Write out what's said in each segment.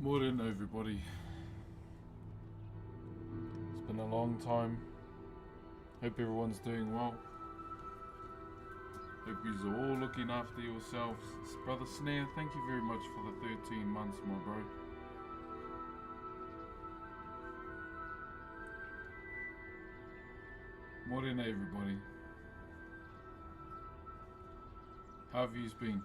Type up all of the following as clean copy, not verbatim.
Morning, everybody. It's been a long time. Hope everyone's doing well. Hope you're all looking after yourselves. Brother Snare, thank you very much for the 13 months, my bro. Morning, everybody. How have you been?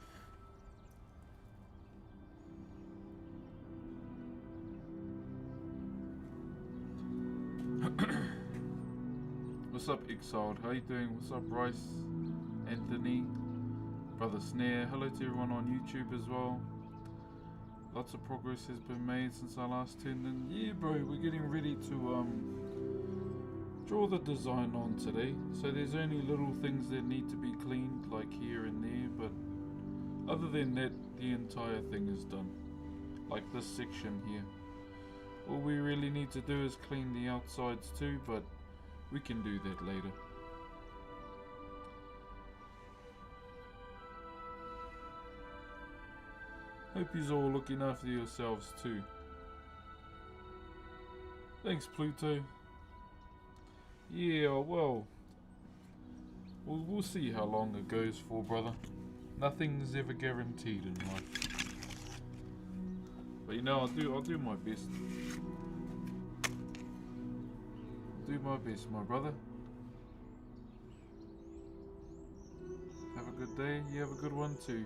What's up, Exiled? How you doing? What's up, Bryce? Anthony? Brother Snare? Hello to everyone on YouTube as well. Lots of progress has been made since I last tuned in. Yeah, bro, we're getting ready to draw the design on today. So there's only little things that need to be cleaned, like here and there, but other than that, the entire thing is done. Like this section here. All we really need to do is clean the outsides too, but we can do that later. Hope you're all looking after yourselves too. Thanks, Pluto. Yeah, well, we'll see how long it goes for, brother. Nothing's ever guaranteed in life. But you know, I'll do my best. Do my best, my brother. Have a good day. You have a good one too.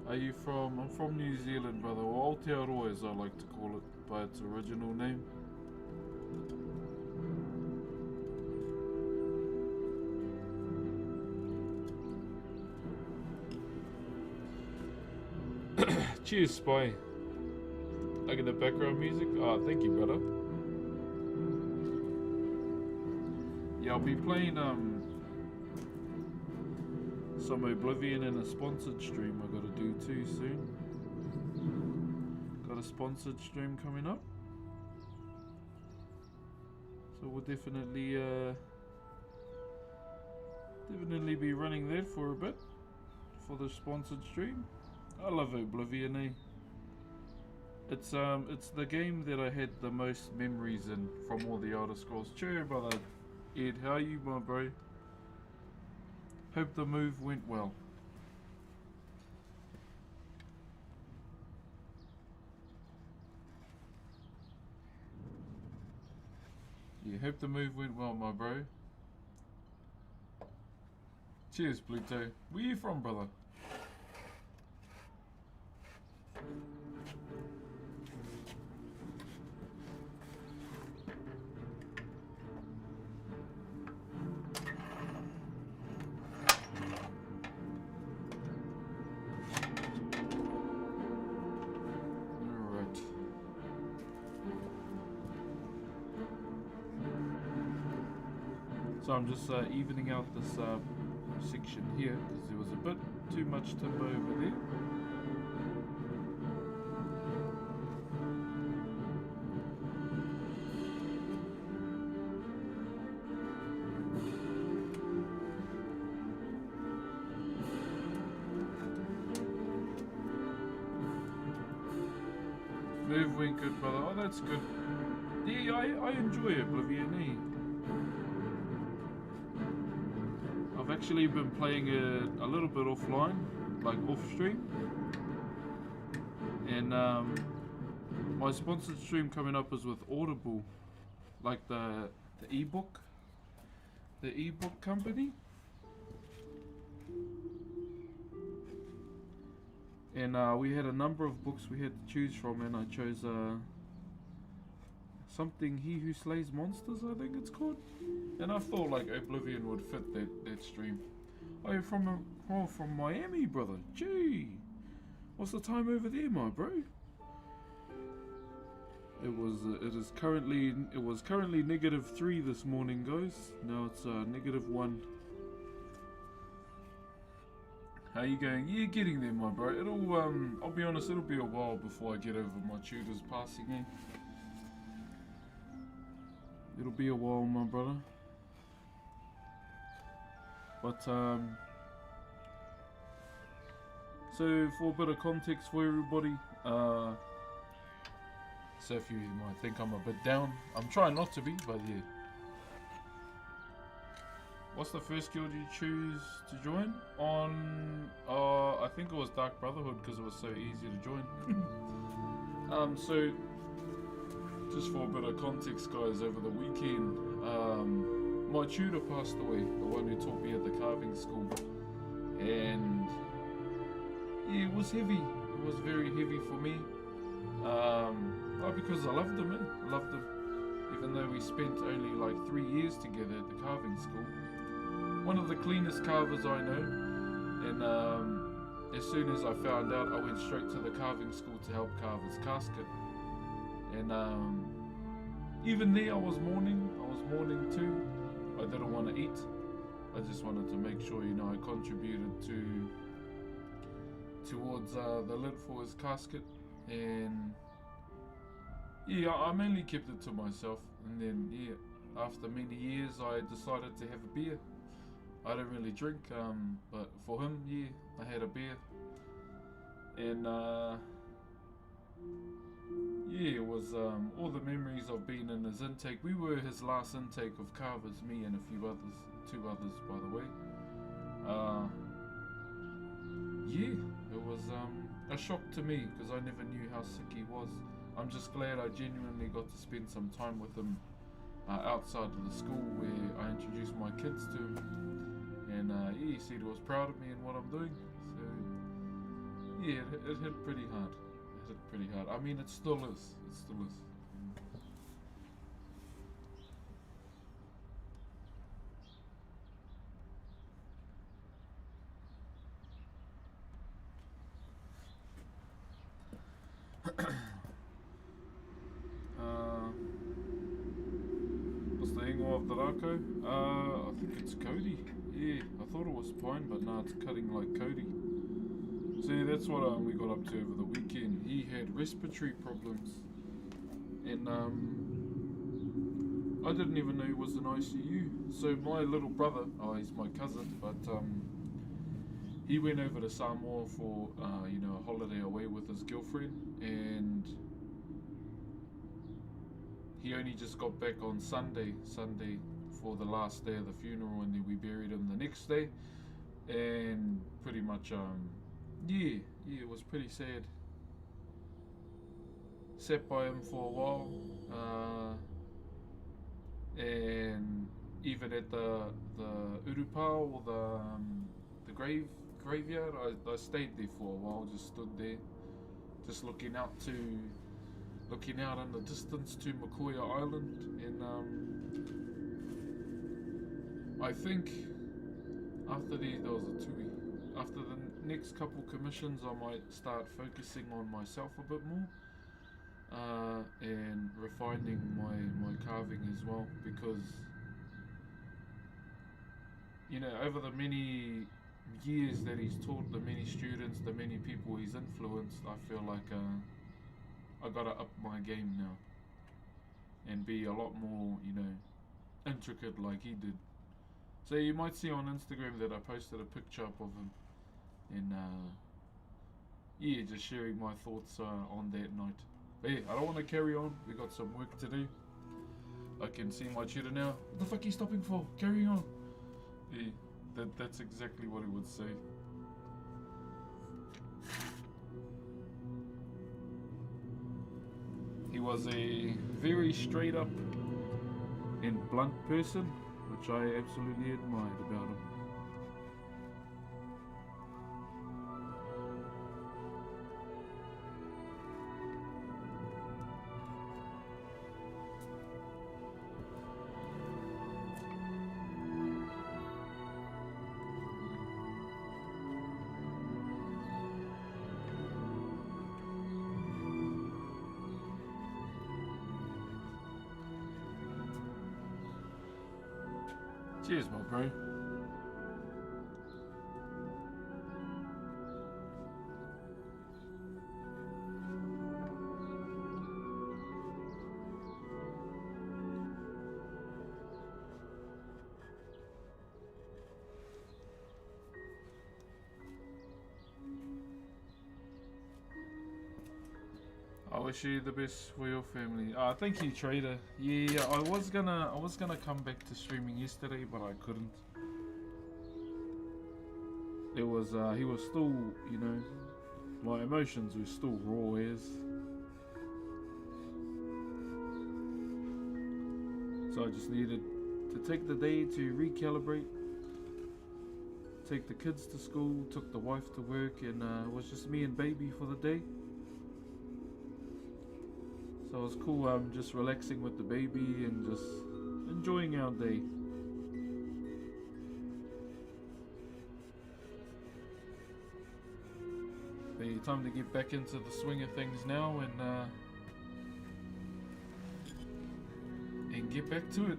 Are you from? I'm from New Zealand, brother. Or Aotearoa, as I like to call it by its original name. Cheers, Spy. I get the background music. Oh, thank you, brother. Yeah, I'll be playing some Oblivion in a sponsored stream I gotta do too soon. Got a sponsored stream coming up. So we'll definitely be running that for a bit. For the sponsored stream. I love Oblivion, eh? It's the game that I had the most memories in from all the Elder Scrolls. Cheerio, brother Ed, how are you, my bro? Hope the move went well. Yeah, hope the move went well, my bro. Cheers, Pluto. Where you from, brother? So I'm just evening out this section here because there was a bit too much timber over there. Move went good, brother. Oh, that's good. Yeah, I enjoy Oblivion, eh? I've actually been playing it a little bit offline, like off stream, and my sponsored stream coming up is with Audible, like the ebook company, and we had a number of books we had to choose from, and I chose something He Who Slays Monsters, I think it's called. And I thought like Oblivion would fit that stream. Oh, you're from Miami, brother. Gee, what's the time over there, my bro? It was currently -3 this morning, guys. Now it's -1. How you going? Yeah, getting there, my bro. I'll be honest, it'll be a while before I get over my tutor's passing, eh? It'll be a while, my brother. But, so for a bit of context for everybody, so if you might think I'm a bit down, I'm trying not to be, but yeah. What's the first guild you choose to join? I think it was Dark Brotherhood because it was so easy to join. So just for a bit of context, guys, over the weekend, my tutor passed away, the one who taught me at the carving school, and yeah, it was heavy. It was very heavy for me. Well, because I loved him, I loved him. Even though we spent only like 3 years together at the carving school. One of the cleanest carvers I know, and as soon as I found out, I went straight to the carving school to help carve his casket. And even there I was mourning too. I didn't want to eat. I just wanted to make sure, you know, I contributed towards the lid for his casket. And yeah, I mainly kept it to myself. And then yeah, after many years I decided to have a beer. I don't really drink, but for him, yeah, I had a beer. And yeah, it was all the memories of being in his intake. We were his last intake of carvers, me and a few others, 2 others by the way. Yeah, it was a shock to me because I never knew how sick he was. I'm just glad I genuinely got to spend some time with him outside of the school where I introduced my kids to him. And yeah, he said he was proud of me and what I'm doing. So yeah, it hit pretty hard. It hit pretty hard. I mean, it still is. It still is. What's the angle of the Rako? I think it's Cody. Yeah, I thought it was Pine, but no, it's cutting like Cody. See, that's what we got up to over the weekend. He had respiratory problems, and I didn't even know he was in ICU. So my little brother, he's my cousin, but he went over to Samoa for you know, a holiday away with his girlfriend, and he only just got back on Sunday for the last day of the funeral, and then we buried him the next day. And pretty much yeah, it was pretty sad. Sat by him for a while, and even at the urupa, or the graveyard, I stayed there for a while, just stood there, just looking out in the distance to Makoia Island. And I think after there was a tui. After the next couple commissions, I might start focusing on myself a bit more, and refining my carving as well, because you know, over the many years that he's taught, the many students, the many people he's influenced, I feel like I gotta up my game now and be a lot more, you know, intricate like he did. So you might see on Instagram that I posted a picture up of him, and yeah, just sharing my thoughts on that night. But yeah, I don't want to carry on. We got some work to do. I can see my tutor now. What the fuck are you stopping for? Carry on. Yeah, that's exactly what he would say. He was a very straight up and blunt person, which I absolutely admired about him. Cheers, my bro. wish you the best for your family. Thank you, Trader. Yeah, I was gonna come back to streaming yesterday, but I couldn't. It was he was still, you know, my emotions were still raw as. So I just needed to take the day to recalibrate, take the kids to school, took the wife to work, and it was just me and baby for the day. So it was cool, just relaxing with the baby and just enjoying our day. But time to get back into the swing of things now and get back to it.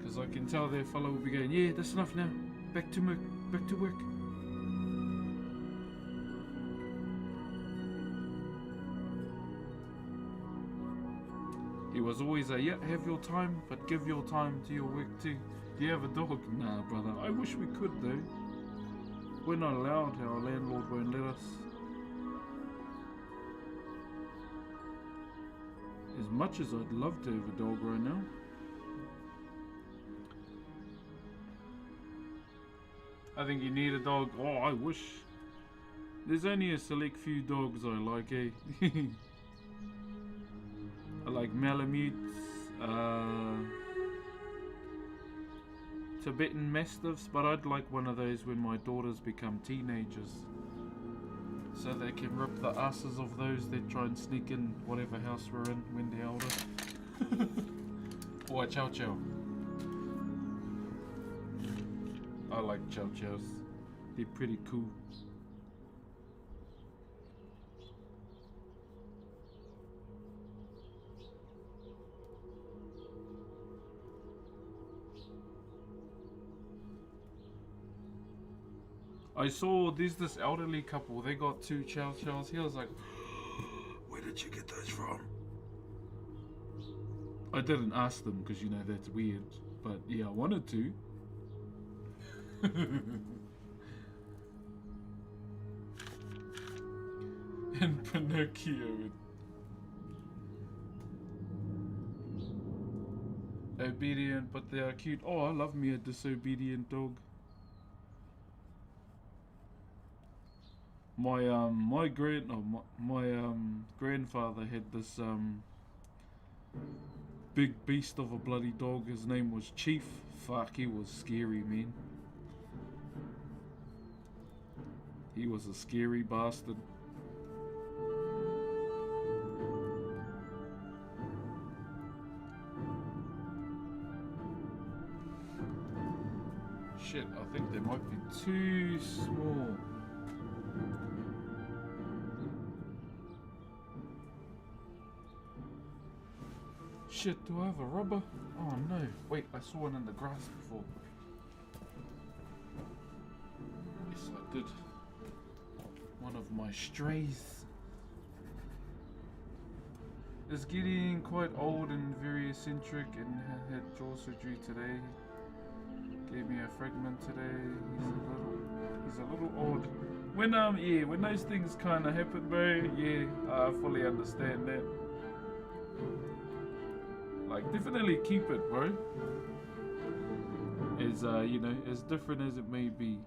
Because I can tell their fellow will be going, yeah, that's enough now. Back to work, back to work. He was always a, yeah, have your time, but give your time to your work too. Do you have a dog? Nah, brother. I wish we could though. We're not allowed. Our landlord won't let us. As much as I'd love to have a dog right now. I think you need a dog. Oh, I wish. There's only a select few dogs I like, eh? I like Malamutes, Tibetan Mastiffs, but I'd like one of those when my daughters become teenagers. So they can rip the asses of those that try and sneak in whatever house we're in when they're older. Or a chow chow. I like chow chows. They're pretty cool. I saw there's this elderly couple, they got 2 chow chows. He was like, where did you get those from? I didn't ask them because, you know, that's weird. But yeah, I wanted to. And Pinocchio. Obedient, but they are cute. Oh, I love me a disobedient dog. My grandfather had this big beast of a bloody dog. His name was Chief. Fuck, he was scary, man. He was a scary bastard. Shit, I think they might be too small. Shit, do I have a rubber? Oh no, wait, I saw one in the grass before. Yes, I did. One of my strays. Is getting quite old and very eccentric and had jaw surgery today. Gave me a fragment today. He's a little odd. When those things kind of happen, bro, yeah, I fully understand that. Like, definitely keep it, bro. As you know, as different as it may be.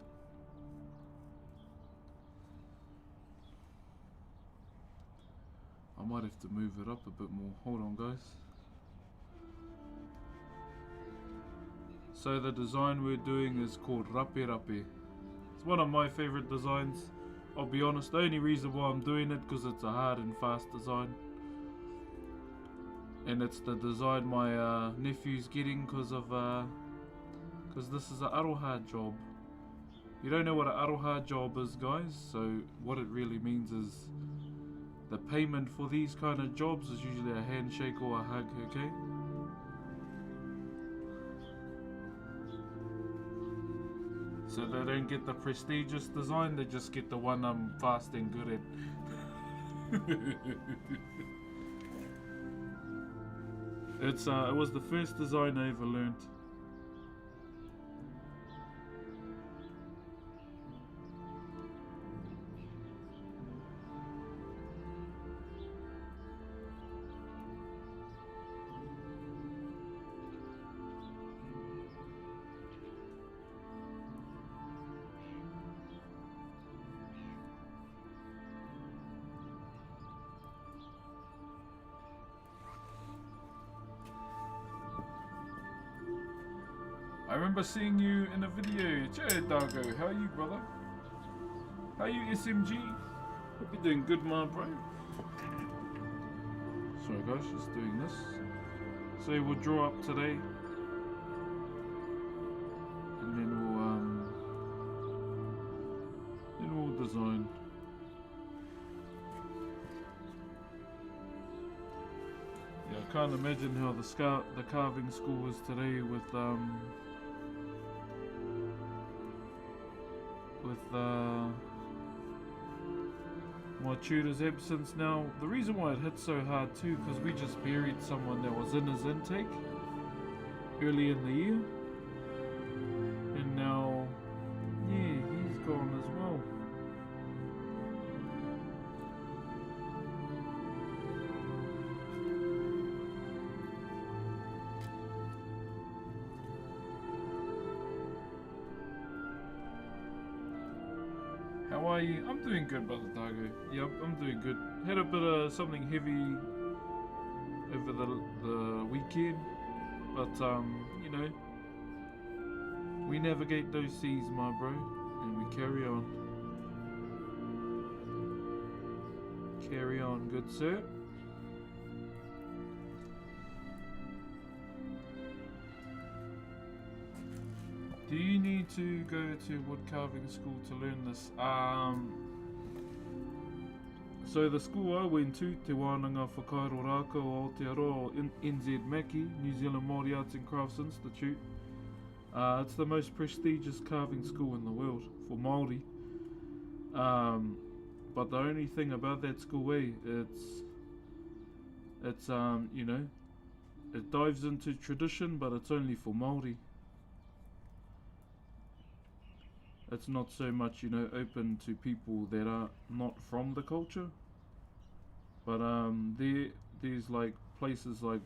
I might have to move it up a bit more. Hold on, guys. So the design we're doing is called Rape Rape. It's one of my favorite designs. I'll be honest, the only reason why I'm doing it because it's a hard and fast design. And it's the design my nephew's getting because this is an aroha job. You don't know what an aroha job is, guys, so what it really means is the payment for these kind of jobs is usually a handshake or a hug, okay? So they don't get the prestigious design, they just get the one I'm fast and good at. It was the first design I ever learnt. remember seeing you in a video. Che Dago, how are you, brother? How are you, SMG? Hope you're doing good, my bro. Sorry guys, just doing this. So we'll draw up today. And then we'll design. Yeah, I can't imagine how the carving school was today with my tutor's absence. Now, the reason why it hit so hard too, because we just buried someone that was in his intake early in the year, and now, yeah, he's gone as well. How are you? I'm doing good, brother Dago. Yep, I'm doing good. Had a bit of something heavy over the weekend, but you know, we navigate those seas, my bro, and we carry on. Carry on, good sir. Do you need to go to wood carving school to learn this? So the school I went to, Te Wānanga Whakairo Rākau o Aotearoa NZ Maki, New Zealand Māori Arts and Crafts Institute. It's the most prestigious carving school in the world for Māori. But the only thing about that school, it's you know, it dives into tradition, but it's only for Māori. It's not so much, you know, open to people that are not from the culture. But there's like places like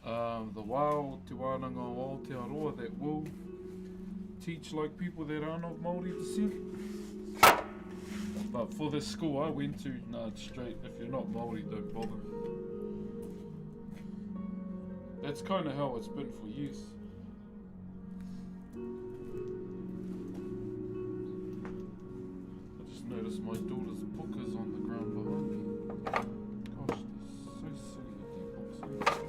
the Wao, Te Wānanga o Aotearoa that will teach like people that aren't of Māori descent. But for this school I went to, no, it's straight. If you're not Māori, don't bother. That's kind of how it's been for years. Notice my daughter's book is on the ground behind me. Gosh, they're so silly, the books.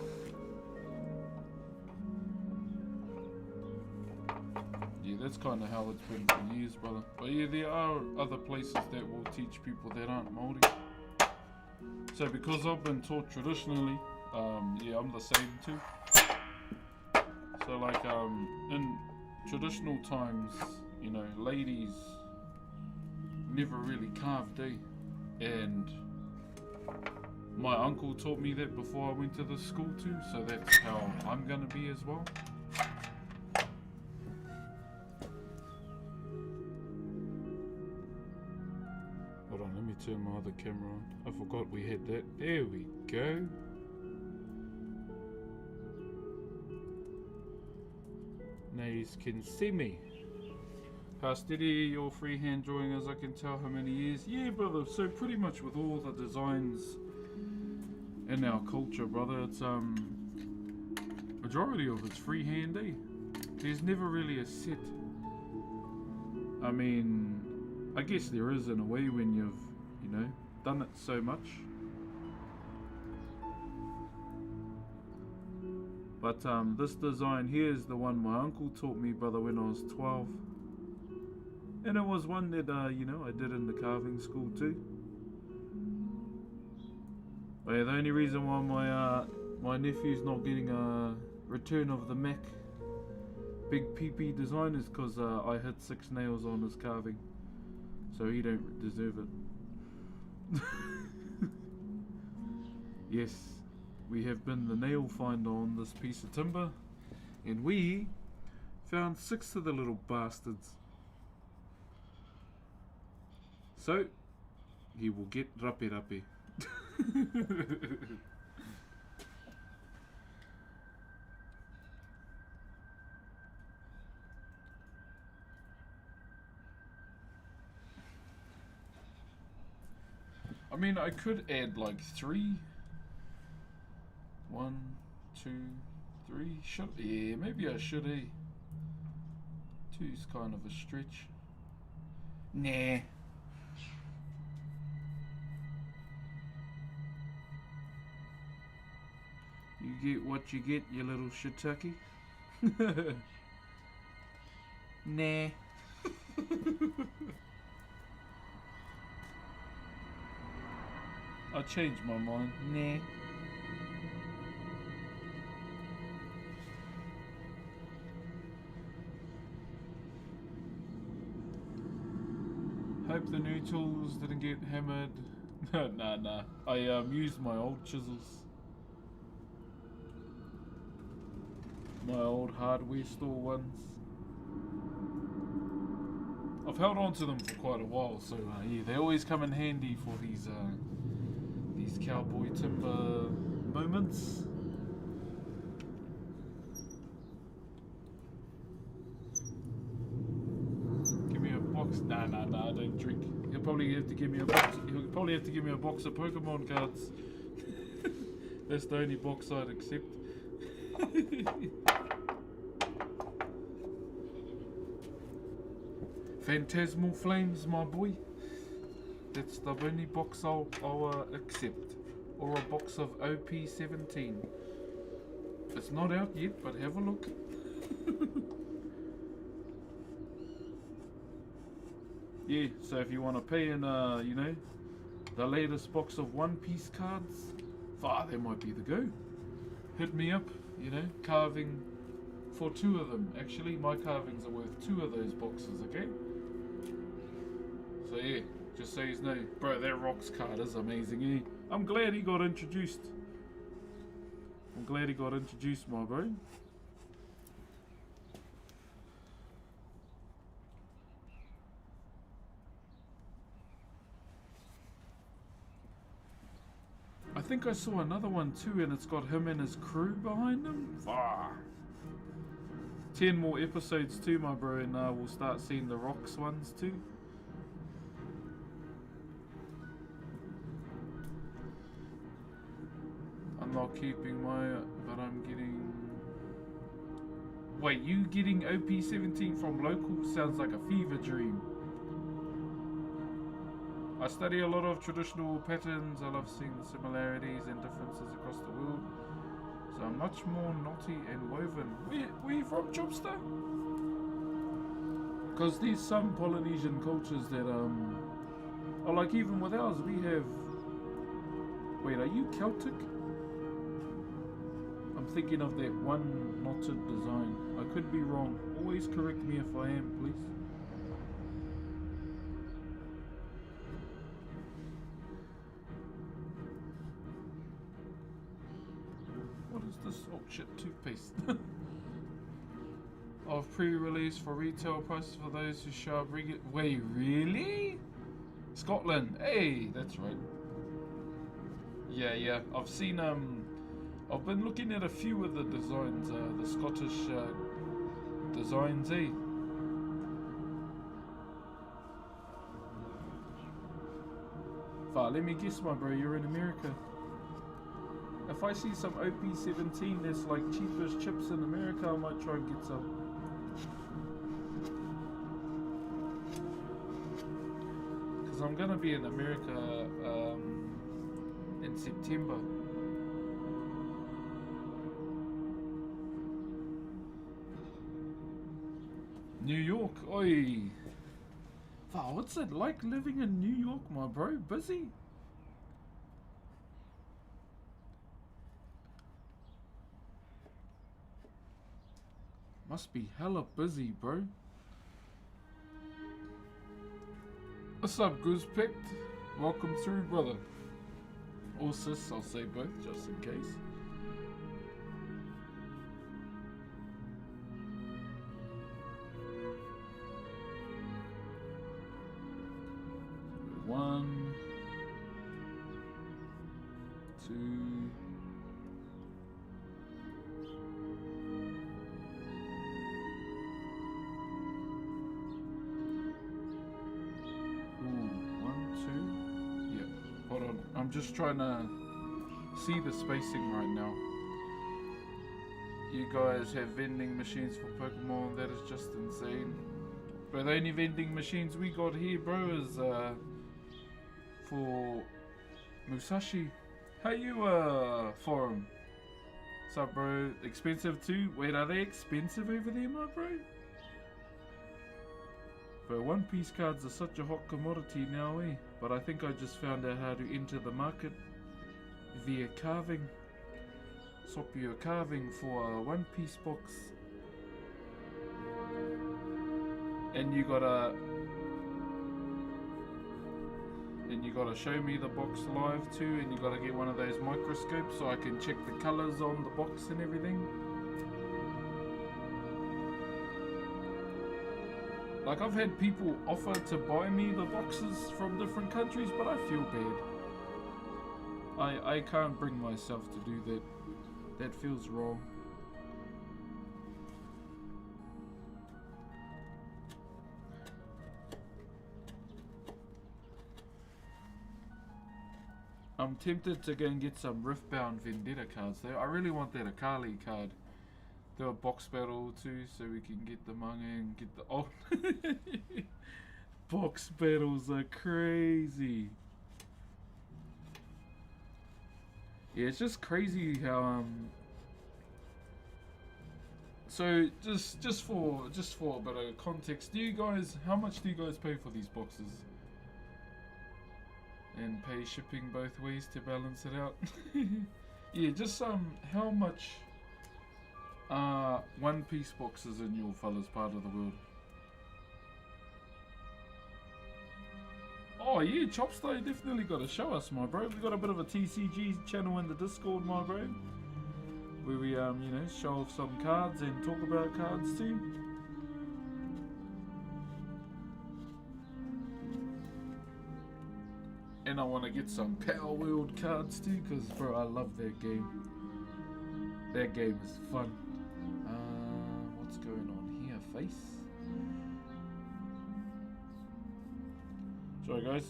Yeah, that's kind of how it's been for years, brother. But yeah, there are other places that will teach people that aren't Māori. So because I've been taught traditionally, yeah, I'm the same too. So like in traditional times, you know, ladies never really carved, and my uncle taught me that before I went to the school too, so that's how I'm gonna be as well. Hold on, let me turn my other camera on. I forgot we had that. There we go. Now you can see me. How steady your freehand drawing is, I can tell how many years. Yeah, brother, so pretty much with all the designs in our culture, brother, it's majority of it's freehand, There's never really a set. I mean, I guess there is in a way when you've, you know, done it so much. But this design here is the one my uncle taught me, brother, when I was 12. And it was one that, you know, I did in the carving school too. But yeah, the only reason why my nephew's not getting a return of the Mac Big PP design is because I hit 6 nails on his carving. So he don't deserve it. Yes, we have been the nail finder on this piece of timber. And we found 6 of the little bastards. So, he will get rapi rapi. I mean, I could add like 3. 1, 2, 3 should, yeah, maybe I should, eh? 2's kind of a stretch. Nah. You get what you get, you little shiitake. Nah. I changed my mind. Nah. Hope the new tools didn't get hammered. Nah. I used my old chisels. My old hardware store ones. I've held on to them for quite a while, so yeah, they always come in handy for these cowboy timber moments. Give me a box. Nah, I don't drink. He'll probably have to give me a box. He'll probably have to give me a box of Pokemon cards. That's the only box I'd accept. Phantasmal Flames, my boy. That's the only box I'll accept. Or a box of OP17. It's not out yet, but have a look. Yeah, so if you want to pay in, you know, the latest box of One Piece cards, that might be the go. Hit me up, you know, carving for 2 of them. Actually, my carvings are worth 2 of those boxes, okay? So yeah, just so you know, bro, that Rocks card is amazing, eh? I'm glad he got introduced. My bro. I think I saw another one too, and it's got him and his crew behind him. 10 more episodes too, my bro, and we'll start seeing the Rocks ones too. I'm not keeping my, but I'm getting... Wait, you getting OP17 from local sounds like a fever dream. I study a lot of traditional patterns. I love seeing the similarities and differences across the world. So I'm much more knotty and woven. Where you from, Chopster? Because there's some Polynesian cultures that are like, even with ours, we have... Wait, are you Celtic? I'm thinking of that one knotted design. I could be wrong. Always correct me if I am, please. What is this? Oh shit, toothpaste. Of pre-release for retail prices for those who show up regular. Wait, really? Scotland. Hey, that's right. Yeah. I've seen I've been looking at a few of the designs, the Scottish designs, eh? Let me guess, my bro, you're in America. If I see some OP17 that's like cheap as chips in America, I might try and get some. Because I'm gonna be in America in September. New York, oi! Wow, what's it like living in New York, my bro? Busy? Must be hella busy, bro. What's up, Goosepicked? Welcome through, brother. Or sis, I'll say both, just in case. One, two, hold on. I'm just trying to see the spacing right now. You guys have vending machines for Pokemon. That is just insane. But the only vending machines we got here, bro, is for Musashi. How you, Forum? What's up, bro? Expensive too? Wait, are they expensive over there, my bro? But One Piece cards are such a hot commodity now, eh? But I think I just found out how to enter the market via carving. Swap your carving for a One Piece box. And you gotta show me the box live too, and you gotta get one of those microscopes so I can check the colours on the box and everything. Like, I've had people offer to buy me the boxes from different countries, but I feel bad. I can't bring myself to do that. That feels wrong. I'm tempted to go and get some Riftbound Vendetta cards though. I really want that Akali card. Do a box battle too, so we can get the manga and get the... Oh! Box battles are crazy. Yeah, it's just crazy how so just for a bit of context, how much do you guys pay for these boxes? And pay shipping both ways to balance it out. Yeah, just how much One Piece boxes in your fella's part of the world? Oh yeah, Chops though, definitely got to show us, my bro. We got a bit of a TCG channel in the Discord, my bro, where we you know, show off some cards and talk about cards too. And I want to get some Power World cards too, because bro, I love that game. That game is fun. What's going on here, face? Sorry guys.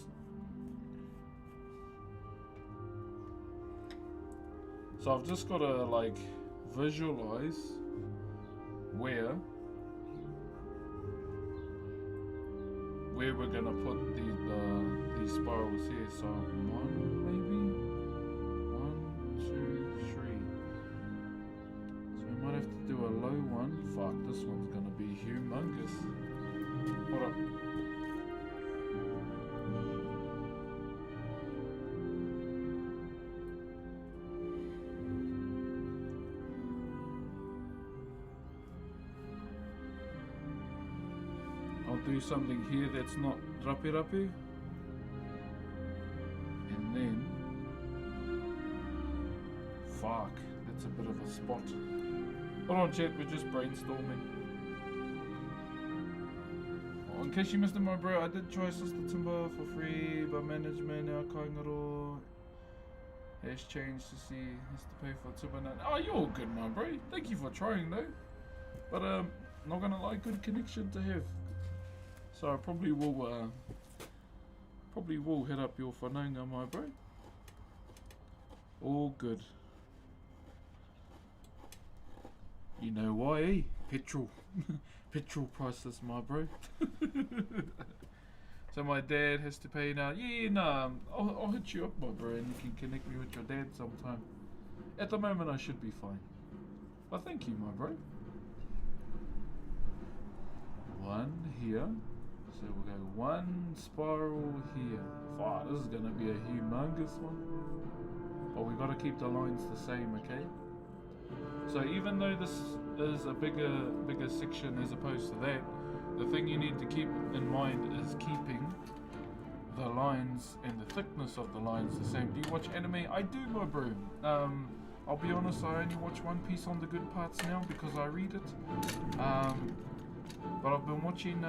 So I've just got to like visualize where we're gonna put these spirals here. So 1, maybe 1, 2, 3. So we might have to do a low one. Fuck, this one's gonna be humongous. Hold up. Do something here that's not rapi. And then fuck, that's a bit of a spot. Hold on chat, we're just brainstorming. Oh, in case you missed it, my bro, I did try Sister Timber for free, but management now Kaingaro has changed to see has to pay for Timber now. Oh, you're all good, my bro. Thank you for trying though. But not gonna lie, good connection to have. So I probably will hit up your whananga, my bro. All good. You know why, eh? Petrol. Petrol priceless, my bro. So my dad has to pay now. Yeah, nah, I'll hit you up, my bro, and you can connect me with your dad sometime. At the moment I should be fine. But thank you, my bro. One here. So we'll go one spiral here. Wow, this is gonna be a humongous one. But we gotta keep the lines the same, okay? So even though this is a bigger section as opposed to that, the thing you need to keep in mind is keeping the lines and the thickness of the lines the same. Do you watch anime? I do, my bro. I'll be honest, I only watch One Piece on the good parts now because I read it. But I've been watching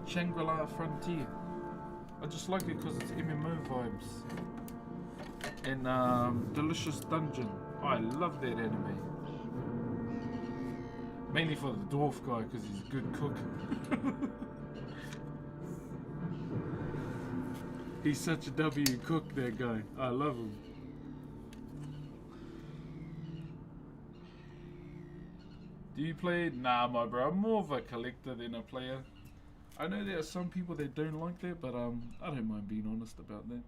Shangri-La Frontier. I just like it because it's MMO vibes. And Delicious Dungeon. I love that anime. Mainly for the dwarf guy because he's a good cook. He's such a W cook, that guy. I love him. Do you play? Nah, my bro. I'm more of a collector than a player. I know there are some people that don't like that, but I don't mind being honest about that.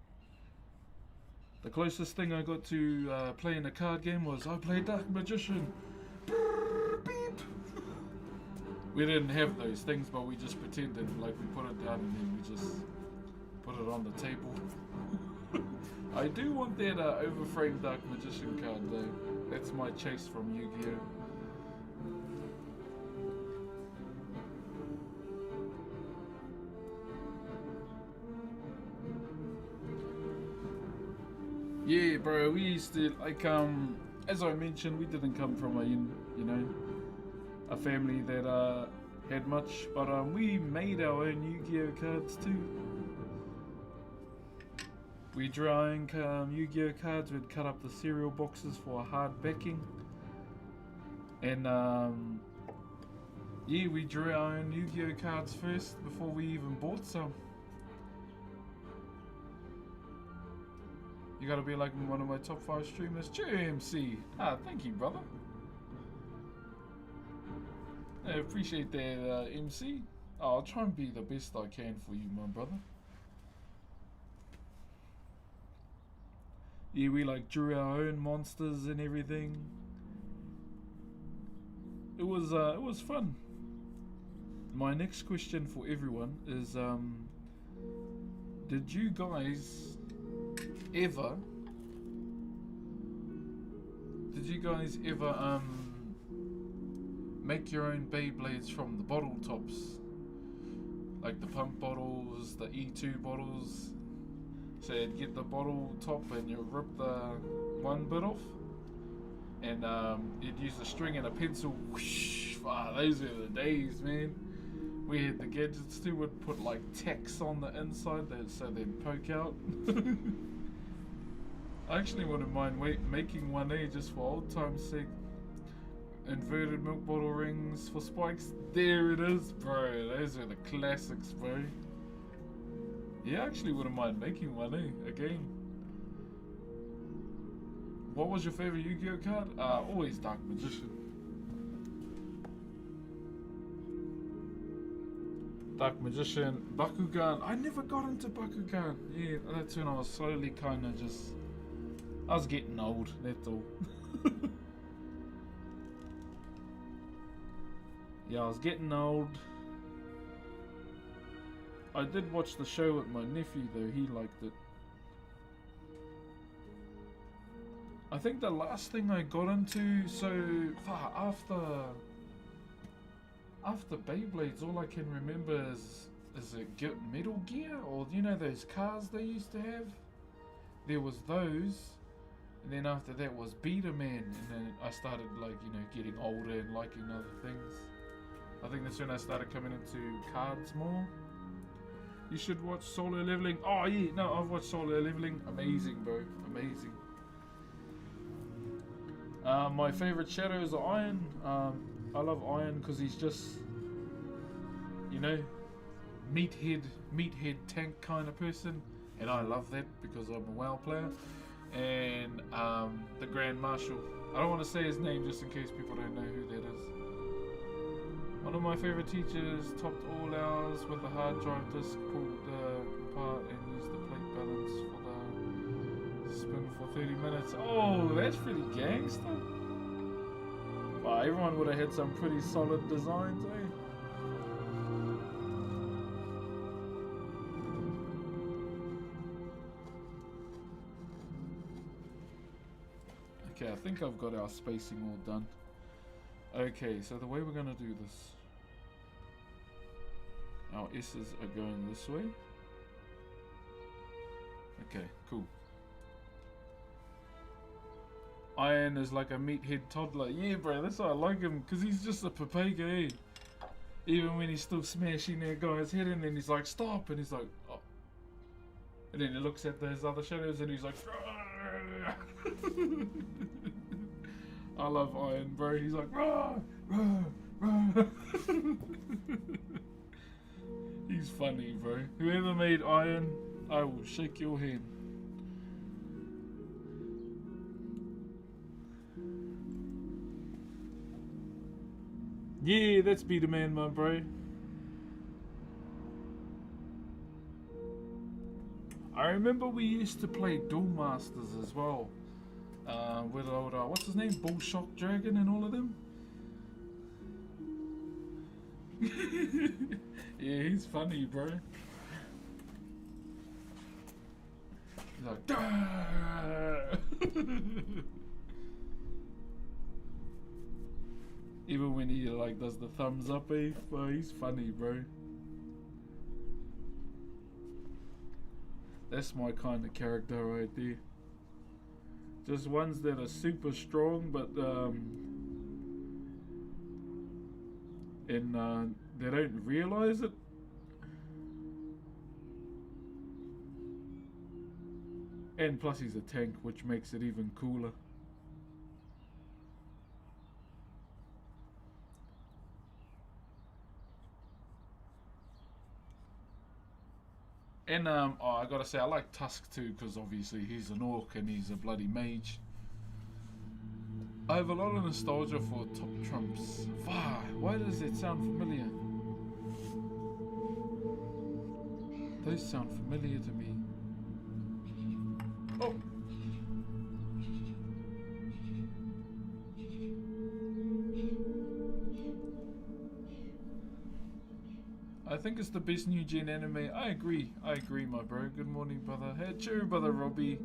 The closest thing I got to playing a card game was I played Dark Magician. Beep. We didn't have those things, but we just pretended like we put it down and then we just put it on the table. I do want that overframed Dark Magician card though. That's my chase from Yu-Gi-Oh! Yeah, bro, we used to, like, as I mentioned, we didn't come from a family that had much, but we made our own Yu-Gi-Oh! Cards too. We drew our own Yu-Gi-Oh! Cards. We'd cut up the cereal boxes for hard backing, and yeah, we drew our own Yu-Gi-Oh! Cards first before we even bought some. You gotta be like one of my top 5 streamers. JMC. Ah, thank you, brother. I appreciate that, MC. Oh, I'll try and be the best I can for you, my brother. Yeah, we like drew our own monsters and everything. It was fun. My next question for everyone is, did you guys ever make your own Beyblades from the bottle tops, like the pump bottles, the E2 bottles? So you'd get the bottle top and you rip the one bit off, and you'd use a string and a pencil. Whoosh, wow, those were the days, man. We had the gadgets too. Would put like tacks on the inside so they'd poke out. I actually wouldn't mind making one, just for old time's sake. Inverted milk bottle rings for spikes. There it is, bro. Those are the classics, bro. Yeah, I actually wouldn't mind making one, again. What was your favorite Yu-Gi-Oh! Card? Always Dark Magician. Dark Magician, Bakugan. I never got into Bakugan. Yeah, that's when I was slowly kind of just... I was getting old, that's all. Yeah, I was getting old. I did watch the show with my nephew though, he liked it. I think the last thing I got into, so far after Beyblades, all I can remember is it Metal Gear, or you know those cars they used to have? There was those. And then after that was Beta Man, and then I started getting older and liking other things. I think that's when I started coming into cards more. You should watch Solo Leveling. Oh yeah, no, I've watched Solo Leveling. Amazing, bro, amazing. My favorite shadow is Iron. I love Iron because he's just, meathead tank kind of person, and I love that because I'm a WoW player. And the Grand Marshal. I don't want to say his name just in case people don't know who that is. One of my favorite teachers topped all hours with a hard drive disk pulled apart and used the plate balance for the spin for 30 minutes. Oh, that's pretty gangster. Wow, everyone would have had some pretty solid designs, eh? Okay, I think I've got our spacing all done. Okay, so the way we're gonna do this, our S's are going this way. Okay, cool. Iron is like a meathead toddler. Yeah, bro, that's why I like him, because he's just a papega, eh? Even when he's still smashing that guy's head in, and he's like, stop, and he's like, oh. And then he looks at those other shadows, and he's like, I love Iron, bro. He's like, rah, rah, rah. He's funny, bro. Whoever made Iron, I will shake your hand. Yeah, that's be the man, my bro. I remember we used to play Duel Masters as well. With old, what's his name? Bull Shock Dragon and all of them. Yeah, he's funny, bro. He's like, "Dah!" Even when he like does the thumbs up, well, he's funny, bro. That's my kind of character right there. Just ones that are super strong, but and they don't realize it. And plus he's a tank, which makes it even cooler. And oh, I gotta say, I like Tusk too, because obviously he's an orc and he's a bloody mage. I have a lot of nostalgia for Top Trumps. Why does it sound familiar? Those sound familiar to me. Oh! I think it's the best new gen anime. I agree, my bro. Good morning, brother. Hey, cheer, brother Robbie.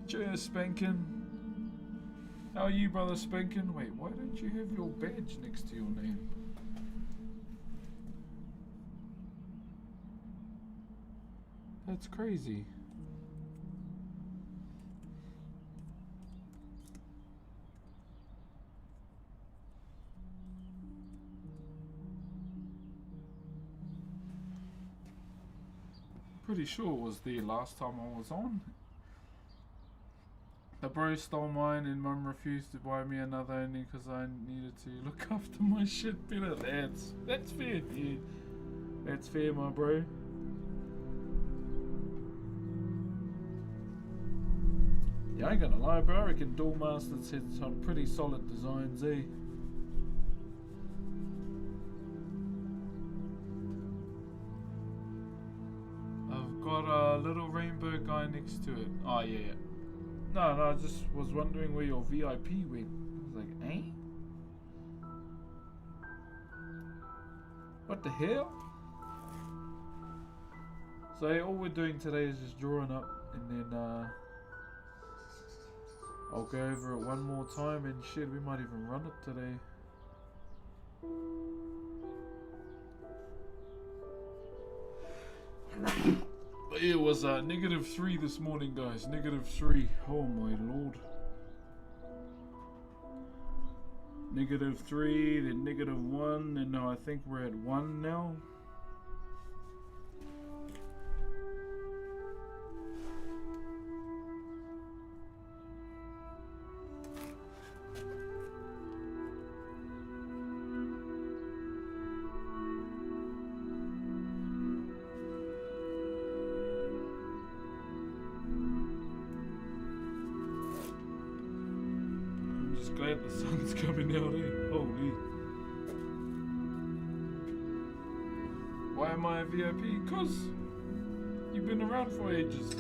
Cheer, Spankin. How are you, brother Spankin? Wait, why don't you have your badge next to your name? That's crazy. Pretty sure it was there last time I was on. The bro stole mine and mum refused to buy me another only because I needed to look after my shit better. That's fair, yeah. That's fair, my bro. Yeah, I ain't gonna lie, bro. I reckon Duel Masters had some pretty solid designs, eh? I've got a little rainbow guy next to it. Oh, yeah. No, I just was wondering where your VIP went. I was like, eh? What the hell? So all we're doing today is just drawing up, and then I'll go over it one more time, and shit, we might even run it today. But yeah, it was -3 this morning, guys. -3. Oh my lord. -3, then -1, and now I think we're at 1 now. Glad the sun's coming out, eh? Holy. Why am I a VIP? Cause you've been around for ages.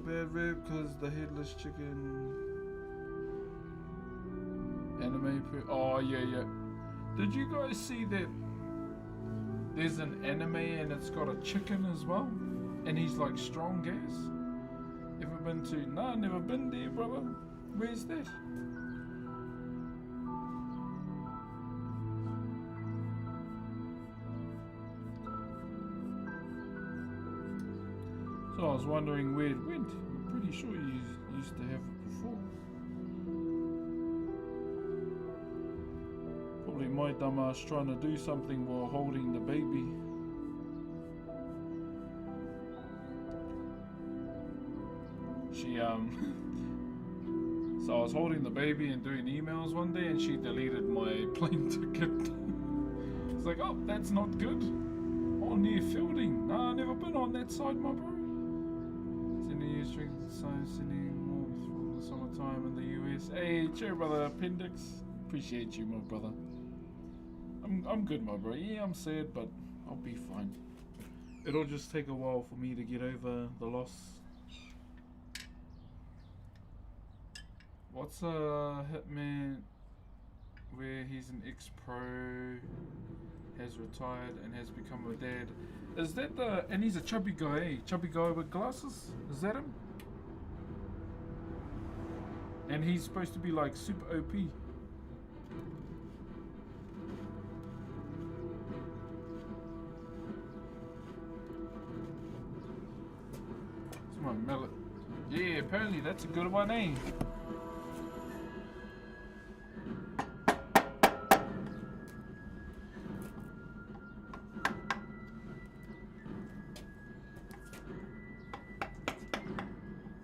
Bad rap cause the headless chicken anime. Oh yeah. Did you guys see that? There's an anime and it's got a chicken as well, and he's like strong gas. Ever been to? Nah, never been there, brother. Where's that? So I was wondering where it went. I'm pretty sure you used to have it before. Probably my dumbass trying to do something while holding the baby. So I was holding the baby and doing emails one day, and she deleted my plane ticket. It's like, oh, that's not good. Oh, near Fielding. Nah, never been on that side, my bro. Sending you strings, sending more from the summer time in the US. Hey, cheer, brother. Appendix. Appreciate you, my brother. I'm good, my bro. Yeah, I'm sad, but I'll be fine. It'll just take a while for me to get over the loss. What's a Hitman where he's an ex-pro, has retired and has become a dad? Is that the... and he's a chubby guy, eh? Chubby guy with glasses? Is that him? And he's supposed to be like super OP. It's my mallet. Yeah, apparently that's a good one, eh?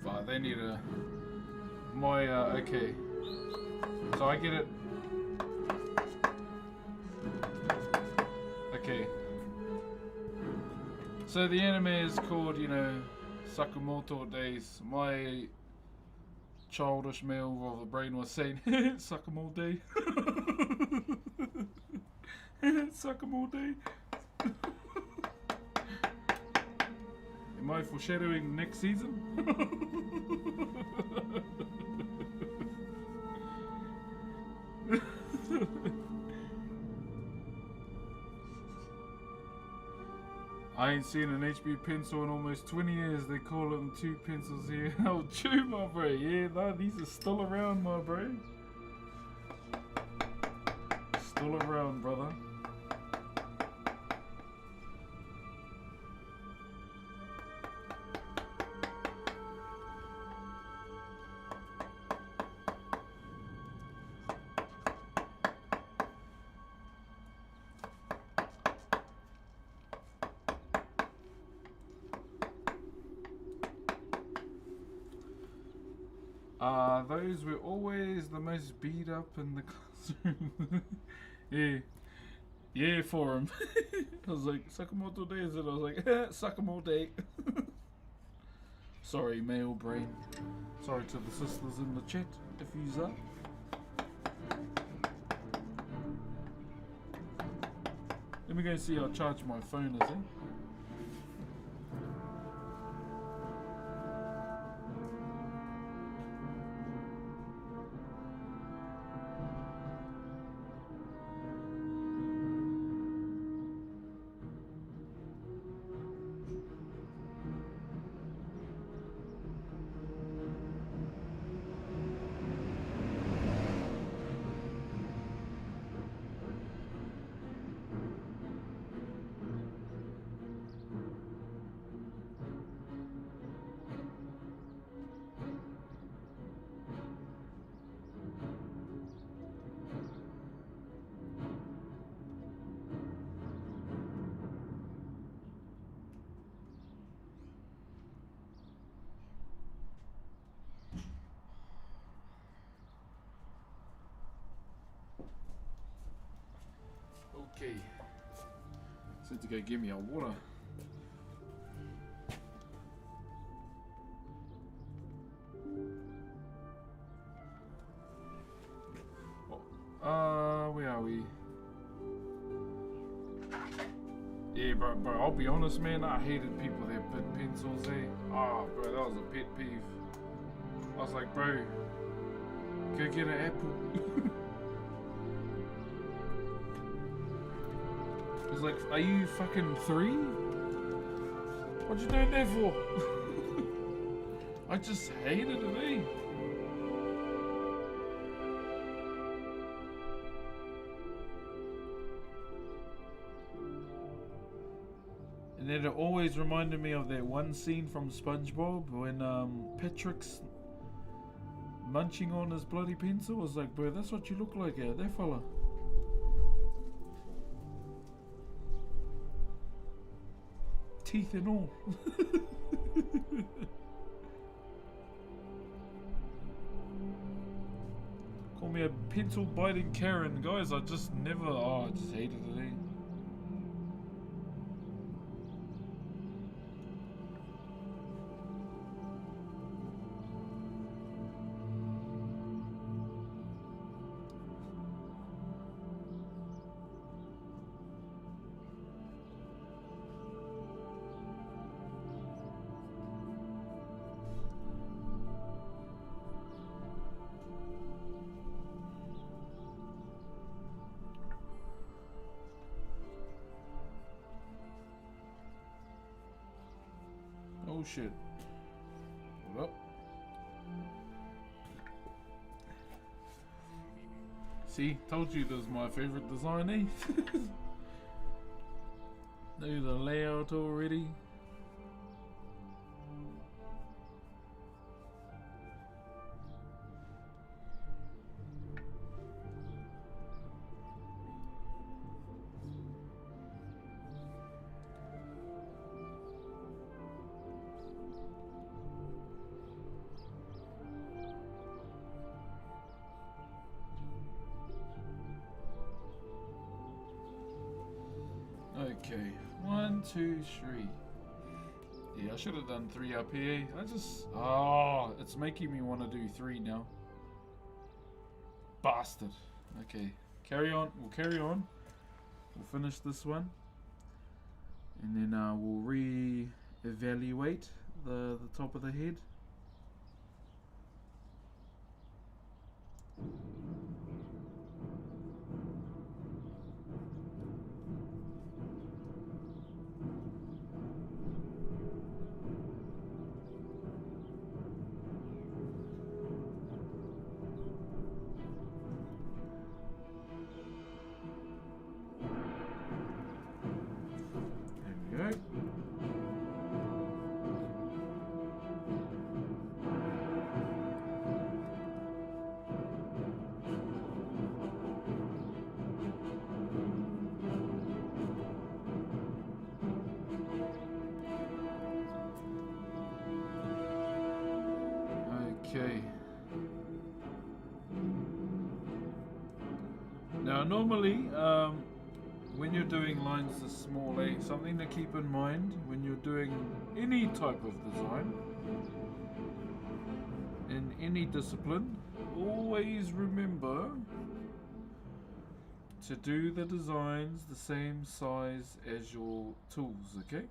Fuck, they need a... my, okay. So I get it. Okay. So the anime is called, you know, Sakamoto Days. My childish male of the brain was saying, Sakamoto Day. Sakamoto Day. Am I foreshadowing next season? I ain't seen an HB pencil in almost 20 years. They call them 2 pencils here. Oh, true, my bro. Yeah, no, these are still around, my bro. Still around, brother. Those were always the most beat up in the classroom. Yeah. Yeah, for him. I was like, Sakamoto Day, and I was like, Sakamoto Day. Sorry, male brain. Sorry to the sisters in the chat, if you's up. Let me go see how charged my phone is, eh? Okay. Said to go get me a water. Where are we? Yeah, bro, I'll be honest, man, I hated people that bit pencils, eh? Ah, bro, that was a pet peeve. I was like, bro, go get an apple. It's like, are you fucking 3? What you doing that for? I just hated it, eh? And then it always reminded me of that one scene from SpongeBob when Patrick's munching on his bloody pencil. I was like, bro, that's what you look like, that fella. Teeth and all. Call me a pencil biting Karen, guys. I just never. Oh, I just hated it. Eh? bullshit. Hold up. See, told you this is my favorite design, eh? Know the layout already. Okay, 1, 2, 3. Yeah, I should have done 3 up here. It's making me want to do 3 now. Bastard. Okay, carry on. We'll carry on. We'll finish this one, and then we'll re-evaluate the top of the head. Okay. Now normally, when you're doing lines this small, something to keep in mind when you're doing any type of design, in any discipline, always remember to do the designs the same size as your tools, okay?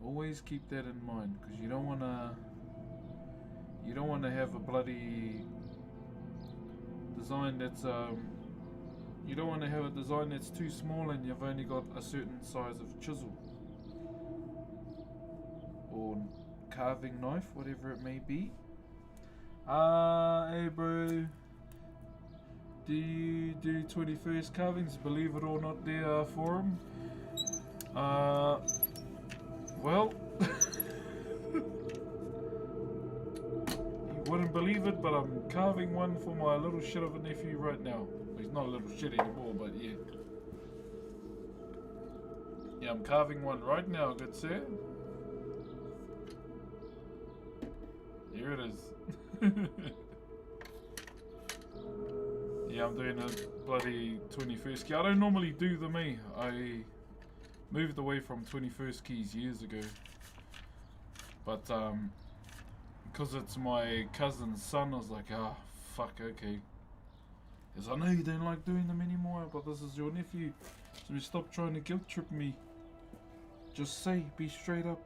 Always keep that in mind, because you don't want to have a bloody design that's you don't want to have a design that's too small and you've only got a certain size of chisel or carving knife, whatever it may be. Hey bro, do you do 21st carvings? Believe it or not, there are for 'em. Well, you wouldn't believe it, but I'm carving one for my little shit of a nephew right now. Well, he's not a little shit anymore, but yeah. Yeah, I'm carving one right now, good sir. Here it is. Yeah, I'm doing a bloody 21st key. I don't normally do them, I moved away from 21st keys years ago, but because it's my cousin's son, I was like, fuck, okay. Because I know you don't like doing them anymore, but this is your nephew, so you stop trying to guilt trip me. Just say, be straight up.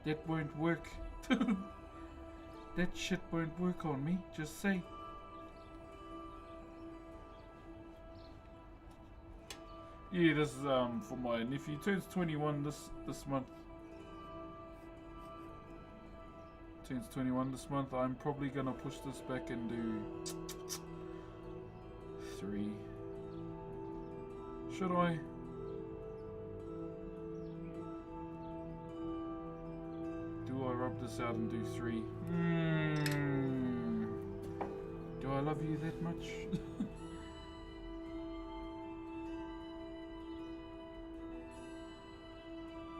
That won't work. That shit won't work on me, just say. Yeah, this is for my nephew. He turns 21 this month. Turns 21 this month. I'm probably gonna push this back and do 3. Should I? Do I rub this out and do 3? Do I love you that much?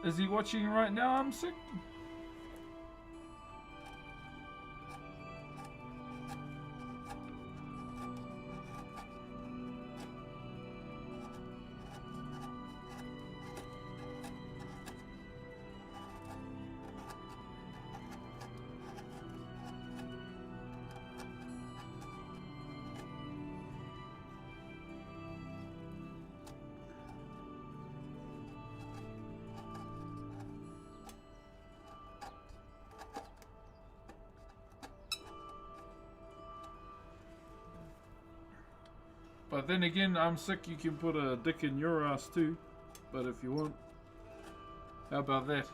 Is he watching right now? I'm sick. But then again, I'm sick, you can put a dick in your ass too. but if you want, how about that?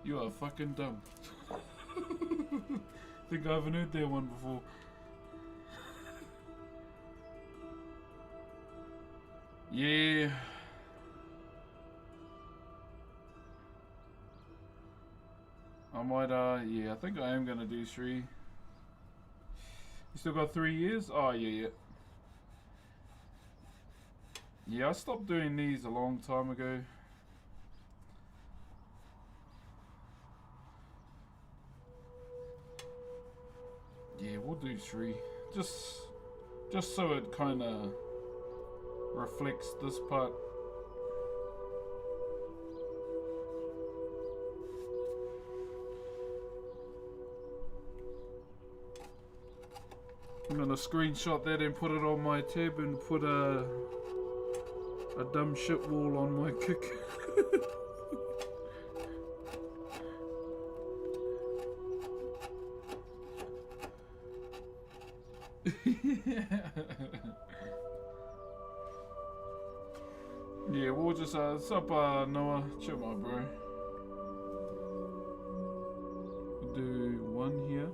You are fucking dumb. Think I haven't heard that one before. Yeah. I might, yeah, I think I am gonna do 3. You still got 3 years? Oh, yeah. Yeah, I stopped doing these a long time ago. Yeah, we'll do 3. Just so it kind of reflects this part. I'm gonna screenshot that and put it on my tab and put a dumb shit wall on my kick. Yeah, we'll just what's up, Noah? Chill, my bro. We'll do 1 here.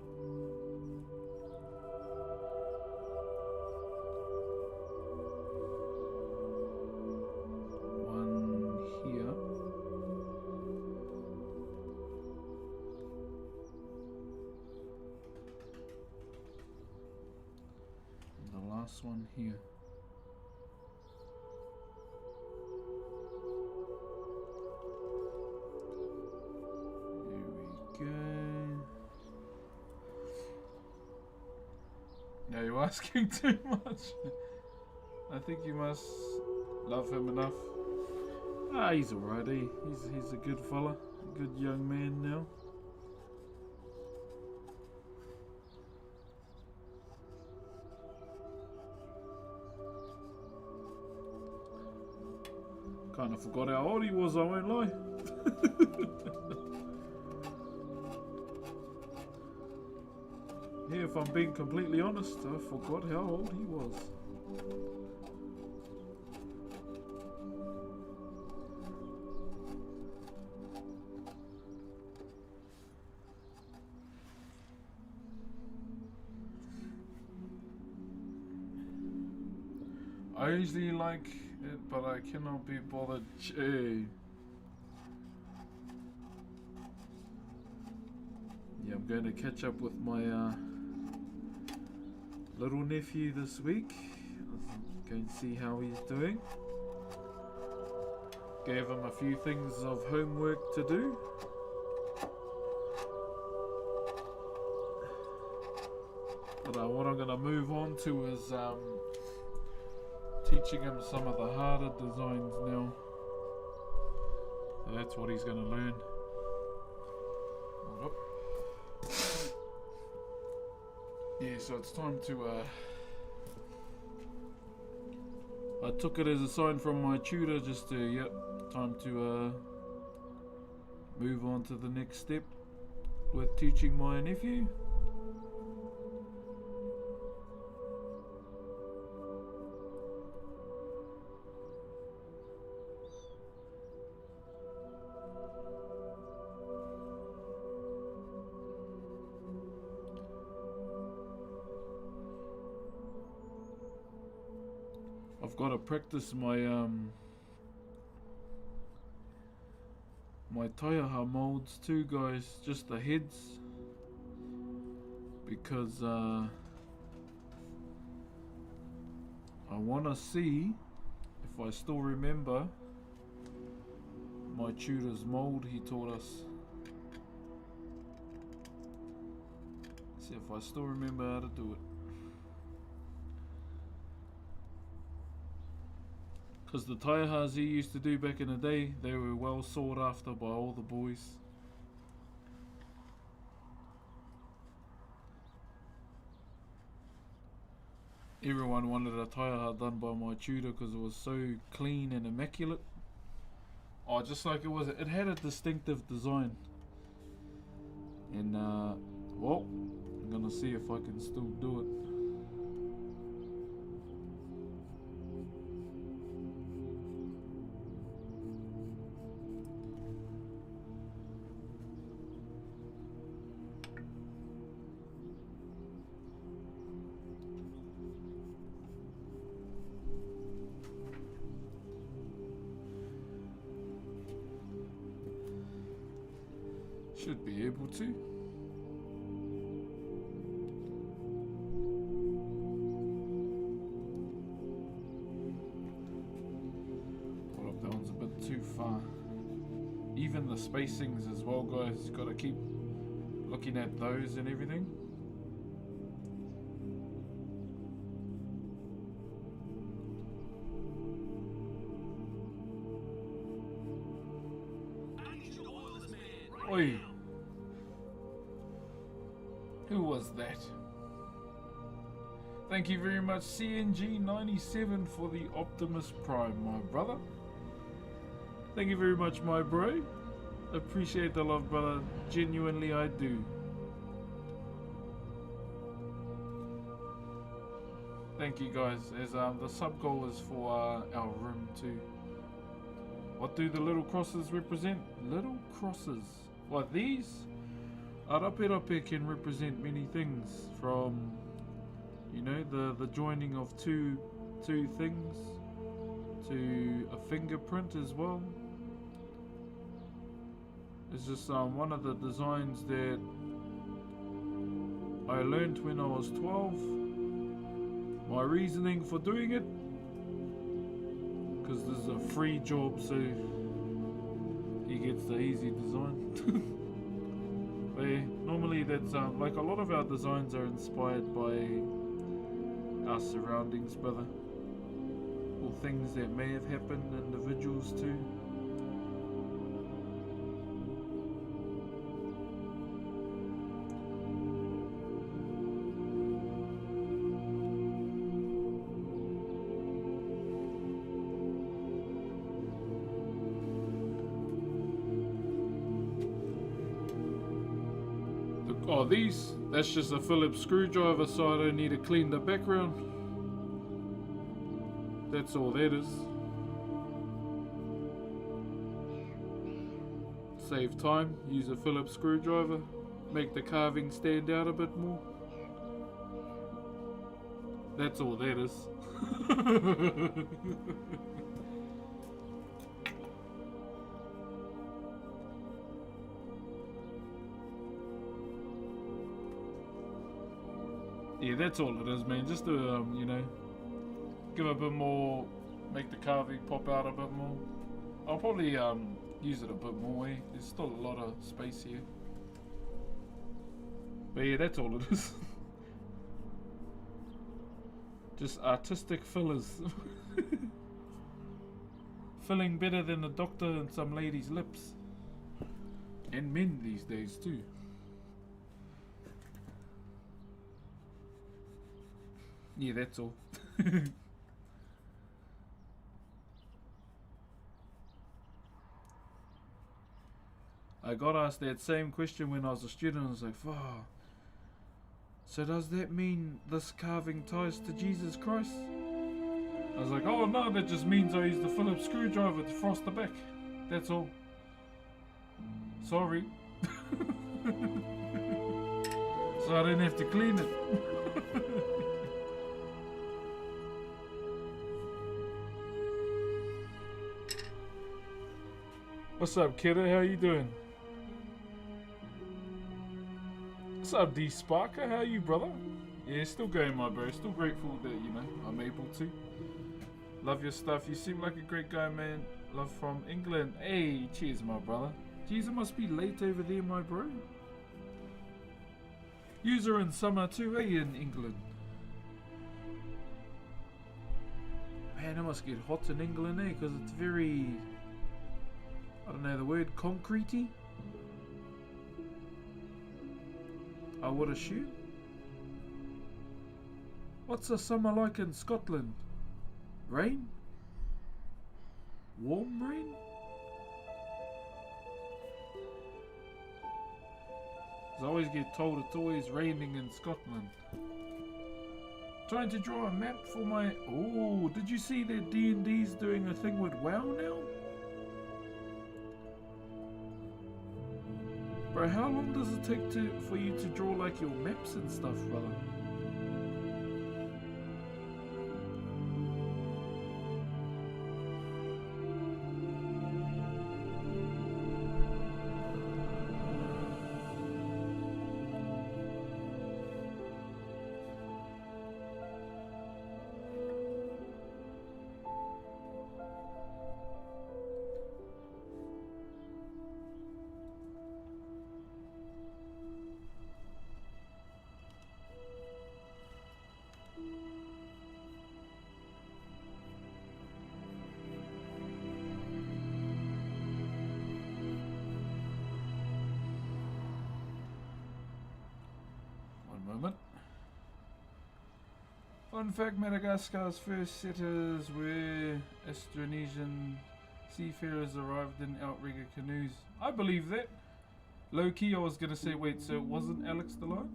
Last one here. There we go. Now you're asking too much. I think you must love him enough. Ah, he's alright, eh? He's a good fella, a good young man now. Kind of forgot how old he was, I won't lie. Yeah, if I'm being completely honest, I forgot how old he was. I usually like it, but I cannot be bothered. Yeah, I'm going to catch up with my little nephew this week. Going to see how he's doing. Gave him a few things of homework to do. But what I'm going to move on to is teaching him some of the harder designs now. So that's what he's going to learn. Hold up. Yeah, so it's time to I took it as a sign from my tutor just to, time to move on to the next step with teaching my nephew. I've got to practice my my taiaha molds too, guys, just the heads, because I want to see if I still remember my tutor's mold he taught us. See if I still remember how to do it. Because the taihas he used to do back in the day, they were well sought after by all the boys. Everyone wanted a taiaha done by my tutor because it was so clean and immaculate. Oh, just like it had a distinctive design. And well, I'm gonna see if I can still do it. Should be able to. Hold up, that one's a bit too far. Even the spacings as well, guys. Gotta keep looking at those and everything. Oi! Who was that? Thank you very much, CNG97, for the Optimus Prime, my brother. Thank you very much, my bro. Appreciate the love, brother. Genuinely, I do. Thank you, guys. As the sub goal is for our room too. What do the little crosses represent? Little crosses. What, these? Araperape can represent many things, from, you know, the joining of two things to a fingerprint as well. It's just one of the designs that I learned when I was 12. My reasoning for doing it, because this is a free job, so he gets the easy design. But yeah, normally that's like a lot of our designs are inspired by our surroundings, brother, or things that may have happened, individuals too. Oh, these, that's just a Phillips screwdriver, so I don't need to clean the background. That's all that is. Save time, use a Phillips screwdriver, make the carving stand out a bit more. That's all that is. Yeah, that's all it is, man. Just to, you know, give a bit more, make the carving pop out a bit more. I'll probably use it a bit more, eh? There's still a lot of space here. But yeah, that's all it is. Just artistic fillers. Filling better than the doctor and some ladies' lips. And men these days too. Yeah, that's all. I got asked that same question when I was a student. I was like, oh, so does that mean this carving ties to Jesus Christ? I was like, oh no, that just means I use the Phillips screwdriver to frost the back. That's all. Sorry. So I didn't have to clean it. What's up, kiddo? How you doing? What's up, D Sparker? How you, brother? Yeah, still going, my bro. Still grateful that, you know, I'm able to. Love your stuff. You seem like a great guy, man. Love from England. Hey, cheers, my brother. Jeez, it must be late over there, my bro. You're in summer too, eh, in England? Man, it must get hot in England, eh? Because it's very, I don't know the word, concretey? I would assume. What's the summer like in Scotland? Rain? Warm rain? 'Cause I always get told it's always raining in Scotland. Trying to draw a map for my... Oh, did you see that D&D's doing a thing with WoW now? Bro, how long does it take for you to draw like your maps and stuff, brother? moment. Fun fact, Madagascar's first settlers were Austronesian seafarers arrived in outrigger canoes. I believe that. Low key, I was gonna say, wait, so it wasn't Alex the Lion?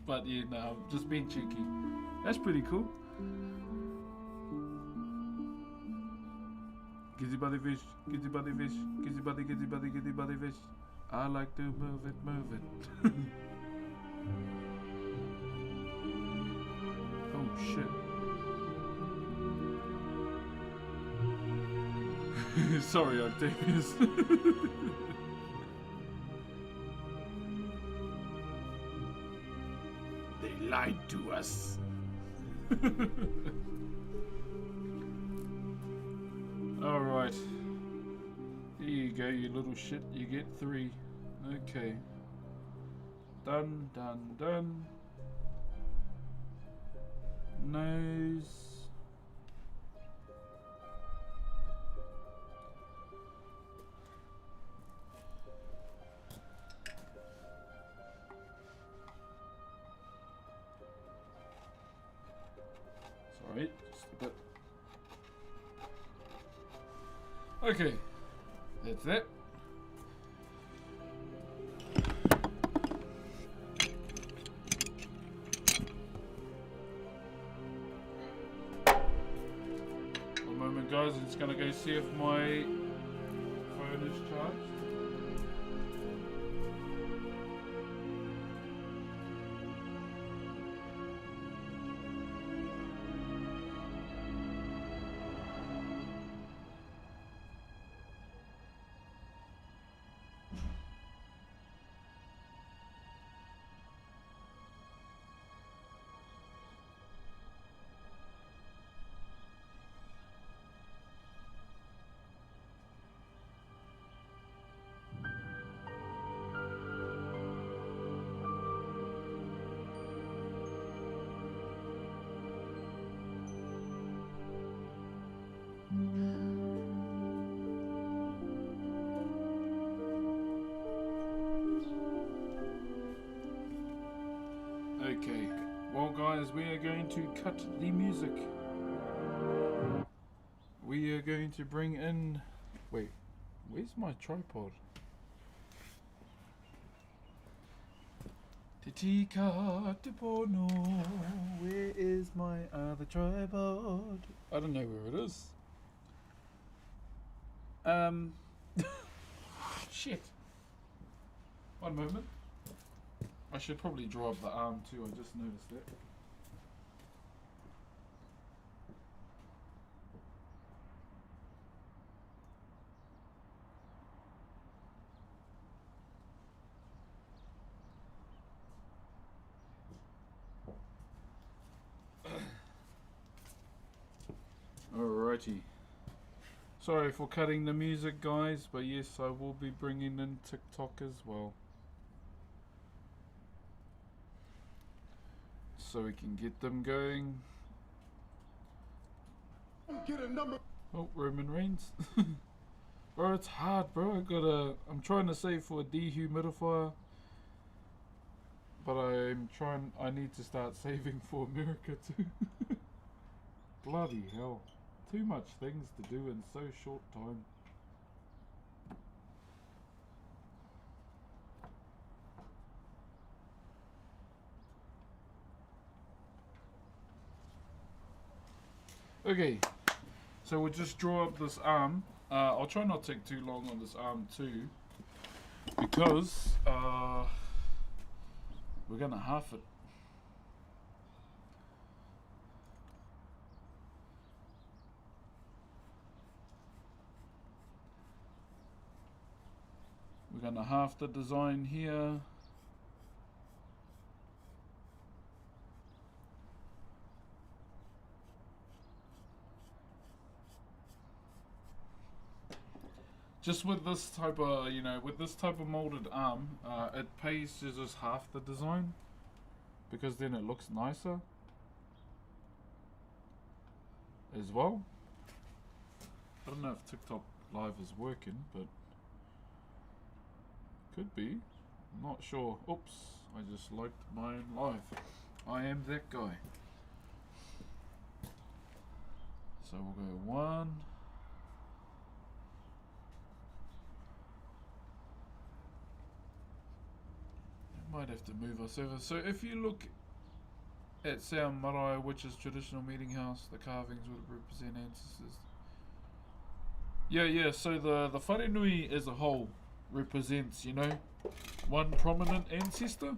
But yeah, no, I'm just being cheeky. That's pretty cool. Gizzy body fish, gizzy body fish, gizzy body, gizzy body, gizzy body fish. I like to move it, move it. Oh shit. Sorry, Octavius. They lied to us. Alright. Here you go, you little shit. You get 3. Okay. Done, done, done. Nose. Sorry, just a bit. Okay, that's that. One moment, guys. I'm just gonna go see if my phone is charged. Okay, well guys, we are going to cut the music. We are going to bring in... Wait, where's my tripod? Titika Tipono, where is my other tripod? I don't know where it is. Shit. One moment. I should probably draw up the arm too, I just noticed it. Alrighty. Sorry for cutting the music, guys, but yes, I will be bringing in TikTok as well. So we can get them going. Get a number. Oh, Roman Reigns. Bro, it's hard, bro. I'm trying to save for a dehumidifier. But I need to start saving for America too. Bloody hell. Too much things to do in so short time. Okay, so we'll just draw up this arm. I'll try not to take too long on this arm too, because we're gonna half it. We're gonna half the design here. Just with this type of, with this type of molded arm, it pays to just half the design, because then it looks nicer as well. I don't know if TikTok Live is working, but could be. I'm not sure. Oops. I just liked my own life. I am that guy. So we'll go 1. Might have to move us over. So if you look at Sao Marae, which is traditional meeting house, the carvings would represent ancestors. Yeah, so the wharenui as a whole represents, one prominent ancestor.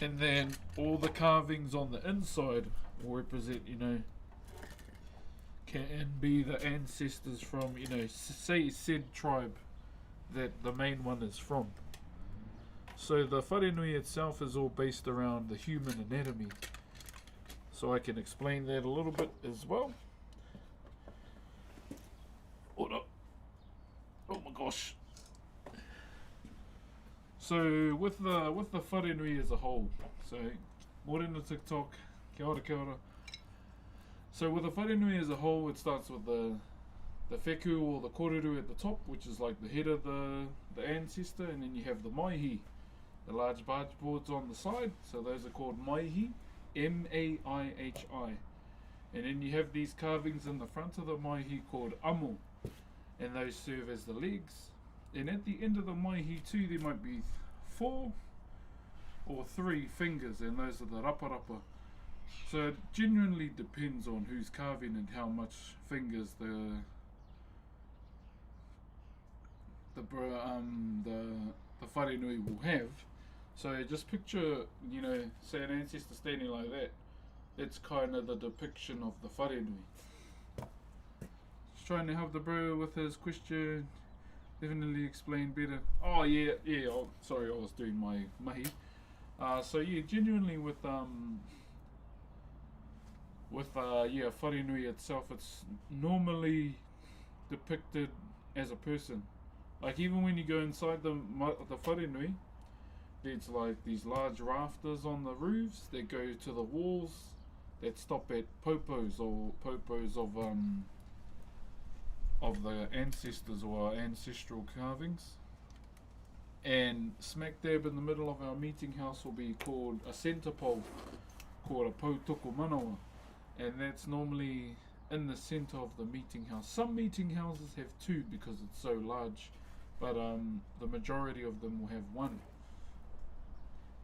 And then all the carvings on the inside will represent, can be the ancestors from, say said tribe that the main one is from. So the wharenui itself is all based around the human anatomy. So I can explain that a little bit as well. Oh my gosh. So with the wharenui as a whole, so morena TikTok, kia ora. So with the wharenui as a whole, it starts with the wheku or the kōrero at the top, which is like the head of the ancestor, and then you have the maihi, the large barge boards on the side. So those are called maihi, M-A-I-H-I. And then you have these carvings in the front of the maihi called amo, and those serve as the legs. And at the end of the maihi too, there might be 4 or 3 fingers, and those are the raparapa. So it genuinely depends on who's carving and how much fingers the wharenui will have. So just picture, say an ancestor standing like that. That's kind of the depiction of the wharenui. Just trying to help the bro with his question. Definitely explain better. Oh yeah. Oh, sorry, I was doing my mahi. So yeah, genuinely with wharenui itself, it's normally depicted as a person. Like even when you go inside the wharenui, there's like these large rafters on the roofs that go to the walls that stop at popos of the ancestors or our ancestral carvings. And smack dab in the middle of our meeting house will be called a centre pole, called a pautoko manawa, and that's normally in the centre of the meeting house. Some meeting houses have 2 because it's so large, but the majority of them will have 1.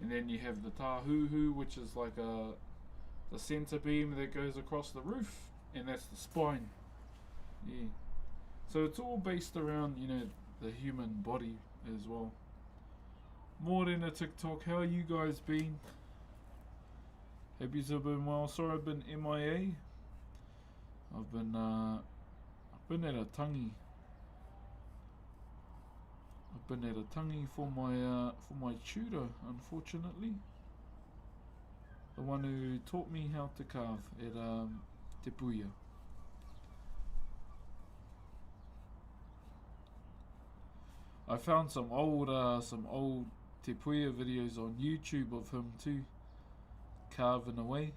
And then you have the tahuhu, which is like the centre beam that goes across the roof, and that's the spine. Yeah. So it's all based around, the human body as well. Morena TikTok, how you guys been? Hope you've been well. Sorry I've been MIA. I've been at a tangi. I've been at a tangi for my tutor, unfortunately. The one who taught me how to carve at Te Puia. I found some old Te Puia videos on YouTube of him too, carving away.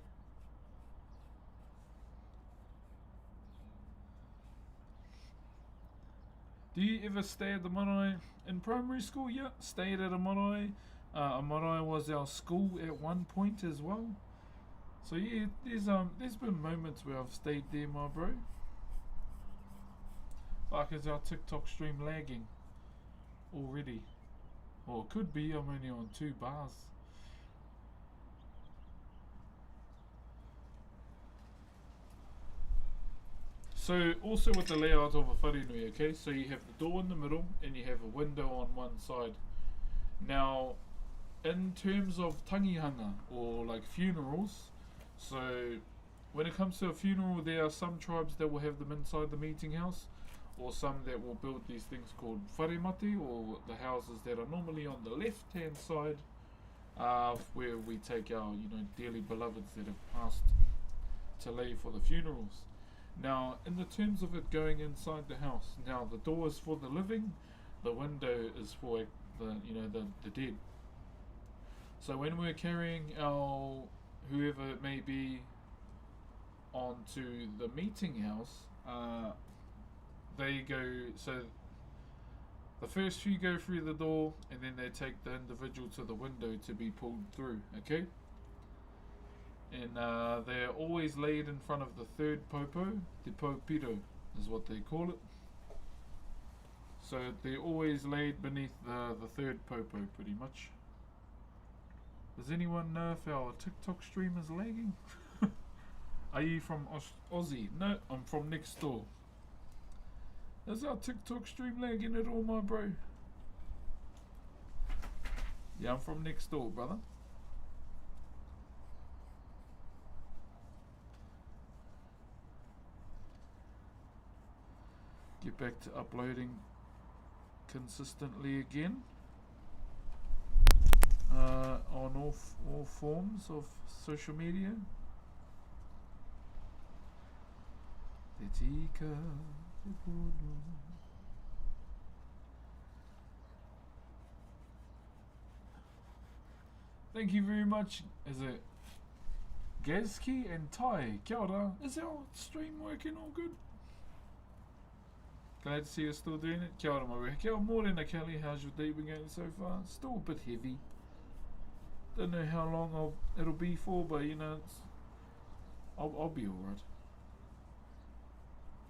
Do you ever stay at the marae in primary school? Yeah, stayed at a marae. A marae was our school at one point as well. So yeah, there's been moments where I've stayed there, my bro. Like, is our TikTok stream lagging already? Or it could be, I'm only on 2 bars. So also with the layout of a wharenui, okay, so you have the door in the middle and you have a window on one side. Now, in terms of tangihanga or like funerals, so when it comes to a funeral, there are some tribes that will have them inside the meeting house, or some that will build these things called wharemate, or the houses that are normally on the left hand side, where we take our dearly beloveds that have passed to lay for the funerals. Now, in the terms of it going inside the house, now the door is for the living, the window is for the dead. So when we're carrying our whoever it may be onto the meeting house, they go. So The first few go through the door, and then they take the individual to the window to be pulled through, okay? And they're always laid in front of the third popo. The popito is what they call it. So they're always laid beneath the third popo, pretty much. Does anyone know if our TikTok stream is lagging? Are you from Aussie? No, I'm from next door. Is our TikTok stream lagging at all, my bro? Yeah, I'm from next door, brother. Get back to uploading consistently again on all forms of social media. Thank you very much. Is it Gazki and Tai? Kia ora. Is our stream working all good? Glad to see you still doing it. Kia ora, my bro. Kia ora, morena Kelly. How's your day been going so far? Still a bit heavy. Don't know how long it'll be for, but you know, I'll be alright.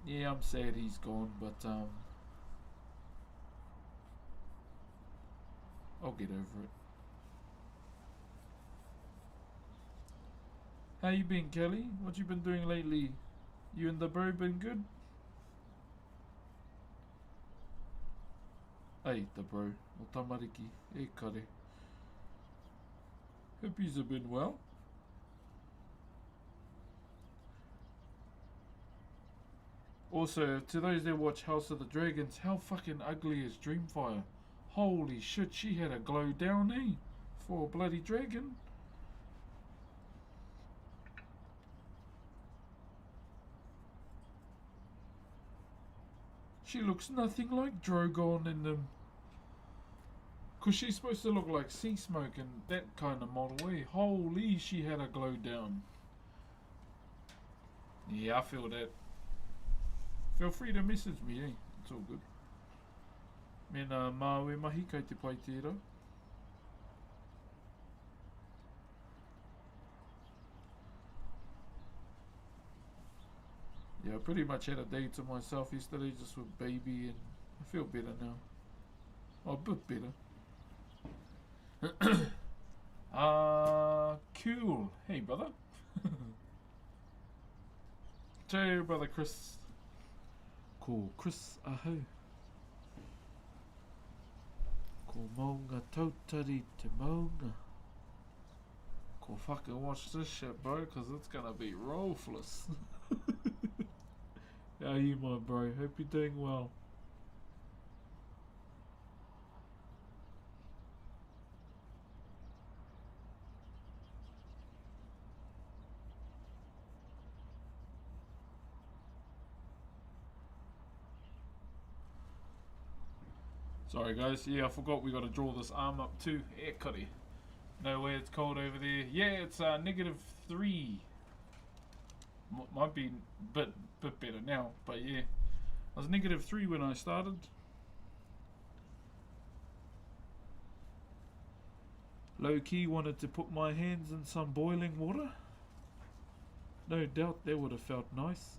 Yeah, I'm sad he's gone, but I'll get over it. How you been, Kelly? What you been doing lately? You and the bro been good? Hey, the bro. O tamariki. E kare. Hope you've been well. Also, to those that watch House of the Dragons, how fucking ugly is Dreamfire? Holy shit, she had a glow down, eh? For a bloody dragon. She looks nothing like Drogon in them. Cause she's supposed to look like Sea Smoke and that kind of model, eh? Holy, she had a glow down. Yeah, I feel that. Feel free to message me, eh? It's all good. Mena mawe mahi kei te pai tērā. Yeah, I pretty much had a day to myself yesterday just with baby, and I feel better now. Oh, a bit better. Cool. Hey, brother. Hey, brother Chris. Ko Chris aho. Ko maunga tautari te maunga. Ko fucking watch this shit, bro, cause it's gonna be ruthless. How are you, my bro? Hope you're doing well. Sorry guys, yeah, I forgot we gotta draw this arm up too. Yeah, cutty. No way it's cold over there. Yeah, it's -3. Might be a bit better now, but yeah. It was -3 when I started. Low key wanted to put my hands in some boiling water. No doubt that would have felt nice.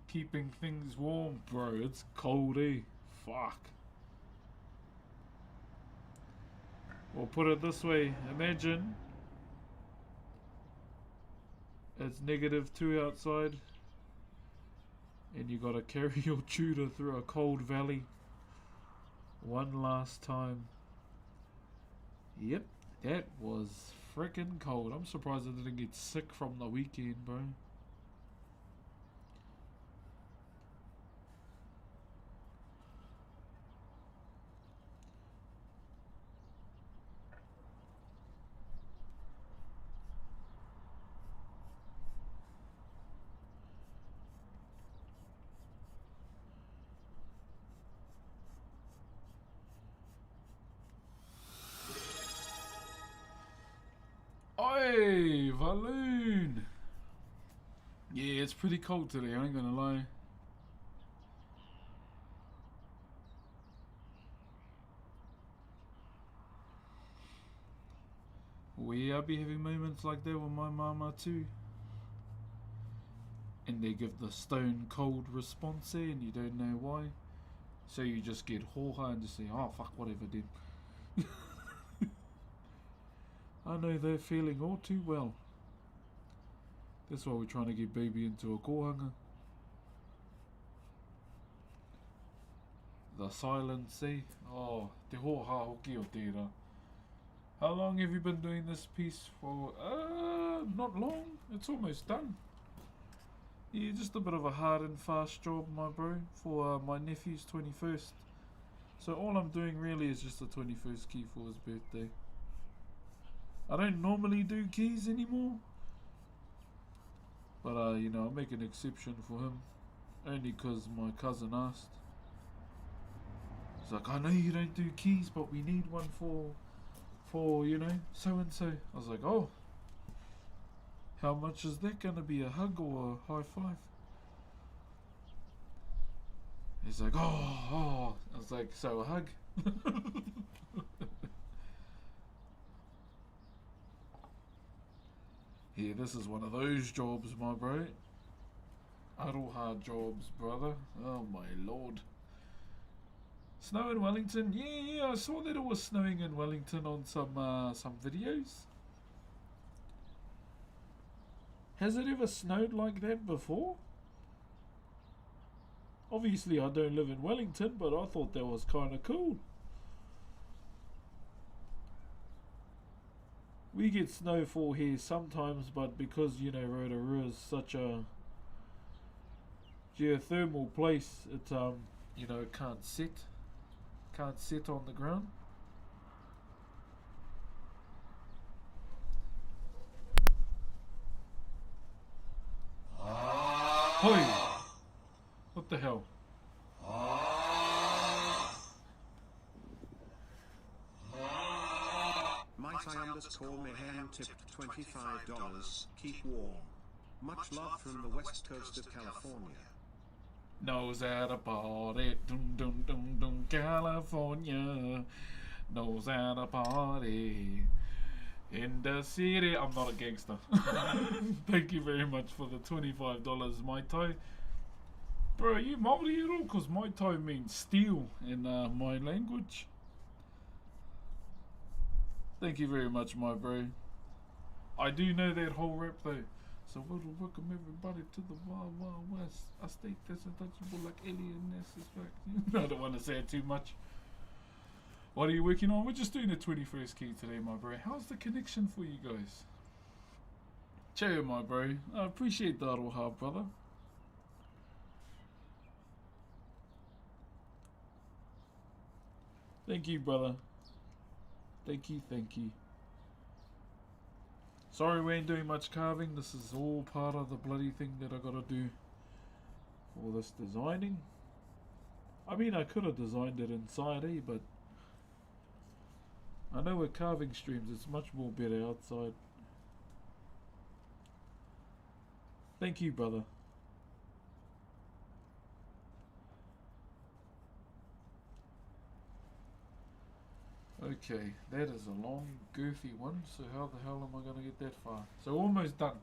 Keeping things warm, bro. It's cold, eh? Fuck. Well, put it this way. Imagine it's -2 outside and you gotta carry your tutor through a cold valley one last time. Yep, that was freaking cold. I'm surprised I didn't get sick from the weekend, bro. Oi, Valu! pretty cold today, I ain't gonna lie. I'll be having moments like that with my mama too. And they give the stone cold response there and you don't know why. So you just get hoha and just say, oh fuck, whatever then. I know that feeling all too well. That's why we're trying to get baby into a kohanga. The silent sea. Oh, te hoha hoki o tērā. How long have you been doing this piece for? Not long. It's almost done. Yeah, just a bit of a hard and fast job, my bro, for my nephew's 21st. So all I'm doing really is just a 21st key for his birthday. I don't normally do keys anymore. But, you know, I'll make an exception for him. Only because my cousin asked. He's like, I know you don't do keys, but we need one for, you know, so-and-so. I was like, oh. How much is that going to be? A hug or a high five? He's like, oh. I was like, so a hug? Yeah, this is one of those jobs, my bro. Aroha jobs, brother. Oh my lord. Snow in Wellington? Yeah, I saw that it was snowing in Wellington on some videos. Has it ever snowed like that before? Obviously I don't live in Wellington, but I thought that was kind of cool. We get snowfall here sometimes, but because, you know, Rotorua is such a geothermal place, it, you know, can't sit on the ground. Hoi! What the hell? Might_Mehan tipped $25. Keep warm. Much love from the west coast of California. Knows at a party, dum dum dum dum, California. Knows at a party in the city. I'm not a gangster. Thank you very much for the $25, Mai Tai. Bro, are you Maori at all? Because Mai Tai means steel in my language. Thank you very much, my bro. I do know that whole rap though. So we'll welcome everybody to the Wild Wild West. I stay that's untouchable like alien fact. I don't want to say it too much. What are you working on? We're just doing the 21st key today, my bro. How's the connection for you guys? Cheerio, my bro. I appreciate that all hard, brother. Thank you, brother. Thank you, thank you. Sorry we ain't doing much carving. This is all part of the bloody thing that I gotta do for this designing. I mean, I could have designed it inside, but I know with carving streams it's much more better outside. Thank you, brother. Okay, that is a long, goofy one, so how the hell am I going to get that far? So almost done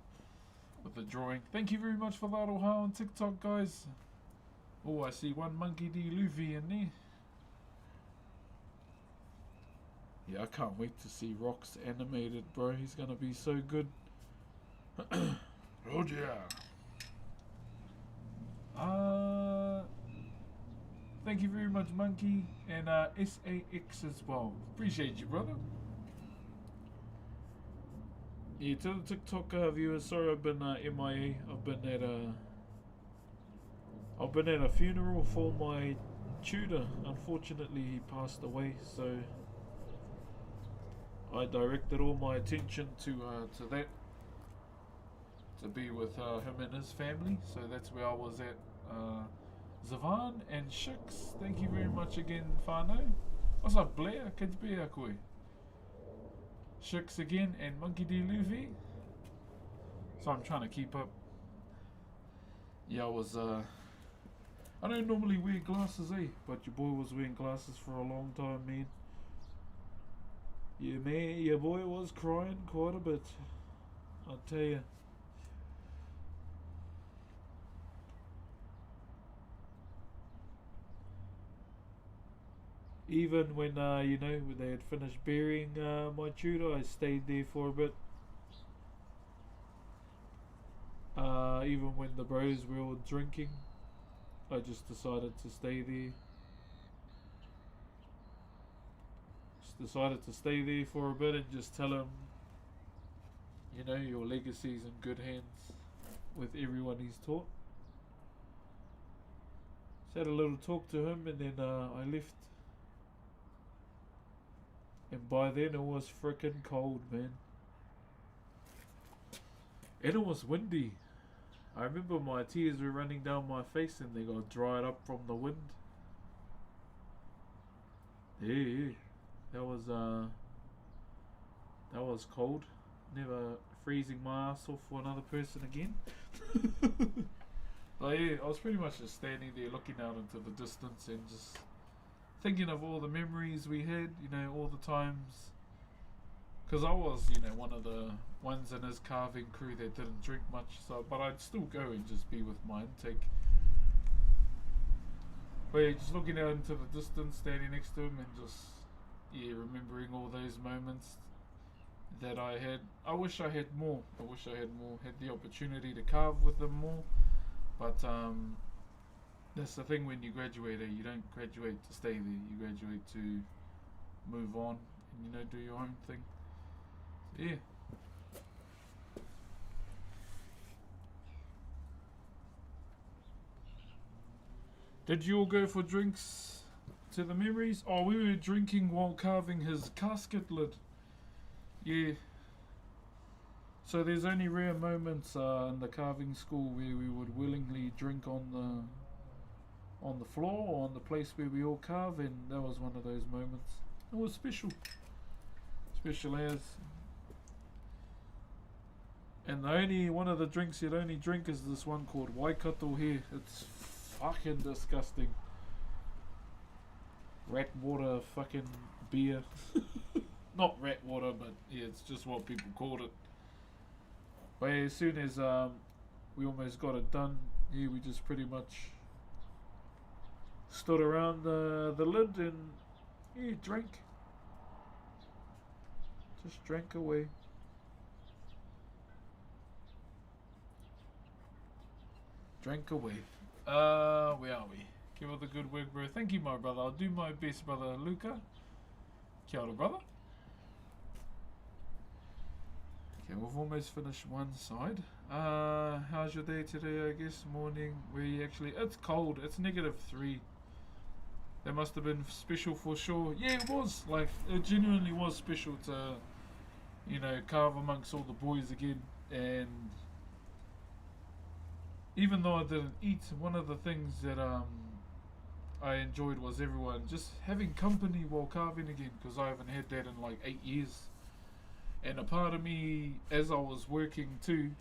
with the drawing. Thank you very much for that, Oha, on TikTok, guys. Oh, I see one Monkey D. Luffy in there. Yeah, I can't wait to see Rox animated, bro. He's going to be so good. Roger. Thank you very much, Monkey, and SAX as well. Appreciate you, brother. Yeah, to the TikTok viewers, sorry I've been MIA. I've been at a funeral for my tutor. Unfortunately, he passed away, so I directed all my attention to that, to be with him and his family. So that's where I was at. Zavan and Shix, thank you very much again, whānau. What's up, Blair? Kids be a koe. Shix again and Monkey D. Luffy. So I'm trying to keep up. Yeah, I was. I don't normally wear glasses, eh? But your boy was wearing glasses for a long time, man. Yeah, man, your boy was crying quite a bit. I'll tell you. Even when, when they had finished burying my tutor, I stayed there for a bit. Even when the bros were all drinking, I just decided to stay there. Just decided to stay there for a bit and just tell him, your legacy's in good hands with everyone he's taught. Just had a little talk to him and then I left. And by then it was frickin' cold, man. And it was windy. I remember my tears were running down my face and they got dried up from the wind. Yeah. That was cold. Never freezing my ass off for another person again. But yeah, I was pretty much just standing there looking out into the distance and just thinking of all the memories we had, all the times. Because I was, one of the ones in his carving crew that didn't drink much, but I'd still go and just be with my intake. But yeah, just looking out into the distance, standing next to him and just, remembering all those moments that I had. I wish I had more. Had the opportunity to carve with them more. But that's the thing when you graduate, you don't graduate to stay there. You graduate to move on and, do your own thing. So, yeah. Did you all go for drinks to the memories? Oh, we were drinking while carving his casket lid. Yeah. So there's only rare moments in the carving school where we would willingly drink on the floor or on the place where we all carve, and that was one of those moments. It was special. Special as. And the only one of the drinks you'd only drink is this one called Whakairo here. It's fucking disgusting. Rat water fucking beer. Not rat water, but yeah, it's just what people called it. But yeah, as soon as we almost got it done, yeah, we just pretty much stood around the lid and drank. Just drank away. Drank away. Where are we? Give it the good work, bro. Thank you, my brother. I'll do my best, brother Luca. Kia ora, brother. Okay, we've almost finished one side. How's your day today, I guess? Morning. It's cold. It's -3. That must have been special for sure. Yeah, it was. Like, it genuinely was special to, carve amongst all the boys again. And even though I didn't eat, one of the things that I enjoyed was everyone just having company while carving again, because I haven't had that in like 8 years. And a part of me, as I was working too,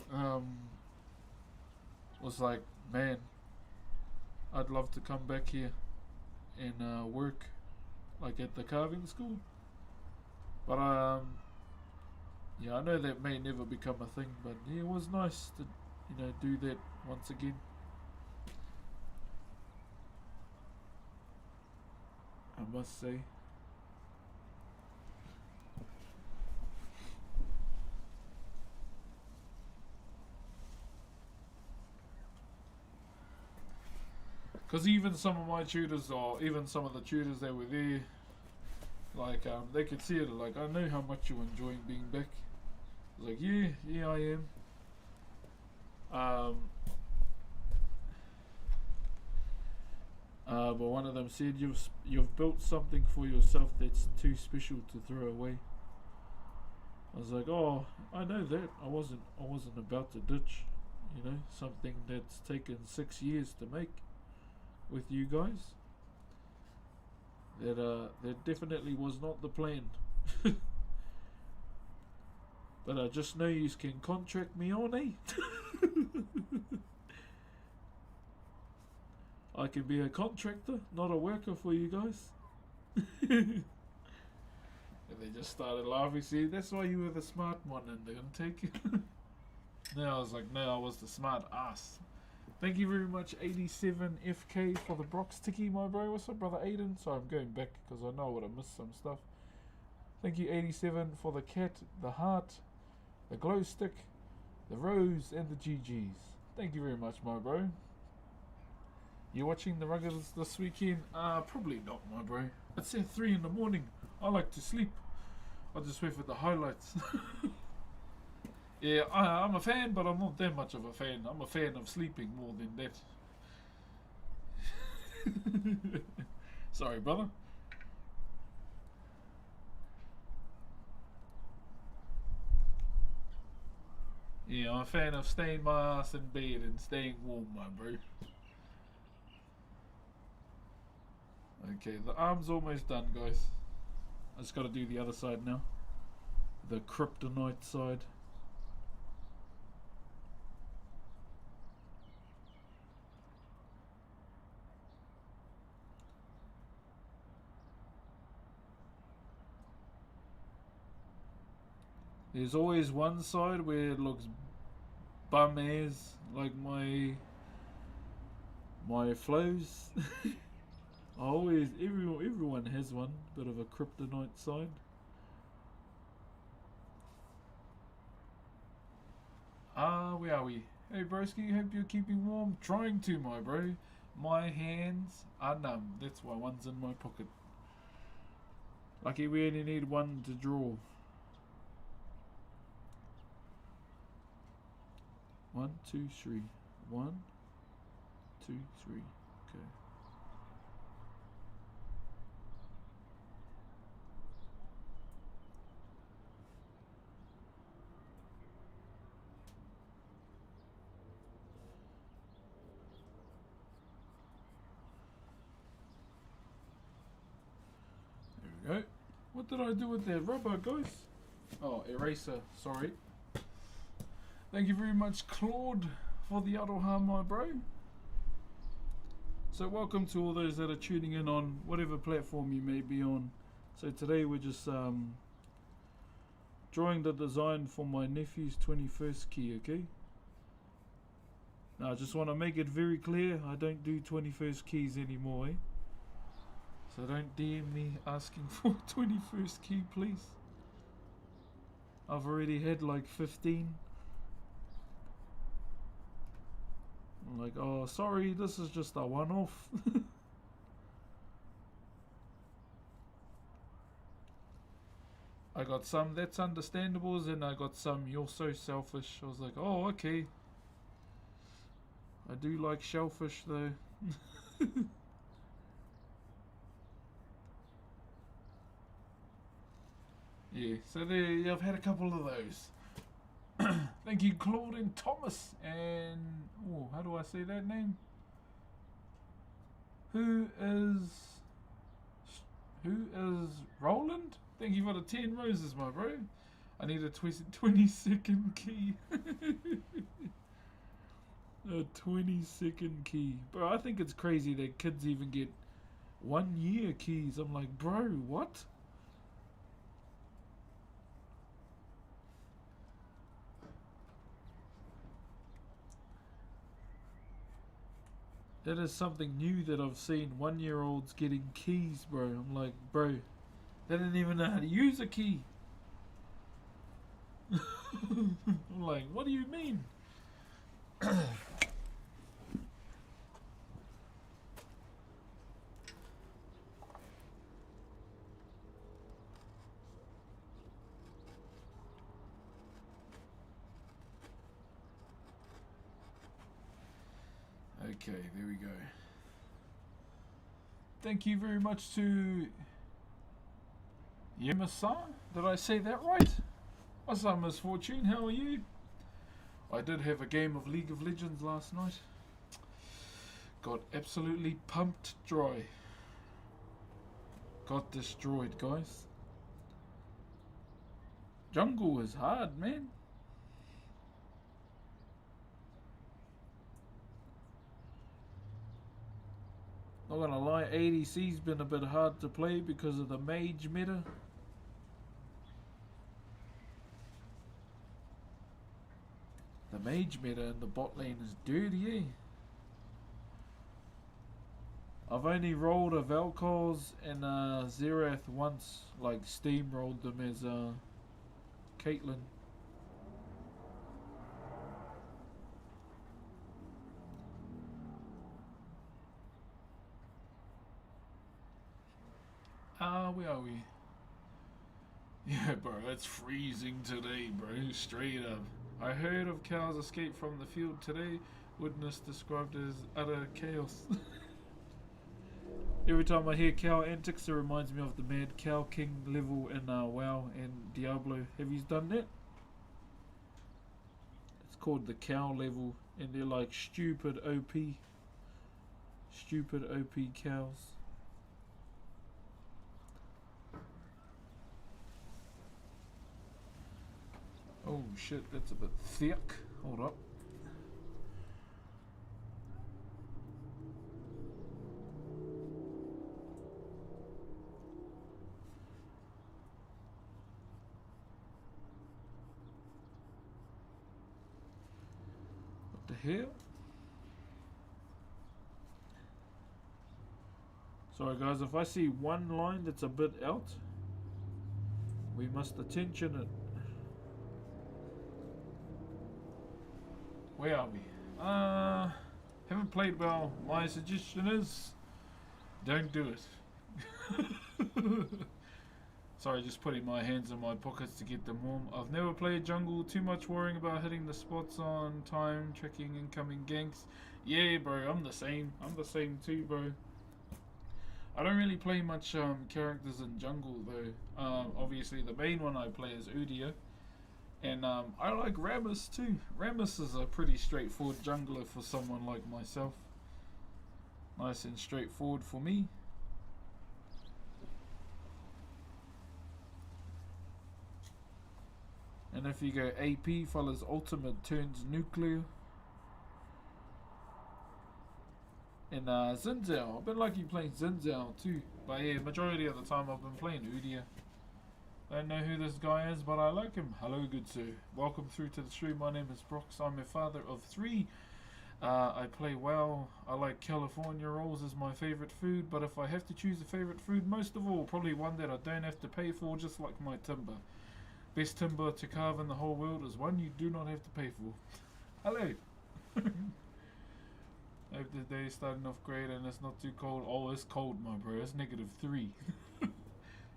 was like, man, I'd love to come back here and work like at the carving school. But I know that may never become a thing, but yeah, it was nice to do that once again. I must say. Because even some of my tutors, or even some of the tutors that were there, like, they could see it, like, I know how much you're enjoying being back. I was like, yeah, I am. But one of them said, you've built something for yourself that's too special to throw away. I was like, oh, I know that. I wasn't about to ditch, something that's taken 6 years to make with you guys. That definitely was not the plan. But I just know you can contract me on, eh? I can be a contractor, not a worker for you guys. And they just started laughing. See, that's why you were the smart one and they're going to take you. Now I was like, no, I was the smart ass. Thank you very much, 87FK, for the Brox Tiki, my bro. What's up, brother Aiden? Sorry, I'm going back because I know I would have missed some stuff. Thank you, 87, for the cat, the heart, the glow stick, the rose, and the GGs. Thank you very much, my bro. You watching the Ruggers this weekend? Probably not, my bro. It's at 3 in the morning. I like to sleep. I just wait for the highlights. Yeah, I'm a fan, but I'm not that much of a fan. I'm a fan of sleeping more than that. Sorry, brother. Yeah, I'm a fan of staying my ass in bed and staying warm, my bro. Okay, the arm's almost done, guys. I just gotta do the other side now. The kryptonite side. There's always one side where it looks bum ass, like my flows. Always, everyone has one bit of a kryptonite side. Where are we? Hey broski, hope you're keeping warm. Trying to, my bro. My hands are numb. That's why one's in my pocket. Lucky we only need one to draw. 1, 2, 3. 1, 2, 3. Okay. There we go. What did I do with that rubber, guys? Oh, eraser. Sorry. Thank you very much, Claude, for the Aroha, my bro. So welcome to all those that are tuning in on whatever platform you may be on. So today we're just drawing the design for my nephew's 21st key, okay? Now I just want to make it very clear, I don't do 21st keys anymore, eh? So don't DM me asking for 21st key, please. I've already had like 15. I'm like, oh, sorry, this is just a one-off. I got some that's understandable, and I got some you're so selfish. I was like, oh, okay. I do like shellfish though. Yeah, so there, I've had a couple of those. Thank you, Claude and Thomas, and oh, how do I say that name? Who is Roland? Thank you for the 10 roses, my bro. I need a 20-second key. A 20-second key, bro. I think it's crazy that kids even get 1 year keys. I'm like, bro, what? That is something new that I've seen. 1-year-olds getting keys, bro. I'm like, bro, they didn't even know how to use a key. I'm like, what do you mean? Okay, there we go. Thank you very much to Yemasa. Did I say that right? What's up, Misfortune? How are you? I did have a game of League of Legends last night. Got absolutely pumped dry. Got destroyed, guys. Jungle is hard, man. Not gonna lie, ADC's been a bit hard to play because of the mage meta. The mage meta in the bot lane is dirty, eh? I've only rolled a Vel'Koz and a Xerath once, like steamrolled them as Caitlyn. Where are we? Yeah, bro, it's freezing today, bro. Straight up. I heard of Cal's escape from the field today. Witness described as utter chaos. Every time I hear Cal antics, it reminds me of the Mad Cal King level in WoW and Diablo. Have you done that? It's called the Cal level, and they're like stupid OP. Stupid OP cows. Oh shit, that's a bit thick. Hold up. What the hell? Sorry guys, if I see one line that's a bit out, we must attention it. Where are we? Haven't played well. My suggestion is, don't do it. Sorry, just putting my hands in my pockets to get them warm. I've never played jungle, too much worrying about hitting the spots on time, tracking incoming ganks. Yeah, bro, I'm the same. I'm the same too, bro. I don't really play much characters in jungle though. Obviously the main one I play is Udyr. And I like Rammus too. Rammus is a pretty straightforward jungler for someone like myself. Nice and straightforward for me. And if you go AP, fella's ultimate turns nuclear. And Xin Zhao, I've been lucky playing Xin Zhao too. But yeah, majority of the time I've been playing Udyr. Don't know who this guy is, but I like him. Hello, good sir. Welcome through to the stream. My name is Brox. I'm a father of 3. I play well. I like California rolls as my favorite food, but if I have to choose a favorite food, most of all, probably one that I don't have to pay for, just like my timber. Best timber to carve in the whole world is one you do not have to pay for. Hello. Hope the day is starting off great and it's not too cold. Oh, it's cold, my bro. It's -3.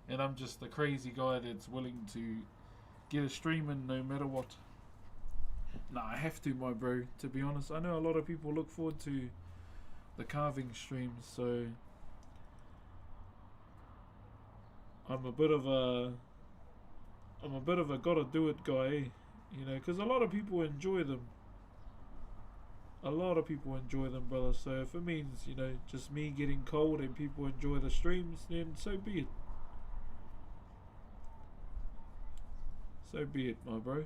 And I'm just a crazy guy that's willing to get a stream in no matter what. Nah, I have to, my bro, to be honest. I know a lot of people look forward to the carving streams, so I'm a bit of a gotta do it guy, you know, because a lot of people enjoy them. A lot of people enjoy them, brother. So if it means, you know, just me getting cold and people enjoy the streams, then so be it. So be it, my bro.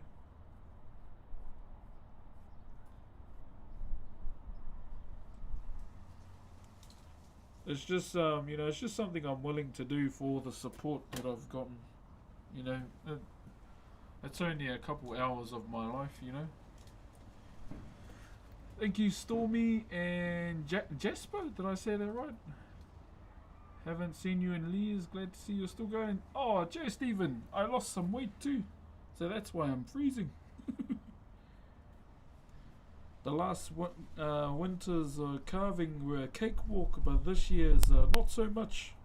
It's just, you know, it's just something I'm willing to do for the support that I've gotten. You know, it's only a couple hours of my life, you know. Thank you, Stormy and Jasper. Did I say that right? Haven't seen you in years. Glad to see you're still going. Oh, Joe Stephen, I lost some weight too. So that's why I'm freezing. The last winter's carving were a cakewalk, but this year's not so much.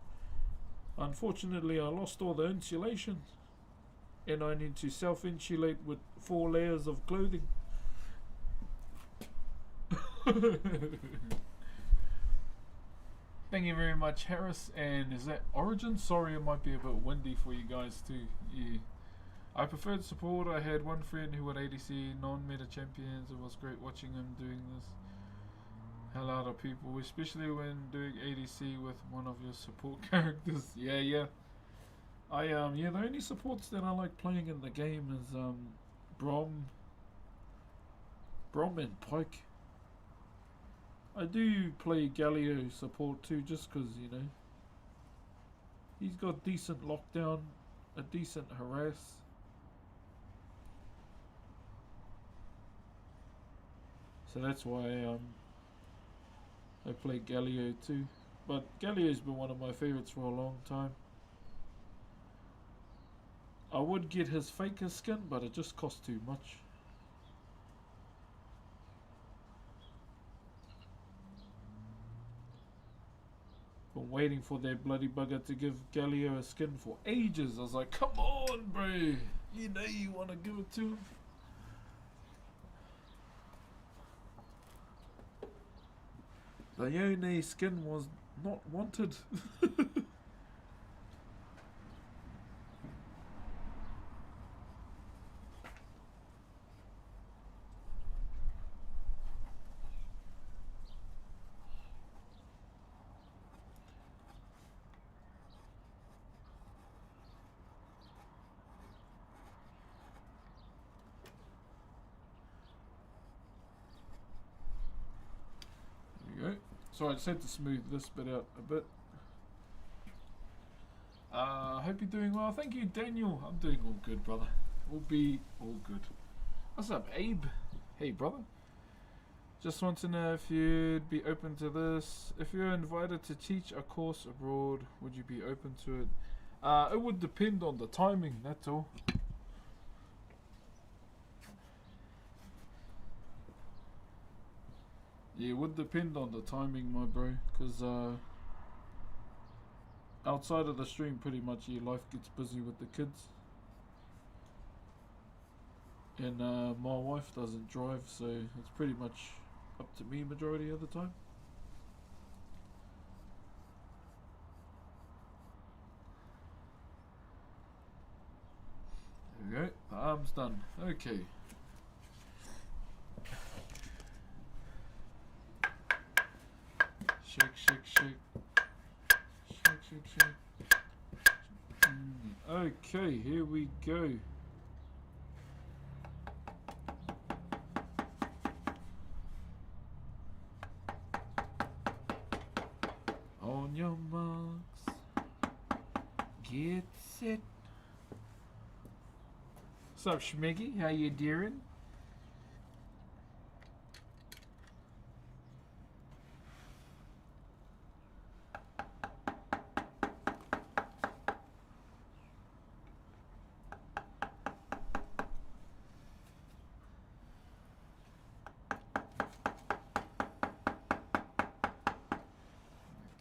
Unfortunately, I lost all the insulation, and I need to self-insulate with 4 layers of clothing. Thank you very much, Harris. And is that Origin? Sorry, it might be a bit windy for you guys too. Yeah. I preferred support. I had one friend who had ADC non-meta champions. It was great watching him doing this. Hell out of people, especially when doing ADC with one of your support characters. Yeah. Yeah, the only supports that I like playing in the game is Brom and Pike. I do play Galio support too, just because, you know, he's got decent lockdown, a decent harass. So that's why I play Galio too. But Galio's been one of my favourites for a long time. I would get his Faker skin, but it just costs too much. Been waiting for their bloody bugger to give Galio a skin for ages. I was like, come on, bro. You know you want to give it to him. The Yone skin was not wanted. There we go. So I just had to smooth this bit out a bit. Hope you're doing well. Thank you, Daniel. I'm doing all good, brother. We'll be all good. What's up, Abe? Hey, brother. Just want to know if you'd be open to this. If you're invited to teach a course abroad, would you be open to it? It would depend on the timing, that's all. Yeah, it would depend on the timing, my bro. Because, outside of the stream, pretty much your life gets busy with the kids. And my wife doesn't drive, so it's pretty much up to me majority of the time. There we go, the arm's done. Okay. Shake, shake, shake. Shake, shake, shake. Okay, here we go. On your marks, get set. What's up, Schmiggy? How you doing?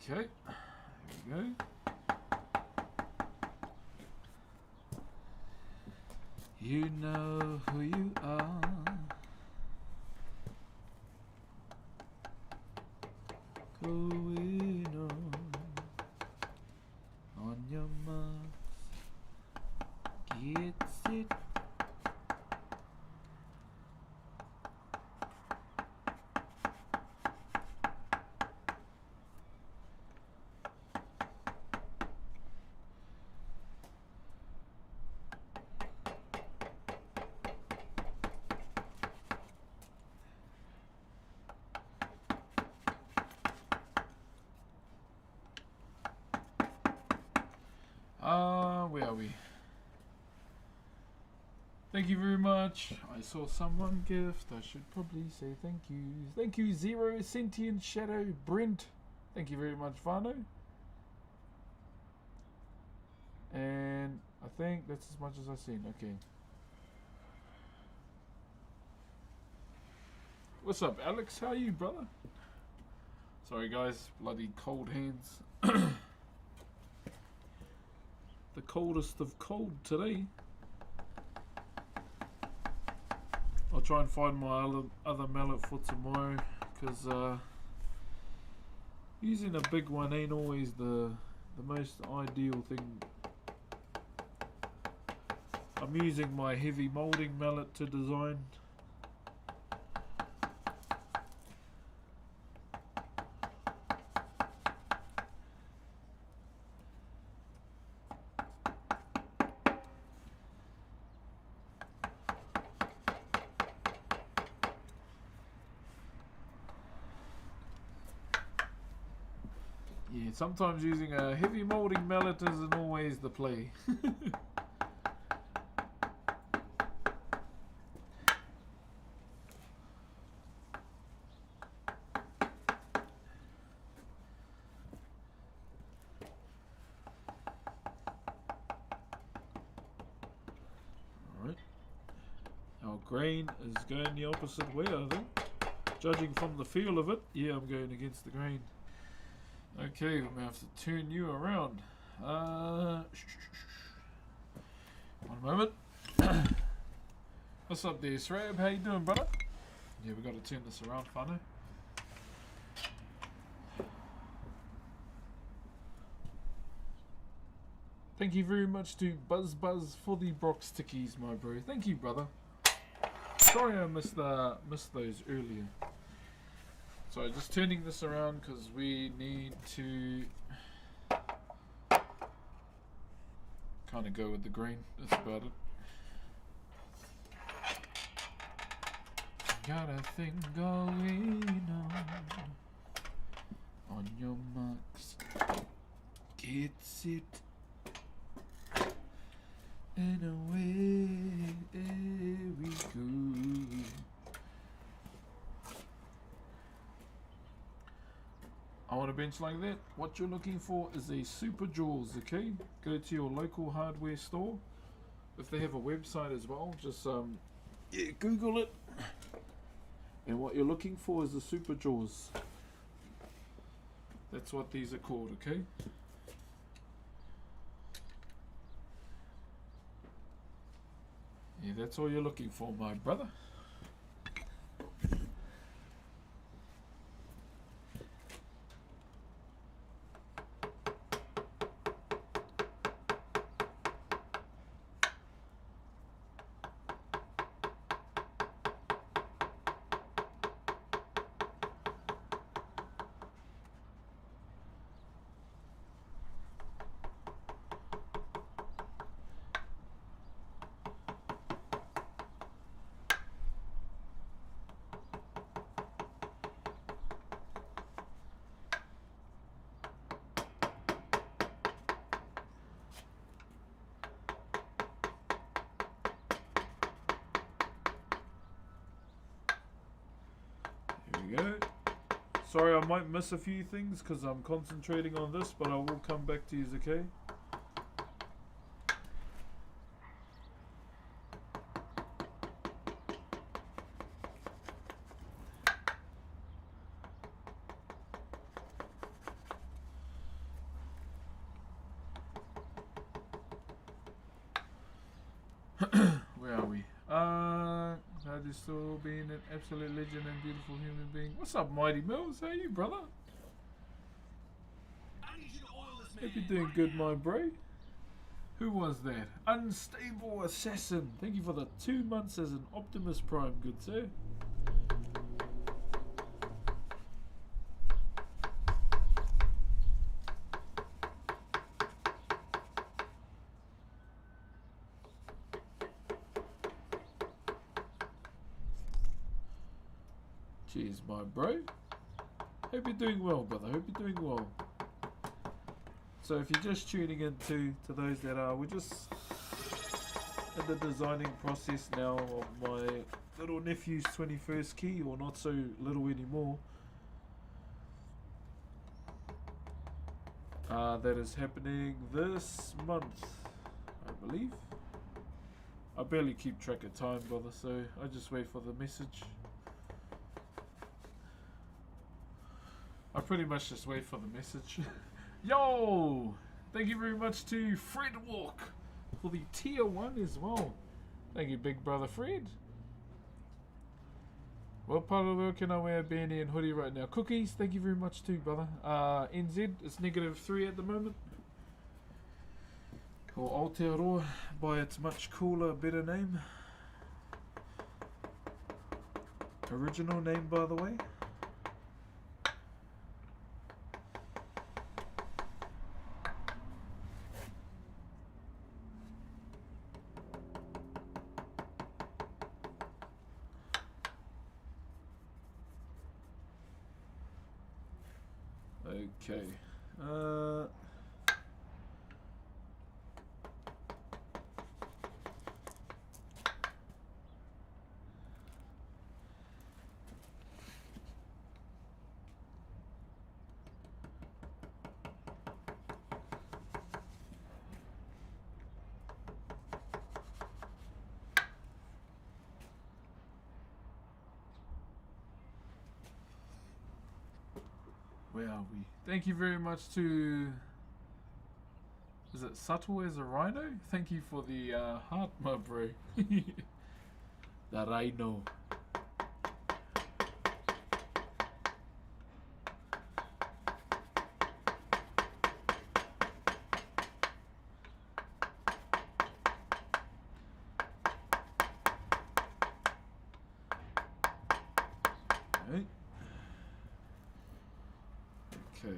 Okay, there we go. You know who you are. Going on your marks, get set. Where are we? Thank you very much. I saw someone gift. I should probably say thank you. Thank you, Zero, Sentient Shadow, Brent. Thank you very much, Vano. And I think that's as much as I've seen. Okay. What's up, Alex? How are you, brother? Sorry, guys. Bloody cold hands. The coldest of cold today. I'll try and find my other mallet for tomorrow, because using a big one ain't always the most ideal thing. I'm using my heavy molding mallet to design. Yeah, sometimes using a heavy moulding mallet isn't always the play. Alright. Our grain is going the opposite way, I think. Judging from the feel of it, yeah, I'm going against the grain. Okay, we're going to have to turn you around. One moment. What's up there, Srab? How you doing, brother? Yeah, we got to turn this around, whānau. Thank you very much to Buzz for the Brox tickies, my bro. Thank you, brother. Sorry I missed those earlier. So just turning this around because we need to kind of go with the grain. That's about it. Got a thing going on your marks. Get set. And away we go. I want a bench like that. What you're looking for is a Super Jaws, okay? Go to your local hardware store. If they have a website as well, just yeah, Google it. And what you're looking for is a Super Jaws. That's what these are called, okay? Yeah, that's all you're looking for, my brother. Go. Sorry, I might miss a few things because I'm concentrating on this, but I will come back to you, okay? Where are we? How is still being an absolute legend and beautiful human being. What's up, Mighty Mills? How are you, brother? Hope you're doing good, my bro. Who was that? Unstable Assassin. Thank you for the 2 months as an Optimus Prime, good sir. Cheers, my bro. Hope you're doing well, brother. Hope you're doing well. So if you're just tuning in to those that are, we're just in the designing process now of my little nephew's 21st key, or not so little anymore. That is happening this month, I believe. I barely keep track of time, brother, so I just wait for the message. I pretty much just wait for the message. Yo! Thank you very much to Fred Walk for the tier 1 as well. Thank you, big brother Fred. What part of the world can I wear a bandie and hoodie right now? Cookies, thank you very much too, brother. NZ, it's -3 at the moment. Or Aotearoa, by its much cooler, better name. Original name, by the way. Okay, Where are we? Thank you very much to... Is it subtle as a rhino? Thank you for the heart, my bro. The rhino. Right. Okay.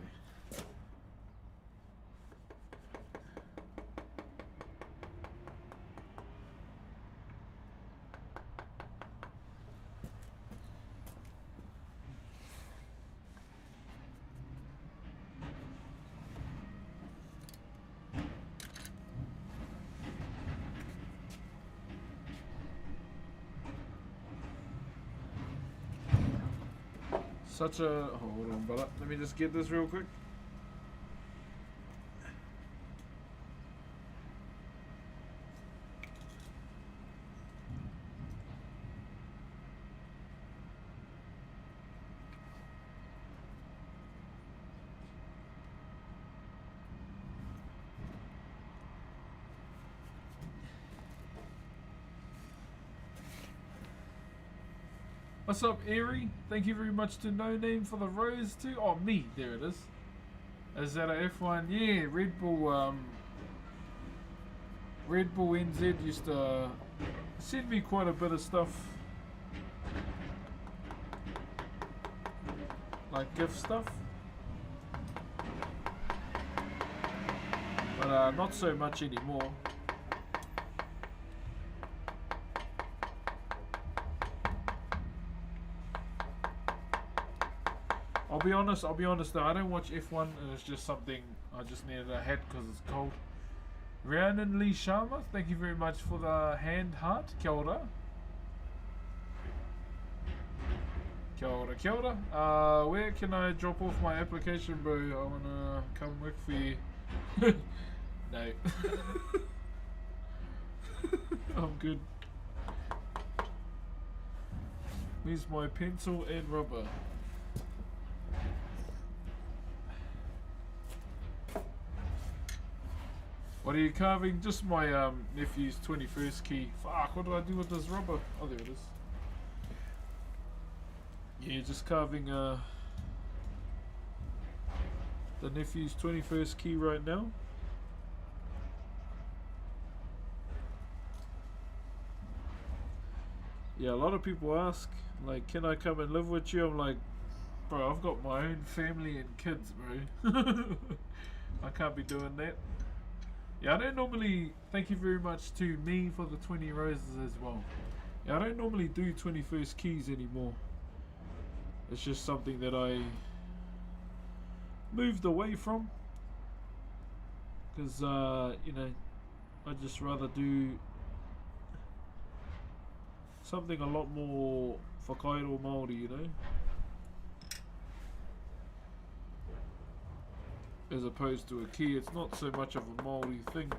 Such a... Hold on, brother. Let me just get this real quick. What's up, Eerie? Thank you very much to No Name for the rose too. Oh, me. There it is. Is that a F1? Yeah, Red Bull. Red Bull NZ used to send me quite a bit of stuff, like gift stuff, but not so much anymore. I'll be honest though, I don't watch F1 and it's just something I just needed a hat because it's cold. Rhiannon Lee Sharma, thank you very much for the hand heart. Kia ora. Kia ora, kia ora. Where can I drop off my application, bro? I wanna come work for you. No. I'm good. Where's my pencil and rubber? What are you carving? Just my nephew's 21st key. Fuck, what do I do with this rubber? Oh, there it is. Yeah, just carving the nephew's 21st key right now. Yeah, a lot of people ask, like, can I come and live with you? I'm like, bro, I've got my own family and kids, bro. I can't be doing that. Yeah, I don't normally, thank you very much to me for the 20 roses as well. Yeah, I don't normally do 21st keys anymore. It's just something that I moved away from. Because, you know, I'd just rather do something a lot more Whakairo Maori, you know? As opposed to a key, it's not so much of a Maori thing.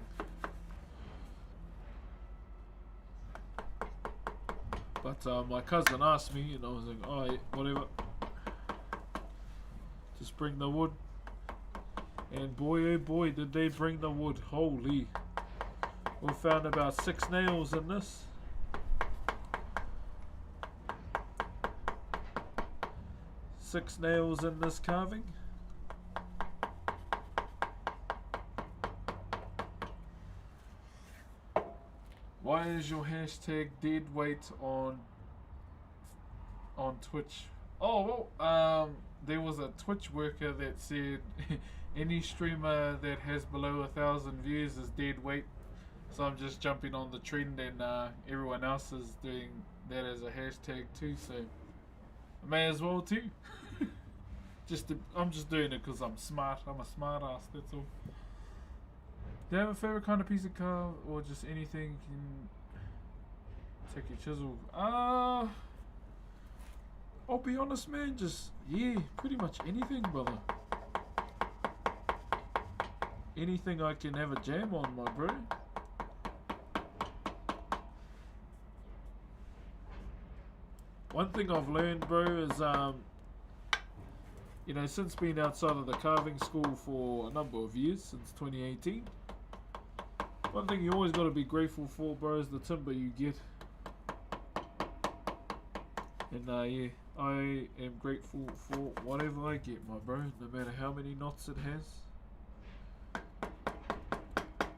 But my cousin asked me, and I was like, alright, whatever. Just bring the wood. And boy, oh boy, did they bring the wood. Holy. We found about 6 nails in this. Six nails in this carving. Why is your hashtag dead weight on Twitch? Oh, well, there was a Twitch worker that said any streamer that has below 1,000 views is dead weight. So I'm just jumping on the trend, and everyone else is doing that as a hashtag too. So I may as well too. I'm just doing it because I'm smart. I'm a smart ass. That's all. Do you have a favorite kind of piece of carve or just anything you can take your chisel? I'll be honest, man. Just pretty much anything, brother. Anything I can have a jam on, my bro. One thing I've learned, bro, is you know, since being outside of the carving school for a number of years, since 2018, one thing you always got to be grateful for, bro, is the timber you get. And yeah, I am grateful for whatever I get, my bro, no matter how many knots it has.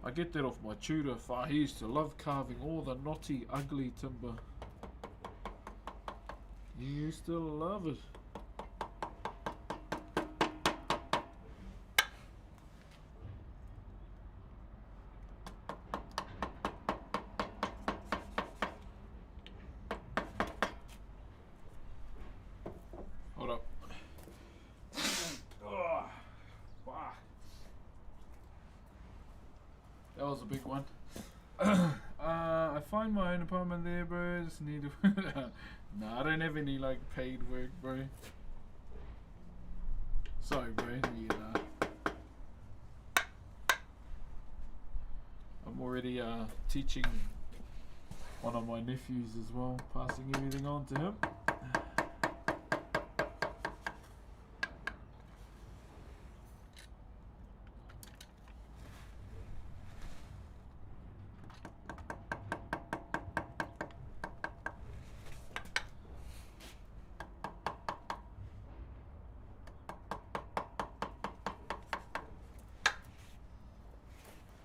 I get that off my tutor. He used to love carving all the knotty, ugly timber. He used to love it. Hold up. Oh, fuck. That was a big one. I find my own apartment there, bro. Just need to. Nah, I don't have any like paid work, bro. Sorry, bro. Yeah. I'm already teaching one of my nephews as well, passing everything on to him.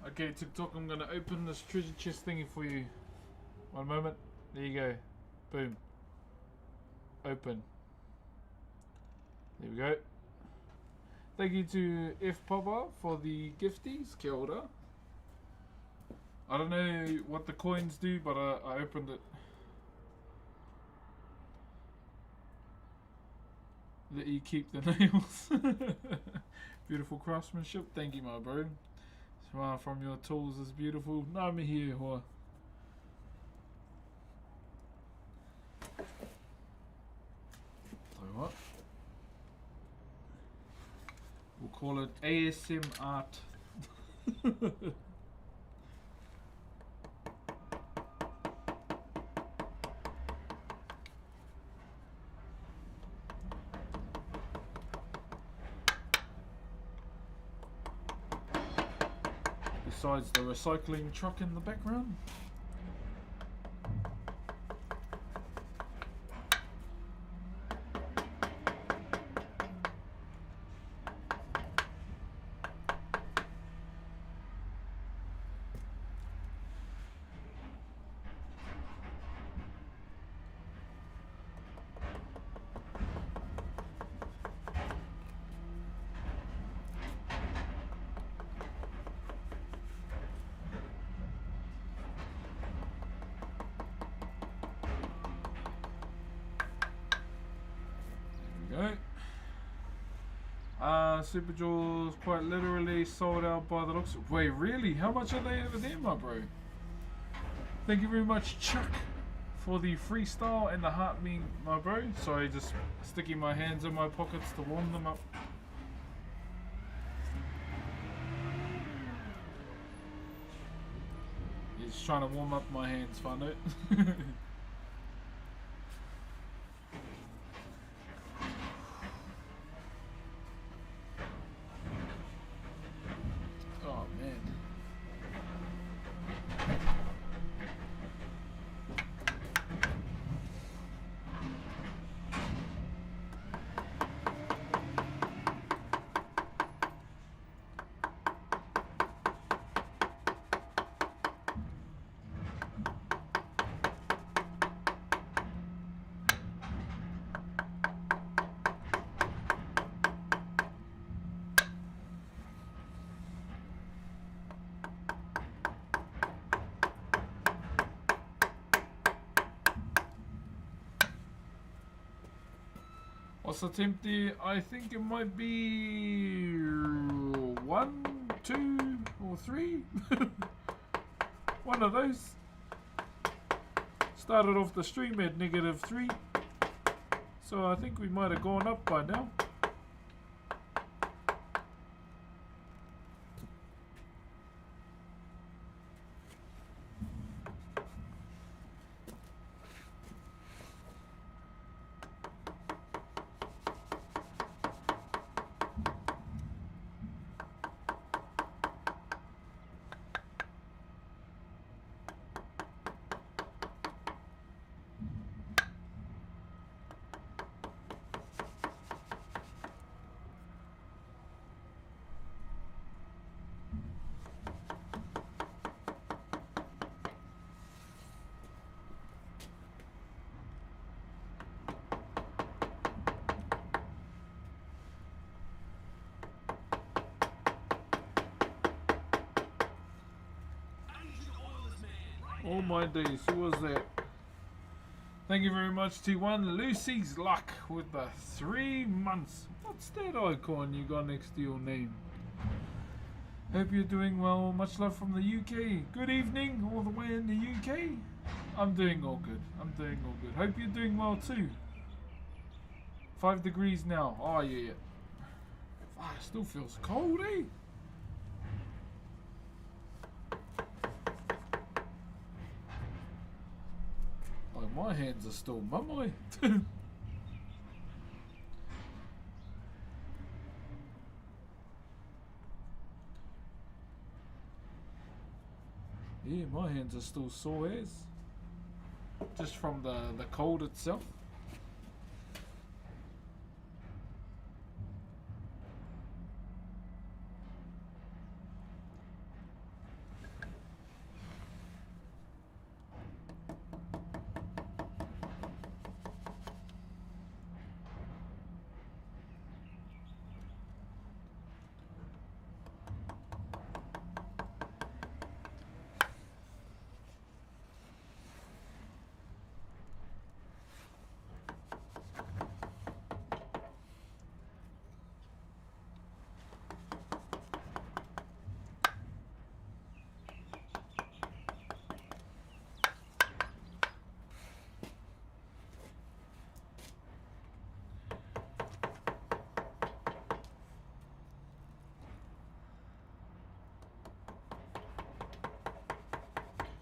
Okay, TikTok, I'm gonna open this treasure chest thingy for you. One moment. There you go. Boom. Open. There we go. Thank you to F Papa for the gifties. Kia ora. I don't know what the coins do, but I opened it. Let you keep the nails. Beautiful craftsmanship. Thank you, my bro. Smile from your tools is beautiful. Nā mihi e hoa. So what? We'll call it ASM art. Besides the recycling truck in the background. Super Jewels quite literally sold out by the looks of. Wait, really? How much are they over there, my bro? Thank you very much, Chuck, for the freestyle and the heart me, my bro. Sorry, just sticking my hands in my pockets to warm them up. He's trying to warm up my hands, Fano. Last attempt there, I think it might be 1, 2, or 3. One of those. Started off the stream at -3. So I think we might have gone up by now. All my days, who was that? Thank you very much to one Lucy's Luck with the 3 months. What's that icon you got next to your name? Hope you're doing well. Much love from the UK. Good evening, all the way in the UK. I'm doing all good. I'm doing all good. Hope you're doing well too. 5 degrees now. Oh yeah. Ah, it still feels cold, eh? My hands are still mummy. Yeah, my hands are still sore as. Just from the cold itself.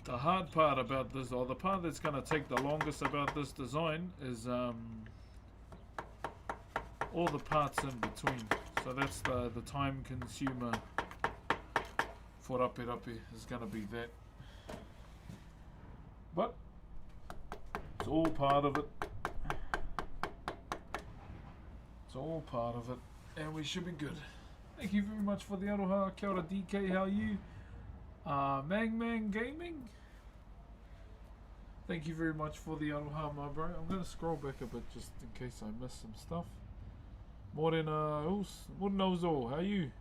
The hard part about this, or the part that's going to take the longest about this design, is all the parts in between. So that's the time consumer for Rapi is going to be that. But it's all part of it. It's all part of it, and we should be good. Thank you very much for the aroha. Kia ora DK, how are you? Mang Gaming. Thank you very much for the aroha, my bro. I'm gonna scroll back a bit just in case I missed some stuff. Morena Ozo, how are you?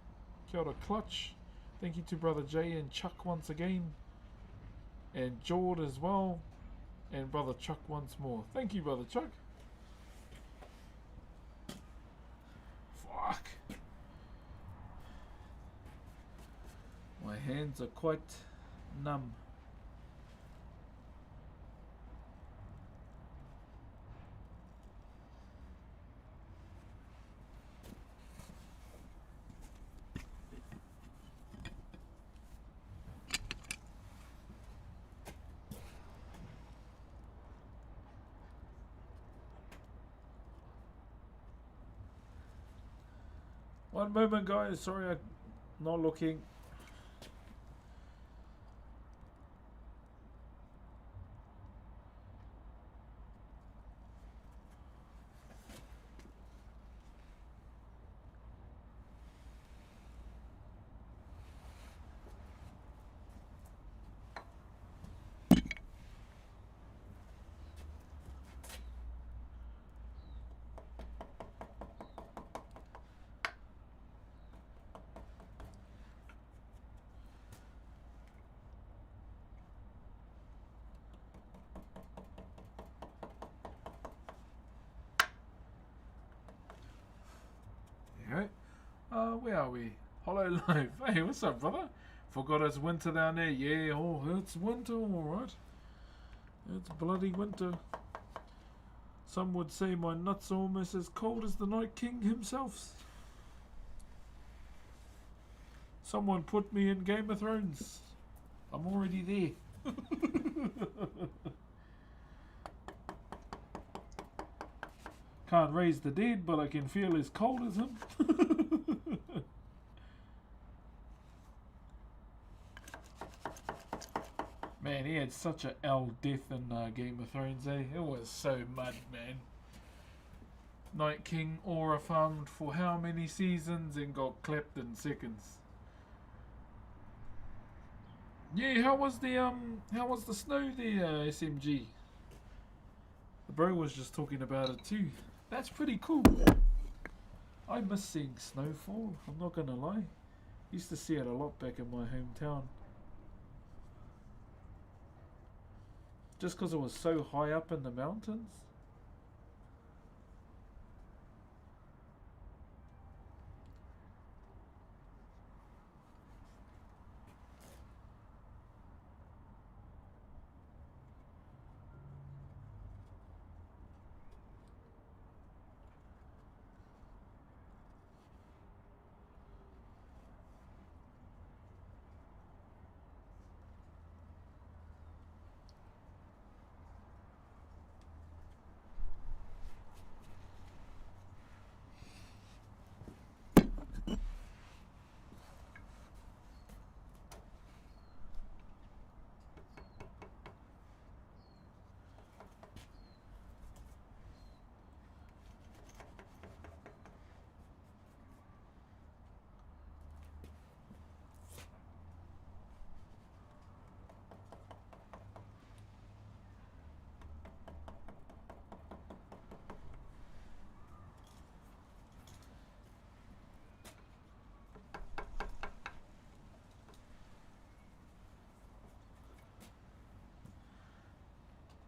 Kia ora Clutch. Thank you to brother Jay and Chuck once again, and Jord as well, and brother Chuck once more. Thank you, brother Chuck. Fuck. My hands are quite numb. One moment, guys. Sorry, I'm not looking. Where are we? Hollow Life. Hey, what's up, brother? Forgot it's winter down there. Yeah, oh, it's winter, alright. It's bloody winter. Some would say my nuts are almost as cold as the Night King himself. Someone put me in Game of Thrones. I'm already there. Can't raise the dead, but I can feel as cold as him. Man, he had such a L death in Game of Thrones, eh? It was so mud, man. Night King aura farmed for how many seasons and got clapped in seconds. Yeah, how was the snow there, SMG? The bro was just talking about it too. That's pretty cool. I miss seeing snowfall, I'm not gonna lie. Used to see it a lot back in my hometown. Just because it was so high up in the mountains.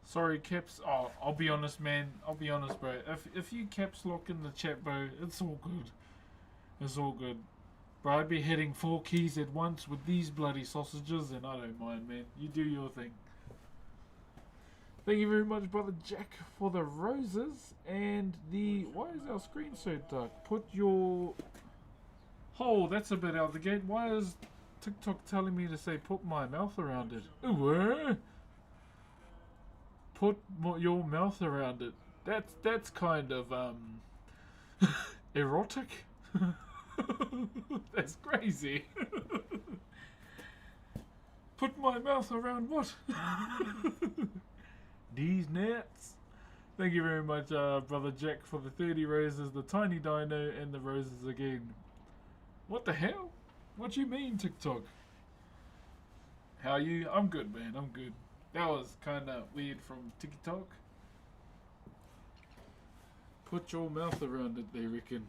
Sorry, caps. Oh, I'll be honest, man. I'll be honest, bro. If you caps lock in the chat, bro, it's all good. It's all good. Bro, I'd be hitting 4 keys at once with these bloody sausages, and I don't mind, man. You do your thing. Thank you very much, brother Jack, for the roses and the. Why is our screen so dark? Put your. Oh, that's a bit out the gate. Why is TikTok telling me to say put my mouth around it? Ooh, put your mouth around it. That's kind of erotic. That's crazy. Put my mouth around what? These nuts. Thank you very much, brother Jack, for the 30 roses, the tiny dino, and the roses again. What the hell? What you mean, TikTok? How are you? I'm good, man. I'm good. That was kind of weird from TikTok. Put your mouth around it, they reckon.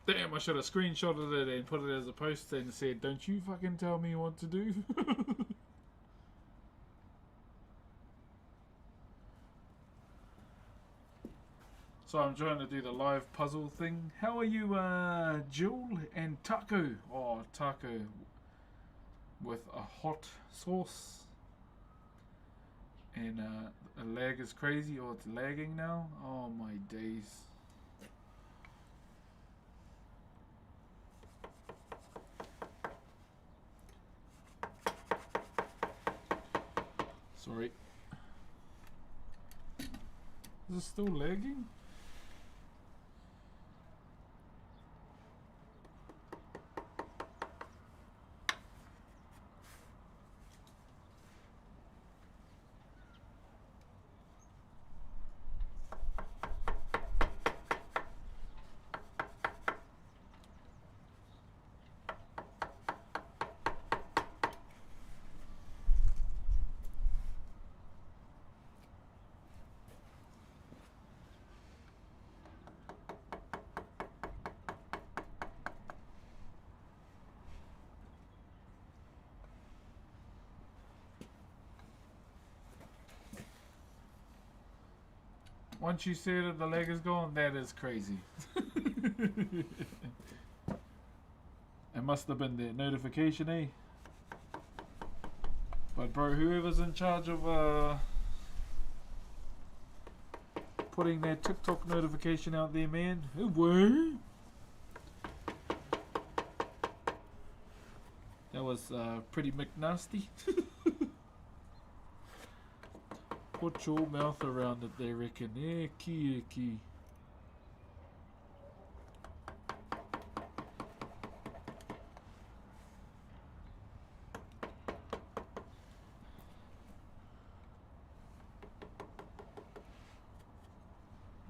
Damn, I should have screenshotted it and put it as a post and said, don't you fucking tell me what to do. So I'm trying to do the live puzzle thing. How are you, Jill and Taco? Oh, Taco with a hot sauce. And a lag is crazy, or it's lagging now. Oh my days. Sorry. Is it still lagging? Once you said it, the leg is gone. That is crazy. It must have been the notification, eh? But bro, whoever's in charge of putting that TikTok notification out there, man. Woo! That was pretty McNasty. Put your mouth around it, they reckon. Eki, eki.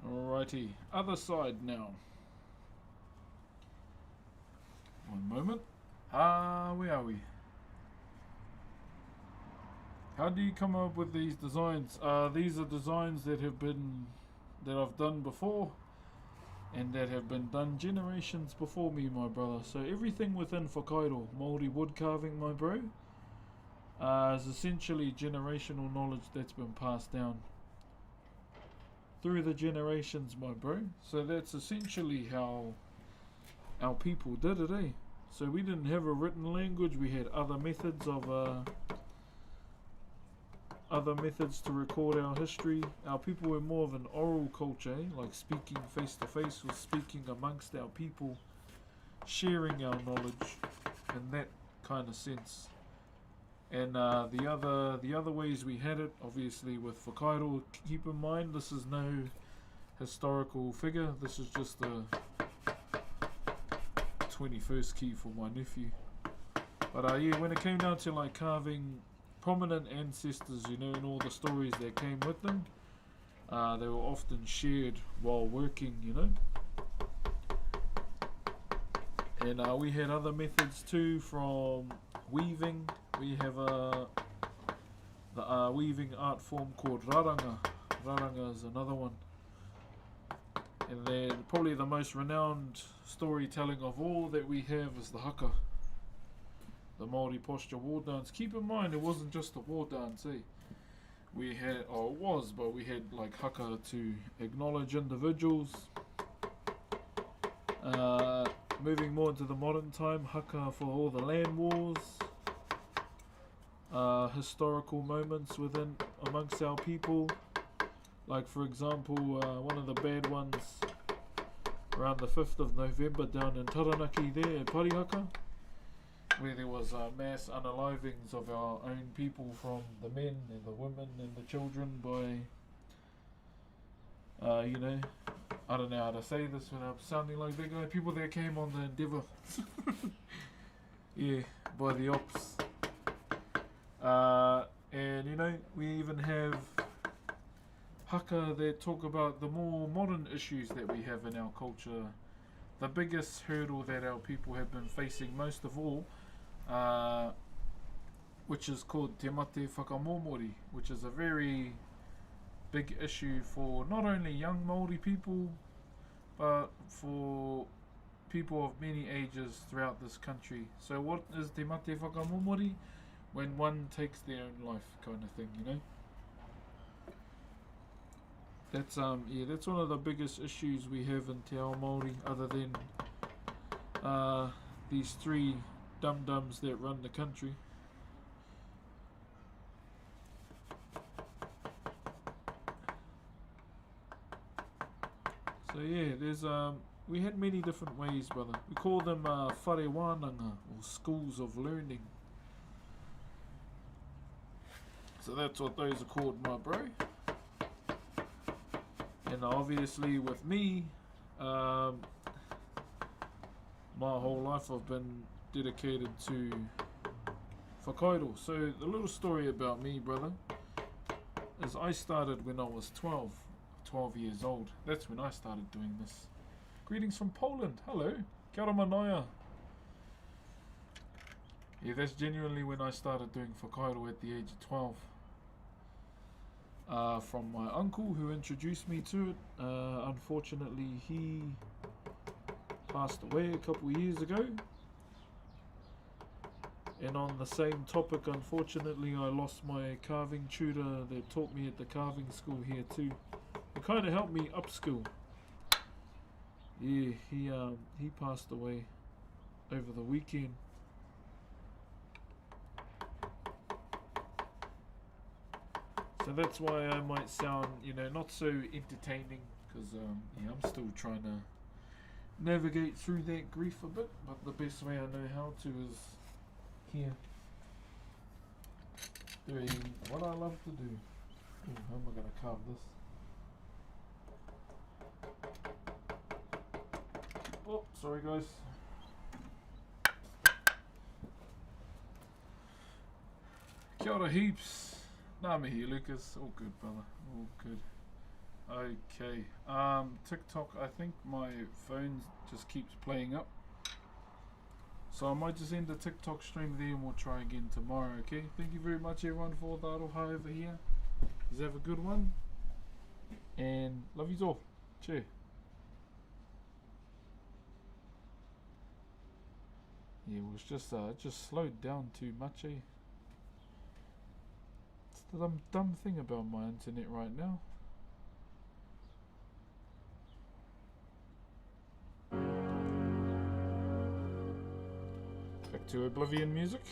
Alrighty, other side now. One moment. Where are we? How do you come up with these designs? These are designs that I've done before, and that have been done generations before me, my brother. So everything within Whakairo, Maori wood carving, my bro, is essentially generational knowledge that's been passed down through the generations, my bro. So that's essentially how our people did it, eh? So we didn't have a written language. We had other methods to record our history. Our people were more of an oral culture, eh? Like speaking face to face, or speaking amongst our people, sharing our knowledge in that kind of sense. And the other ways we had it, obviously with Whakairo, keep in mind this is no historical figure. This is just a 21st key for my nephew. But yeah, when it came down to like carving prominent ancestors, you know, and all the stories that came with them, they were often shared while working, you know. And we had other methods too, from weaving. We have the weaving art form called raranga. Raranga is another one. And then probably the most renowned storytelling of all that we have is the haka, the Maori posture war dance. Keep in mind, it wasn't just a war dance, eh? We had, or it was, but we had like haka to acknowledge individuals. Moving more into the modern time, haka for all the land wars, historical moments amongst our people. Like for example, one of the bad ones around the 5th of November down in Taranaki there at Parihaka, where there was mass unalivings of our own people, from the men and the women and the children, by, you know, I don't know how to say this without sounding like big guy, people that came on the Endeavour. Yeah, by the ops. And you know, we even have haka that talk about the more modern issues that we have in our culture. The biggest hurdle that our people have been facing most of all, which is called te mate whakamomori, which is a very big issue for not only young Maori people, but for people of many ages throughout this country. So what is te mate whakamomori? When one takes their own life, kind of thing, you know. That's that's one of the biggest issues we have in Te Ao Māori, other than these three dum-dums that run the country. So yeah, there's we had many different ways, brother. We call them whare wānanga, or schools of learning. So that's what those are called, my bro. And obviously with me, my whole life I've been dedicated to Whakairo. So the little story about me, brother, is I started when I was 12 years old. That's when I started doing this. Greetings from Poland. Hello. Kia ora manaia. Yeah, that's genuinely when I started doing Whakairo, at the age of 12. From my uncle who introduced me to it. Unfortunately, he passed away a couple of years ago. And on the same topic, unfortunately, I lost my carving tutor that taught me at the carving school here too. It kind of helped me upskill. Yeah, he passed away over the weekend. So that's why I might sound, you know, not so entertaining, because yeah, I'm still trying to navigate through that grief a bit, but the best way I know how to is here, doing what I love to do. Ooh, how am I going to carve this? Oh, sorry guys. Kia ora heaps. Nah, me here, Lucas. All good, brother. All good. Okay. TikTok, I think my phone just keeps playing up. So I might just end the TikTok stream there and we'll try again tomorrow, okay? Thank you very much everyone for the aroha over here. You have a good one. And love you all. Cheers. Yeah, it was just slowed down too much, eh? It's the dumb thing about my internet right now. Back to Oblivion music.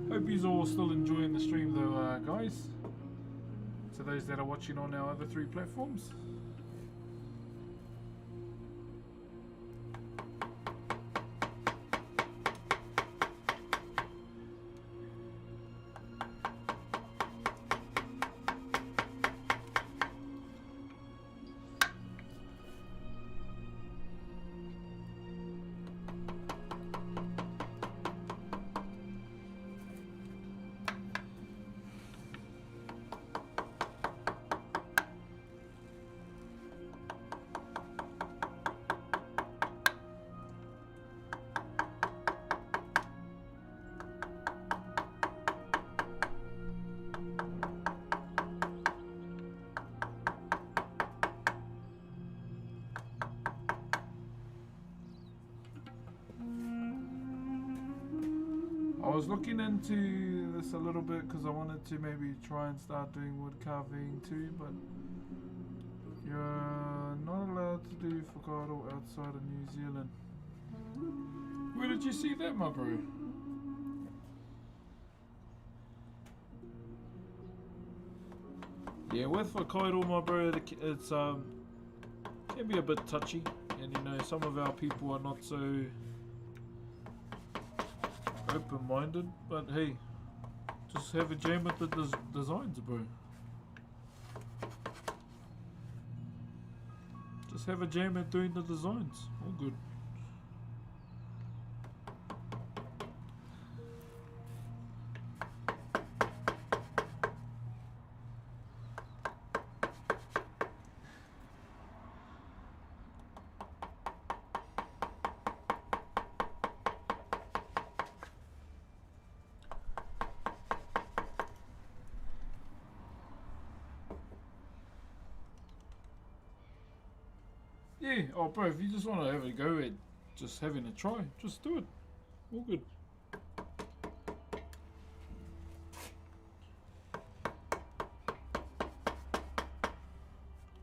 Hope you're all still enjoying the stream though, guys. To those that are watching on our other 3 platforms. I was looking into this a little bit because I wanted to maybe try and start doing wood carving too, but you're not allowed to do Whakairo outside of New Zealand. Where did you see that, my bro? Yeah, with Whakairo, my bro, it's can be a bit touchy, and you know some of our people are not so open-minded, but hey, just have a jam with the designs, bro. Just have a jam at doing the designs. All good. Yeah, oh bro, if you just want to have a go at just having a try, just do it. All good.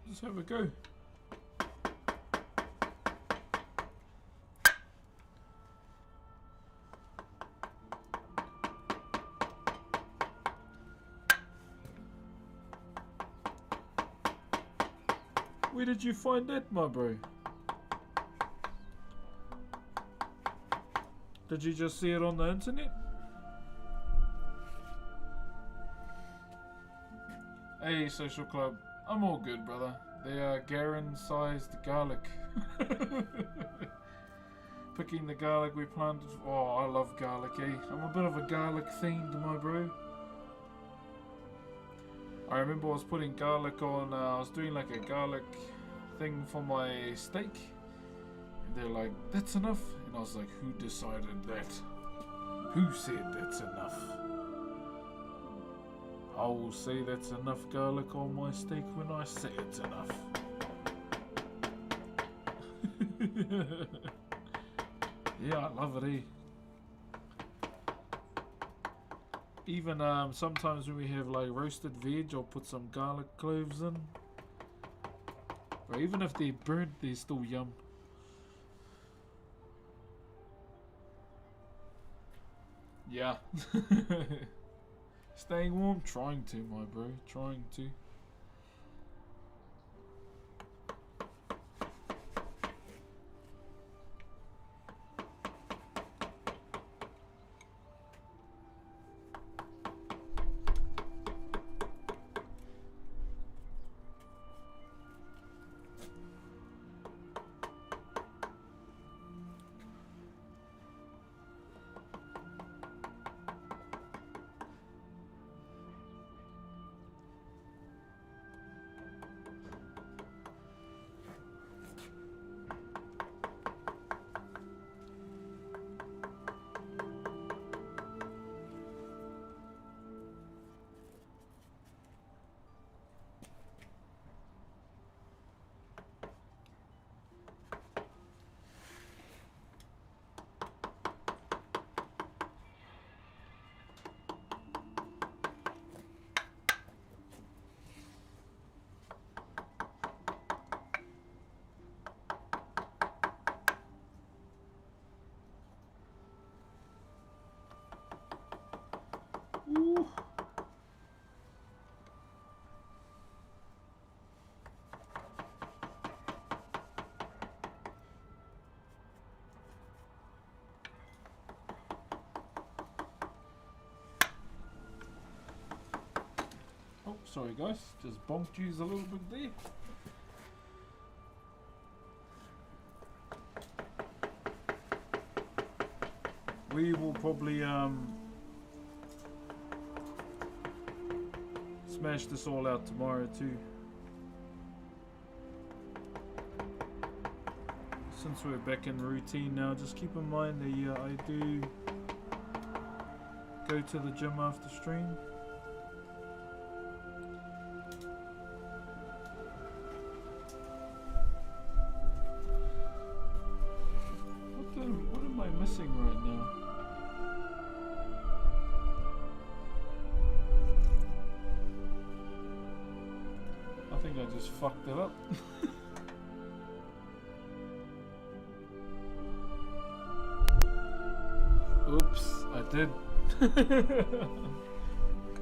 Just have a go. Where did you find that, my bro? Did you just see it on the internet? Hey, social club. I'm all good, brother. They are Garen-sized garlic. picking the garlic we planted. Oh, I love garlic, eh? I'm a bit of a garlic themed, my bro. I remember I was putting garlic on, I was doing like a garlic thing for my steak. And they're like, that's enough? And I was like, who decided that? Who said that's enough? I will say that's enough garlic on my steak when I say it's enough. Yeah, I love it, eh? Even sometimes when we have like roasted veg, I'll put some garlic cloves in. Or even if they're burnt, they're still yum. Yeah. Staying warm? Trying to, my bro. Trying to. Ooh. Oh, sorry guys, just bonked yous a little bit there. We will probably smash this all out tomorrow too. Since we're back in routine now, just keep in mind that I do go to the gym after stream. What am I missing right now? I think I just fucked it up. Oops, I did.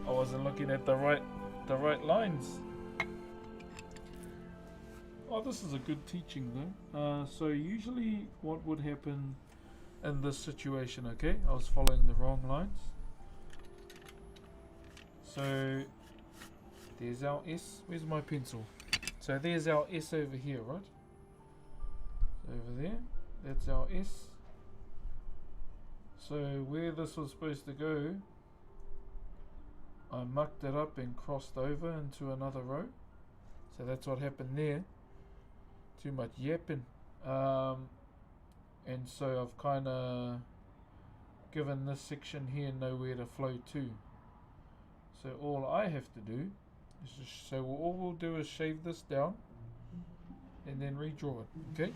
I wasn't looking at the right lines. Oh, this is a good teaching though. So usually what would happen in this situation, okay? I was following the wrong lines. So there's our S. Where's my pencil? So there's our S over here, right? Over there. That's our S. So where this was supposed to go, I mucked it up and crossed over into another row. So that's what happened there. Too much yapping. And so I've kind of given this section here nowhere to flow to. So all I have to do is just, so all we'll do is shave this down and then redraw it, okay?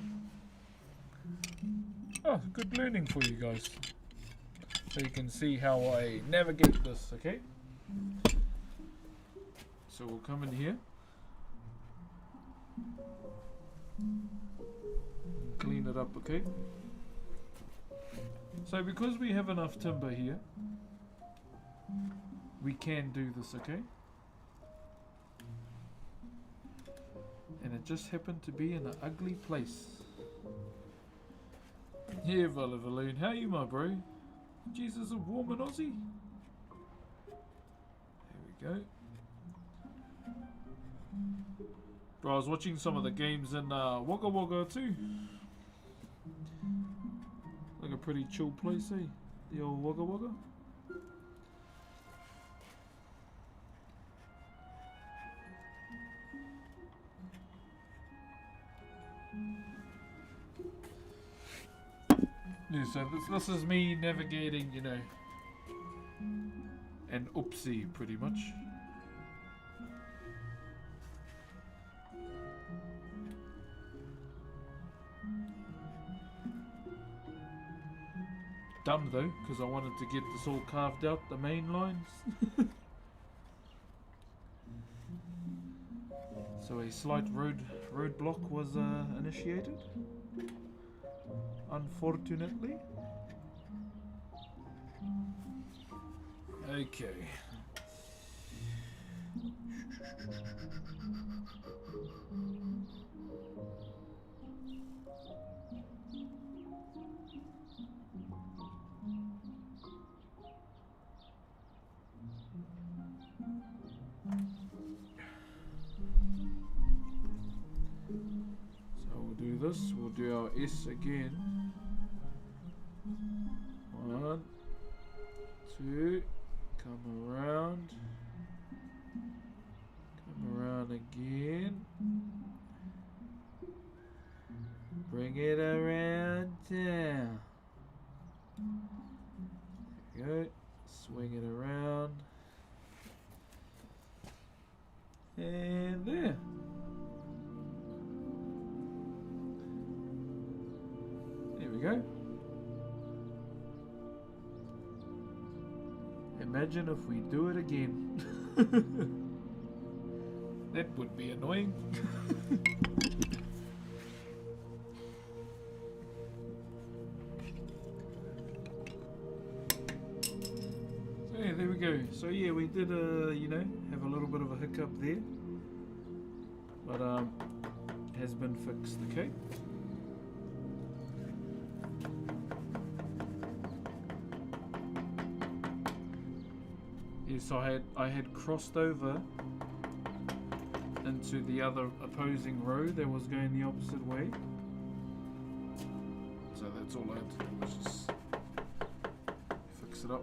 Oh, good learning for you guys. So you can see how I navigate this, okay? So we'll come in here. Clean it up, okay? So because we have enough timber here, we can do this, okay? And it just happened to be in an ugly place. Yeah, Valivaloon, how are you, my bro? Jesus, a warm and Aussie. There we go. Bro, I was watching some of the games in Whaka Whaka too. pretty chill place, eh? The old Wagga Wagga. Yeah, so this is me navigating, you know, an oopsie pretty much. Dumb though, because I wanted to get this all carved out, the main lines. So a slight roadblock was initiated, unfortunately. Okay. We'll do our S again. 1, 2, come around again, bring it around down, there you go, swing it around, and there. There we go. Imagine if we do it again. That would be annoying. So yeah, there we go. So yeah, we did you know, have a little bit of a hiccup there, but has been fixed. Okay. Yes, I had crossed over into the other opposing row that was going the opposite way. So that's all I had to do was just fix it up.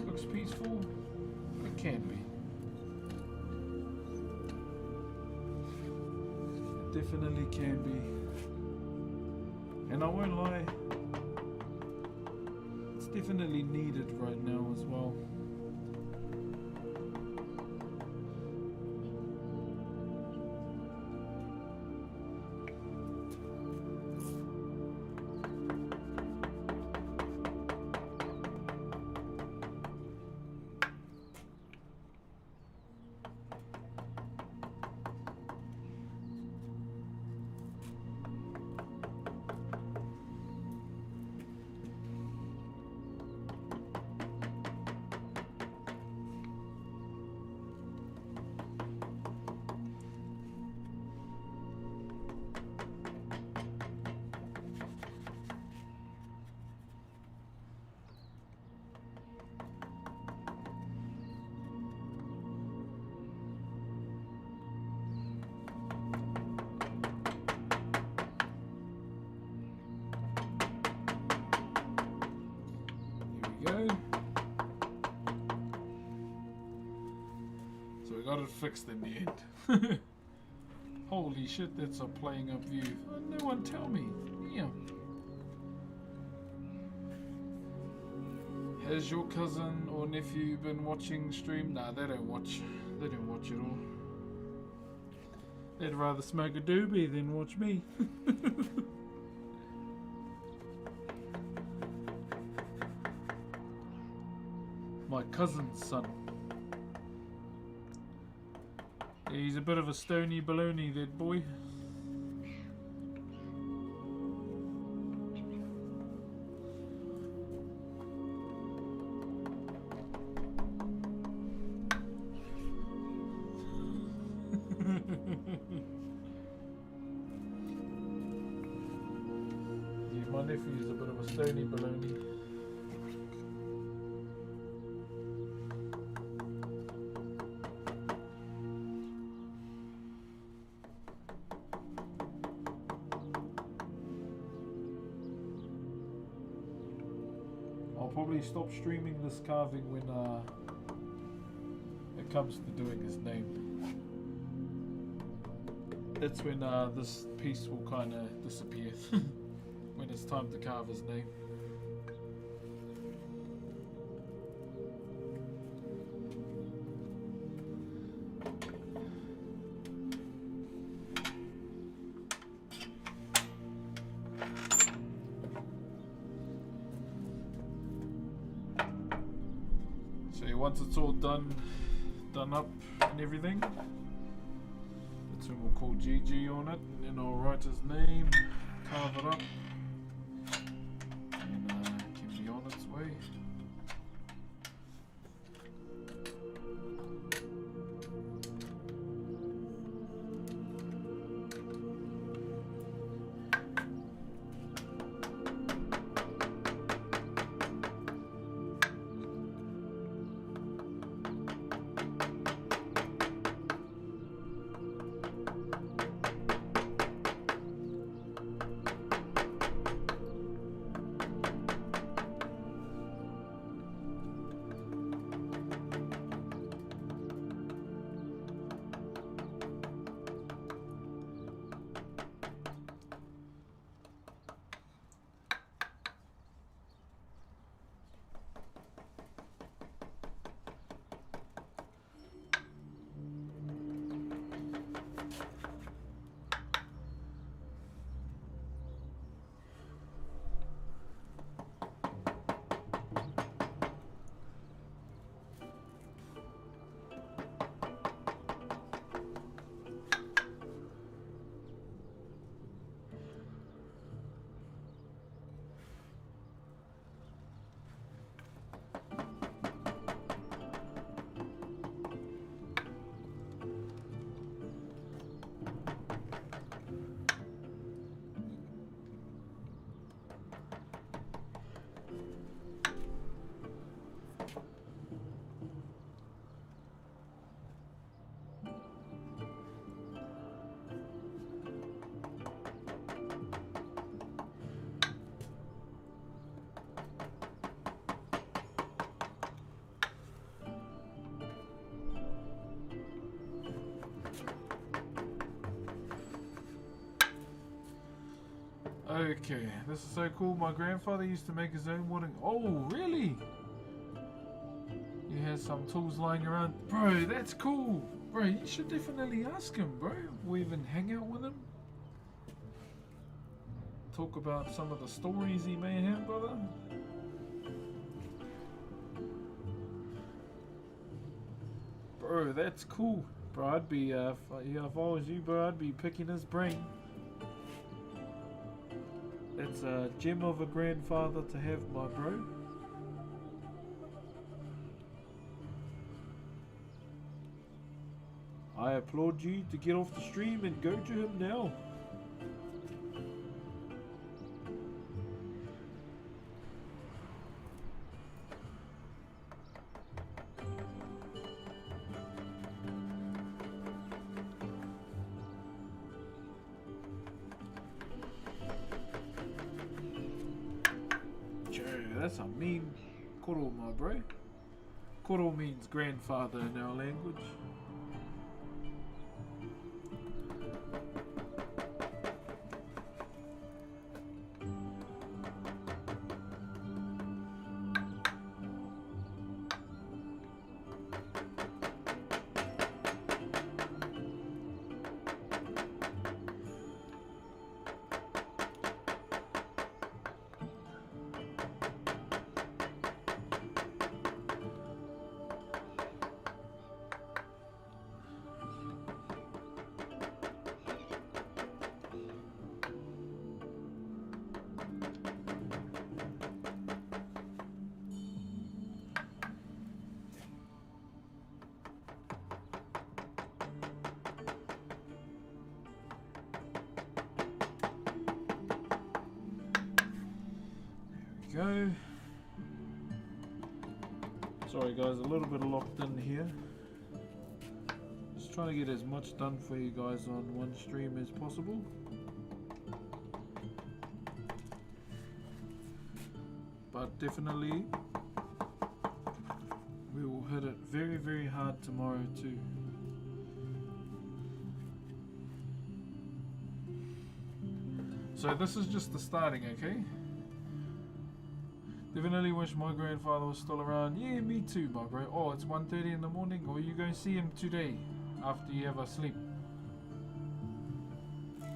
Looks peaceful. It can be. It definitely can be. And I won't lie, definitely needed right now as well. So we got it fixed in the end. Holy shit, that's a playing up view. No one tell me. Yeah. Has your cousin or nephew been watching stream? Nah, they don't watch. They don't watch at all. They'd rather smoke a doobie than watch me. My cousin's son. Yeah, he's a bit of a stony baloney, that boy. Yeah, my nephew's a bit of a stony baloney. I'll probably stop streaming this carving when it comes to doing his name. That's when this piece will kind of disappear. When it's time to carve his name. Once it's all done up and everything, that's when we'll call GG on it, and then I'll write his name, carve it up, and it can be on its way. Okay, this is so cool. My grandfather used to make his own wooden. Oh, really? He has some tools lying around. Bro, that's cool. Bro, you should definitely ask him, bro. Or even hang out with him. Talk about some of the stories he may have, brother. Bro, that's cool. Bro, I'd be, if I was you, bro, I'd be picking his brain. It's a gem of a grandfather to have, my bro. I applaud you to get off the stream and go to him now. That's a mean koro, my bro. Koro means grandfather in our language. Go. Sorry guys, a little bit locked in here. Just trying to get as much done for you guys on one stream as possible. but definitely we will hit it very, very hard tomorrow too. So this is just the starting, okay? Definitely wish my grandfather was still around. Yeah, me too, my bro. Oh, it's 1:30 in the morning, or you go see him today after you have a sleep.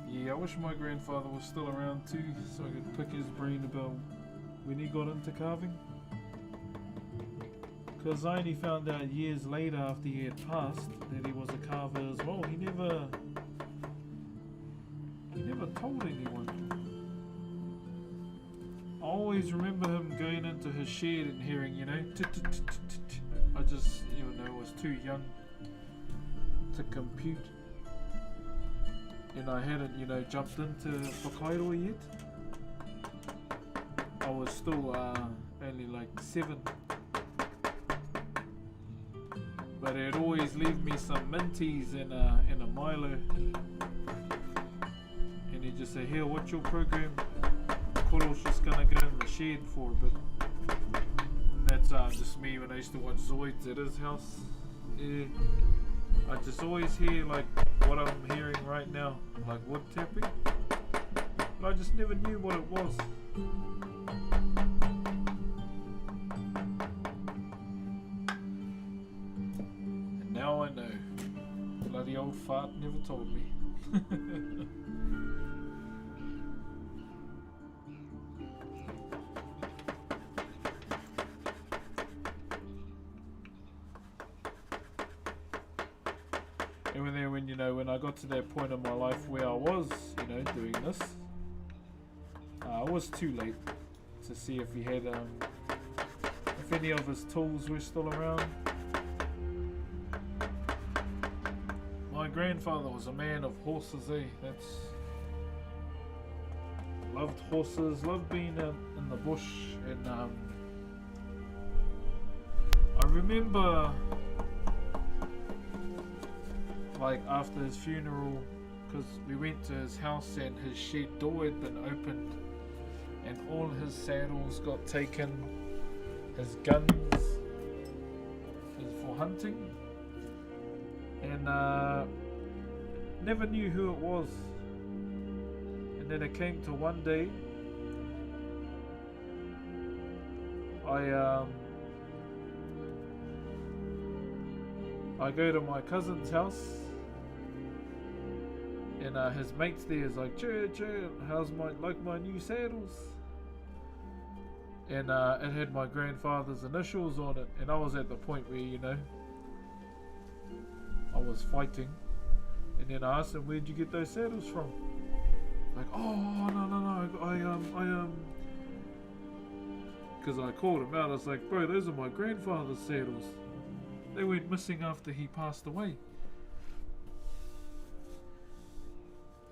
Yeah, I wish my grandfather was still around too, so I could pick his brain about when he got into carving. Because I only found out years later after he had passed that he was a carver as well. He never told anyone. I always remember him going into his shed and hearing, you know, I just, even though I was too young to compute, and I hadn't, you know, jumped into Whakairo yet. I was still only like 7. But it'd always leave me some minties and a Milo. And he'd just say, here, what's your program? Koro's just gonna go in the shed for a bit. And that's just me when I used to watch Zoids at his house. Yeah. I just always hear like what I'm hearing right now, like wood tapping. But I just never knew what it was. And now I know. Bloody old fart never told me. And then when, you know, when I got to that point in my life where I was, you know, doing this, it was too late to see if he had, if any of his tools were still around. My grandfather was a man of horses, eh? Loved horses, loved being in the bush, and I remember, like after his funeral, because we went to his house and his shed door had been opened and all his saddles got taken, his guns for hunting, and never knew who it was. And then it came to one day I go to my cousin's house, and his mates there is like, "Che, how's my new saddles?" And it had my grandfather's initials on it, and I was at the point where, you know, I was fighting, and then I asked him, "Where'd you get those saddles from?" Like, "Oh, no, because I called him out. I was like, "Bro, those are my grandfather's saddles. They went missing after he passed away."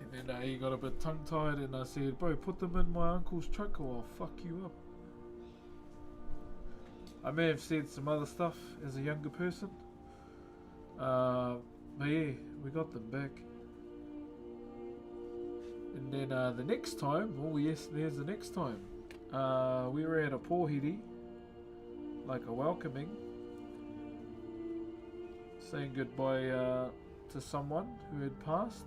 And then he got a bit tongue-tied, and I said, "Bro, put them in my uncle's truck or I'll fuck you up." I may have said some other stuff as a younger person, but yeah, we got them back. And then the next time, oh yes, there's the next time, we were at a pōhiri, like a welcoming, saying goodbye to someone who had passed,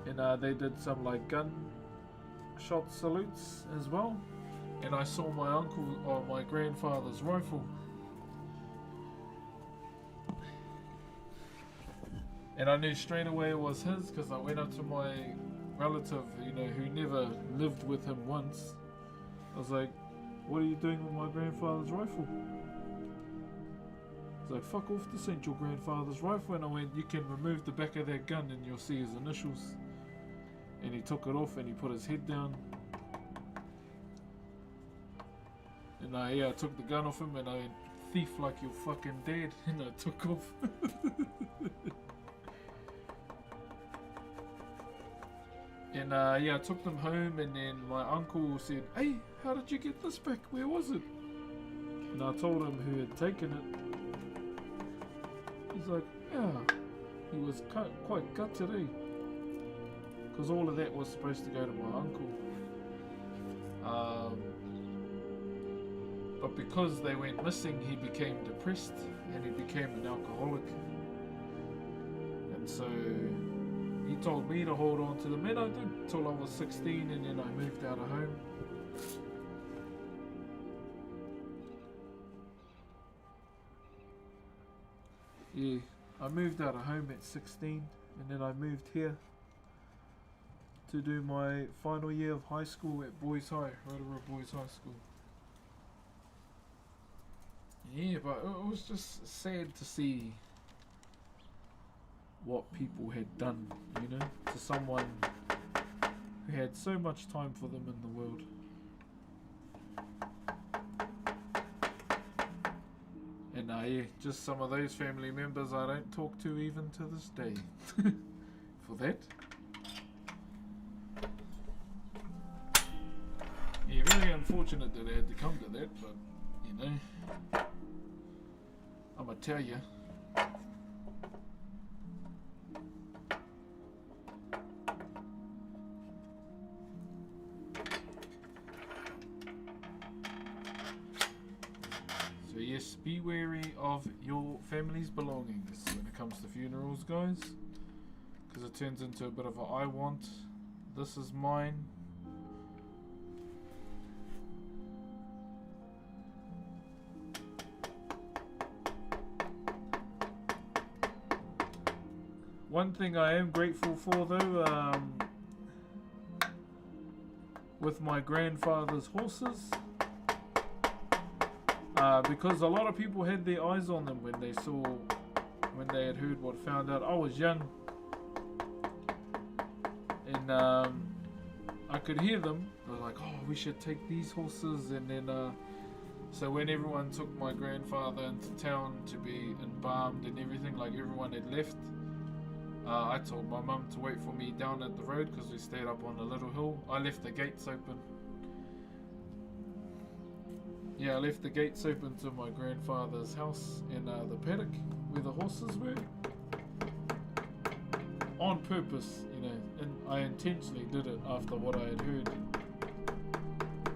and they did some like gun shot salutes as well, and I saw my uncle or my grandfather's rifle, and I knew straight away it was his because I went up to my relative, you know, who never lived with him once. I was like, "What are you doing with my grandfather's rifle?" He's like, "Fuck off, this ain't your grandfather's rifle." And I went, "You can remove the back of that gun and you'll see his initials." And he took it off and he put his head down. And yeah, I took the gun off him and I went, "Thief like your fucking dad." And I took off. And yeah, I took them home, and then my uncle said, "Hey, how did you get this back? Where was it?" And I told him who had taken it. He's like, "Yeah." He was quite gutted, eh? Because all of that was supposed to go to my uncle. But because they went missing, he became depressed and he became an alcoholic. And so he told me to hold on to them, and I did till I was 16, and then I moved out of home. Yeah, I moved out of home at 16, and then I moved here to do my final year of high school at Boys High, Rotorua Boys High School. Yeah, but it was just sad to see what people had done, you know, to someone who had so much time for them in the world. And yeah, just some of those family members I don't talk to even to this day. For that. Yeah, very unfortunate that it had to come to that, but, you know, I'ma tell you. So yes, be wary of your family's belongings when it comes to funerals, guys, because it turns into a bit of a I want, this is mine. One thing I am grateful for though, with my grandfather's horses, because a lot of people had their eyes on them when they had heard what found out. I was young, and I could hear them. They were like, "Oh, we should take these horses," and then so when everyone took my grandfather into town to be embalmed and everything, like everyone had left. I told my mum to wait for me down at the road because we stayed up on a little hill. I left the gates open. Yeah, I left the gates open to my grandfather's house in the paddock where the horses were. On purpose, you know, and I intentionally did it after what I had heard.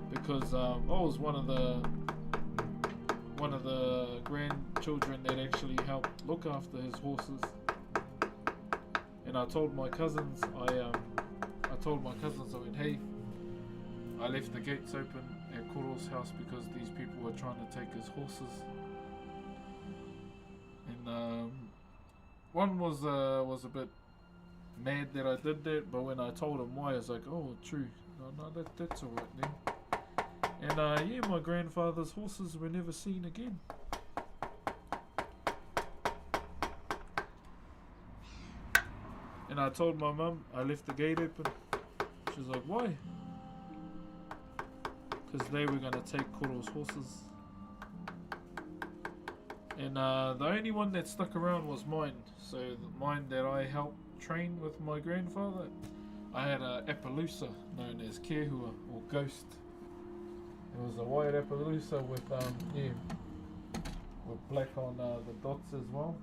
Because I was one of the grandchildren that actually helped look after his horses. And I told my cousins, I went, hey, I left the gates open at Koro's house because these people were trying to take his horses. And one was a bit mad that I did that, but when I told him why, I was like, oh, true, no, that's alright then. And yeah, my grandfather's horses were never seen again. And I told my mum I left the gate open. She was like, why? Because they were going to take Koro's horses. And the only one that stuck around was mine. So mine that I helped train with my grandfather. I had a Appaloosa known as Kehua or Ghost. It was a white Appaloosa with with black on the dots as well.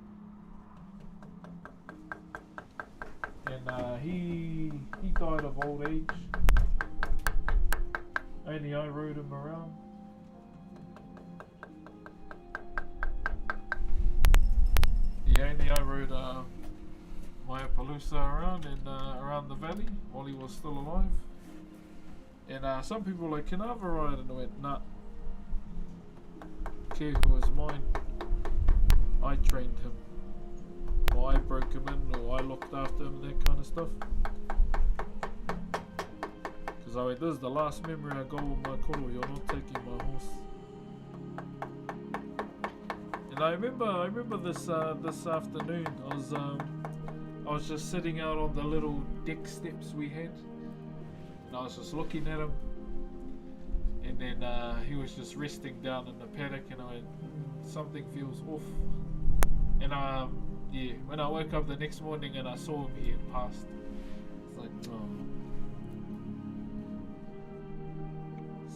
And he died of old age. Only I rode him around. Yeah, only I rode my Appaloosa around and around the valley while he was still alive. And some people were like, can I have a ride? And I went, nah. Kehu was mine. I trained him. Or I broke him in, or I looked after him, that kind of stuff. Because I went, this is the last memory I got with my koro, you're not taking my horse. And I remember this afternoon, I was just sitting out on the little deck steps we had, and I was just looking at him, and then he was just resting down in the paddock, and I went, something feels off. And yeah, when I woke up the next morning and I saw him, he had passed. It's like, oh.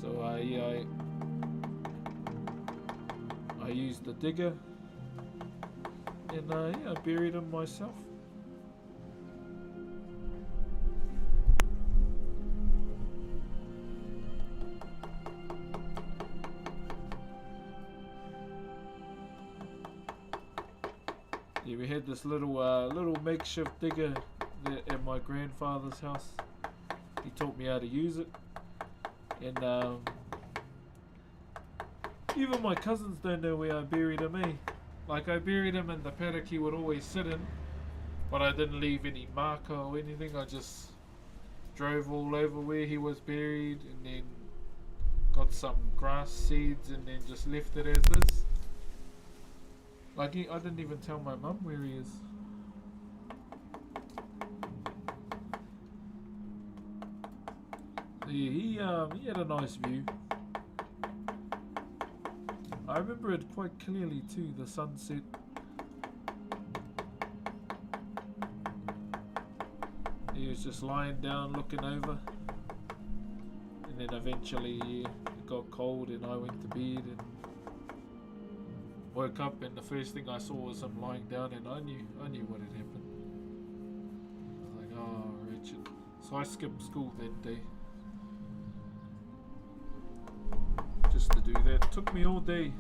So yeah, I used the digger, and yeah, I buried him myself. Yeah, we had this little makeshift digger at my grandfather's house. He taught me how to use it, and even my cousins don't know where I buried him, eh? Like, I buried him in the paddock he would always sit in, but I didn't leave any marker or anything. I just drove all over where he was buried, and then got some grass seeds, and then just left it as is. Like, I didn't even tell my mum where he is. Yeah, he had a nice view. I remember it quite clearly too, the sunset. He was just lying down looking over. And then eventually it got cold and I went to bed and woke up, and the first thing I saw was him lying down, and I knew what had happened. I was like, oh, wretched. So I skipped school that day. Just to do that. Took me all day.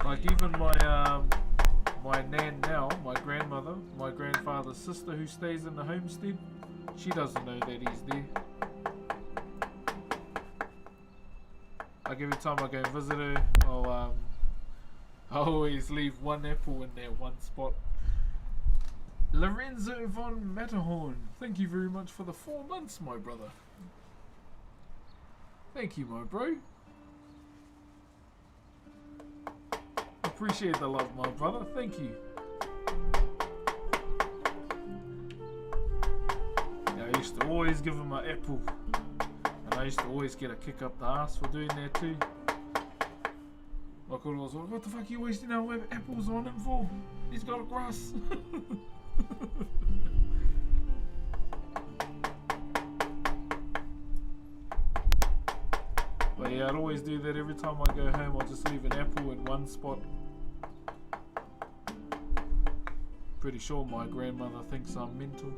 Like, even my nan now, my grandmother, my grandfather's sister who stays in the homestead, she doesn't know that he's there. Like, every time I go and visit her, I always leave one apple in that one spot. Lorenzo von Matterhorn, thank you very much for the 4 months, my brother. Thank you, my bro. Appreciate the love, my brother. Thank you. Yeah, I used to always give him an apple, and I used to always get a kick up the ass for doing that too. My kura was like, what the fuck are you wasting our apples on him for? He's got a grass. But yeah, I'd always do that every time I go home. I'll just leave an apple in one spot. Pretty sure my grandmother thinks I'm mental.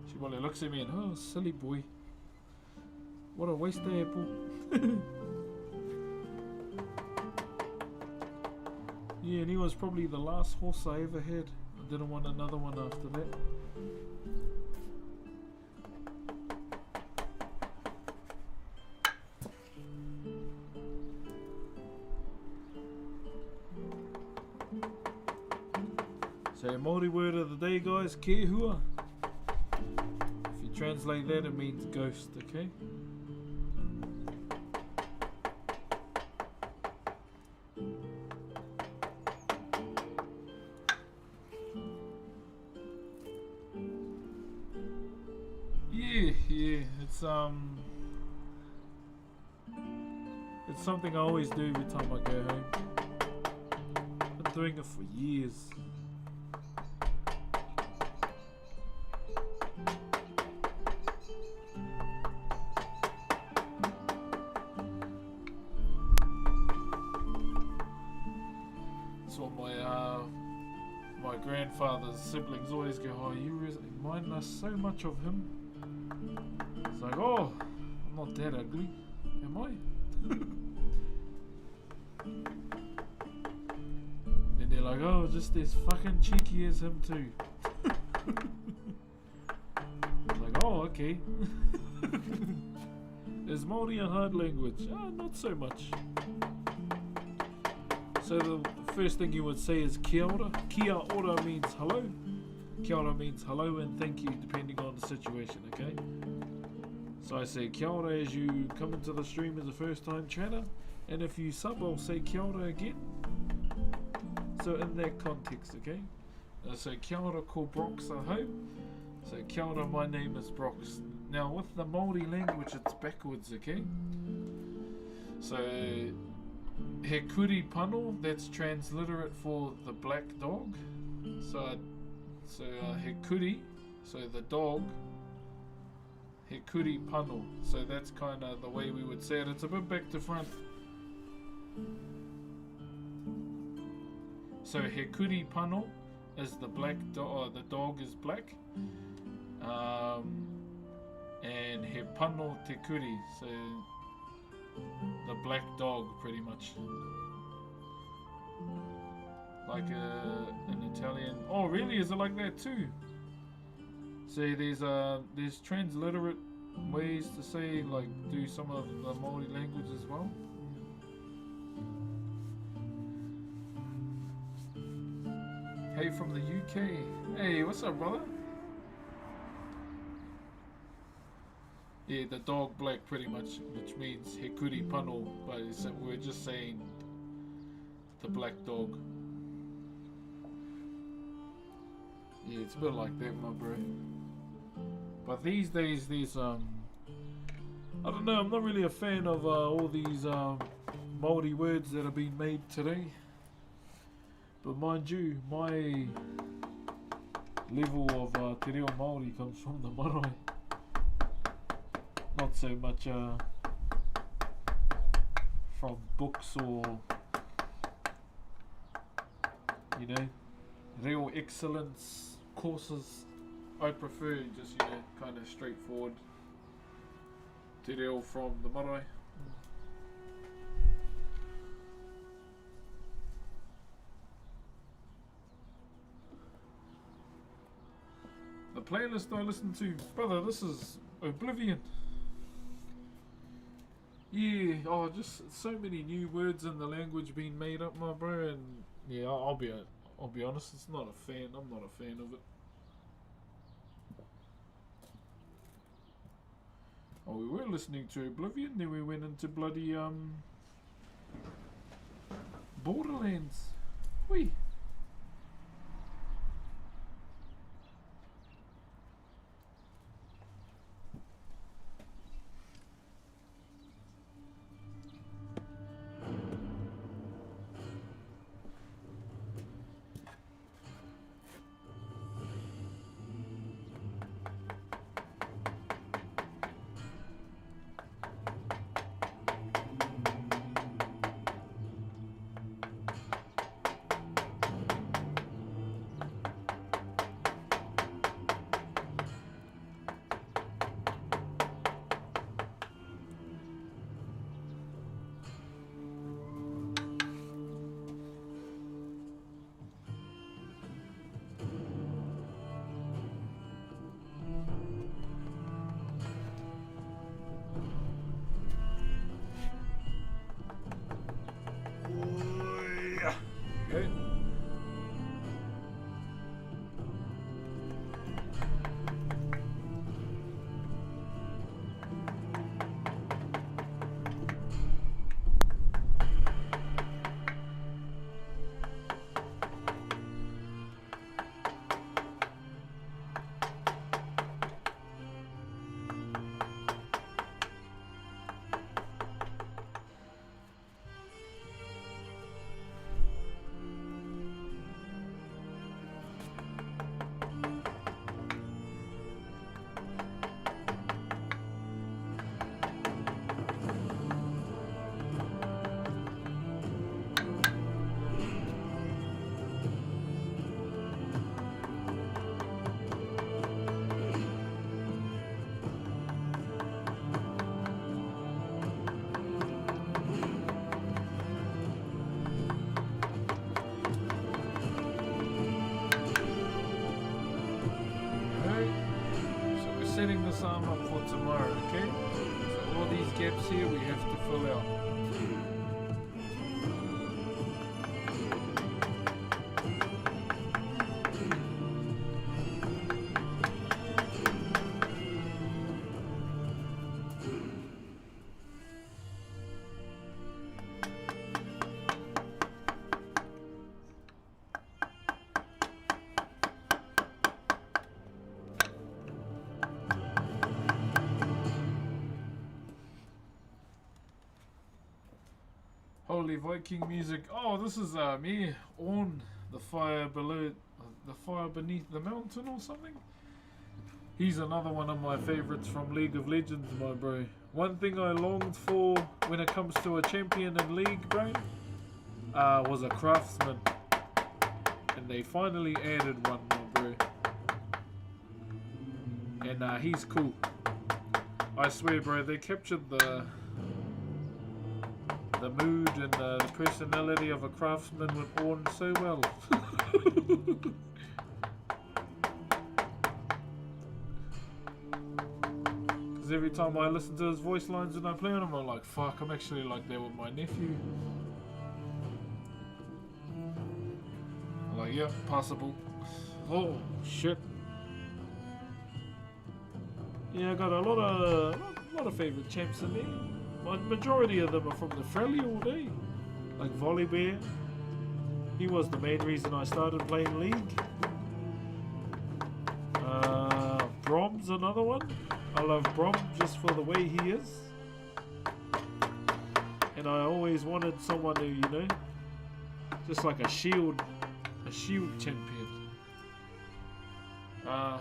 She probably looks at me and, oh, silly boy. What a waste of apple. Yeah, and he was probably the last horse I ever had. I didn't want another one after that. So, Maori word of the day, guys, ke hua. If you translate that, it means ghost, okay? Yeah, it's something I always do every time I go home. I've been doing it for years. So my grandfather's siblings always go, oh, you remind us so much of him. It's like, oh, I'm not that ugly, am I? And they're like, oh, just as fucking cheeky as him too. It's like, oh, okay. Is Maori a hard language? Not so much. So the first thing you would say is kia ora. Kia ora means hello. Kia ora means hello and thank you depending on the situation, okay? So I say kia ora as you come into the stream as a first time chatter, and if you sub I'll say kia ora again. So in that context, okay? So kia ora ko Brox aho. So kia ora, my name is Brox. Now with the Maori language it's backwards, okay? So he kuri pano, that's transliterate for the black dog. So he kuri, so the dog, Hekuri Pano. So that's kind of the way we would say it. It's a bit back to front. So Hekuri Pano is the black dog. The dog is black. And He Pano Te Kuri. So the black dog, pretty much. Like an Italian. Oh, really? Is it like that too? See, there's transliterate ways to say, like, do some of the Maori language as well. Hey, from the UK. Hey, what's up, brother? Yeah, the dog black, pretty much, which means Hekuri Pano, but we're just saying the black dog. Yeah, it's a bit like that, my bro. But these days, I don't know, I'm not really a fan of all these Maori words that are being made today. But mind you, my level of te reo Maori comes from the marae. Not so much from books or, you know, real excellence courses. I prefer just, you know, kind of straightforward te reo from the marae. The playlist I listen to, brother, this is Oblivion. Yeah, oh, just so many new words in the language being made up, my bro, and yeah, I'll be honest, it's not a fan. I'm not a fan of it. Oh, we were listening to Oblivion, then we went into bloody Borderlands. Wee. Okay. Setting this arm up for tomorrow, okay? So all these gaps here we have to fill out. Holy Viking music. Oh, this is me on the fire below, the fire beneath the mountain or something. He's another one of my favorites from League of Legends, my bro. One thing I longed for when it comes to a champion in League, bro, was a craftsman. And they finally added one, my bro. And he's cool. I swear, bro, they captured the mood and the personality of a craftsman with Ornn so well. Because every time I listen to his voice lines and I play on him, I'm like, fuck, I'm actually like that with my nephew. I'm like, yep, possible. Oh, shit. Yeah, I got a lot of favorite champs in there. Majority of them are from the Friendly all day. Like Volibear. He was the main reason I started playing League. Brom's another one. I love Brom just for the way he is. And I always wanted someone who, you know, just like a shield champion.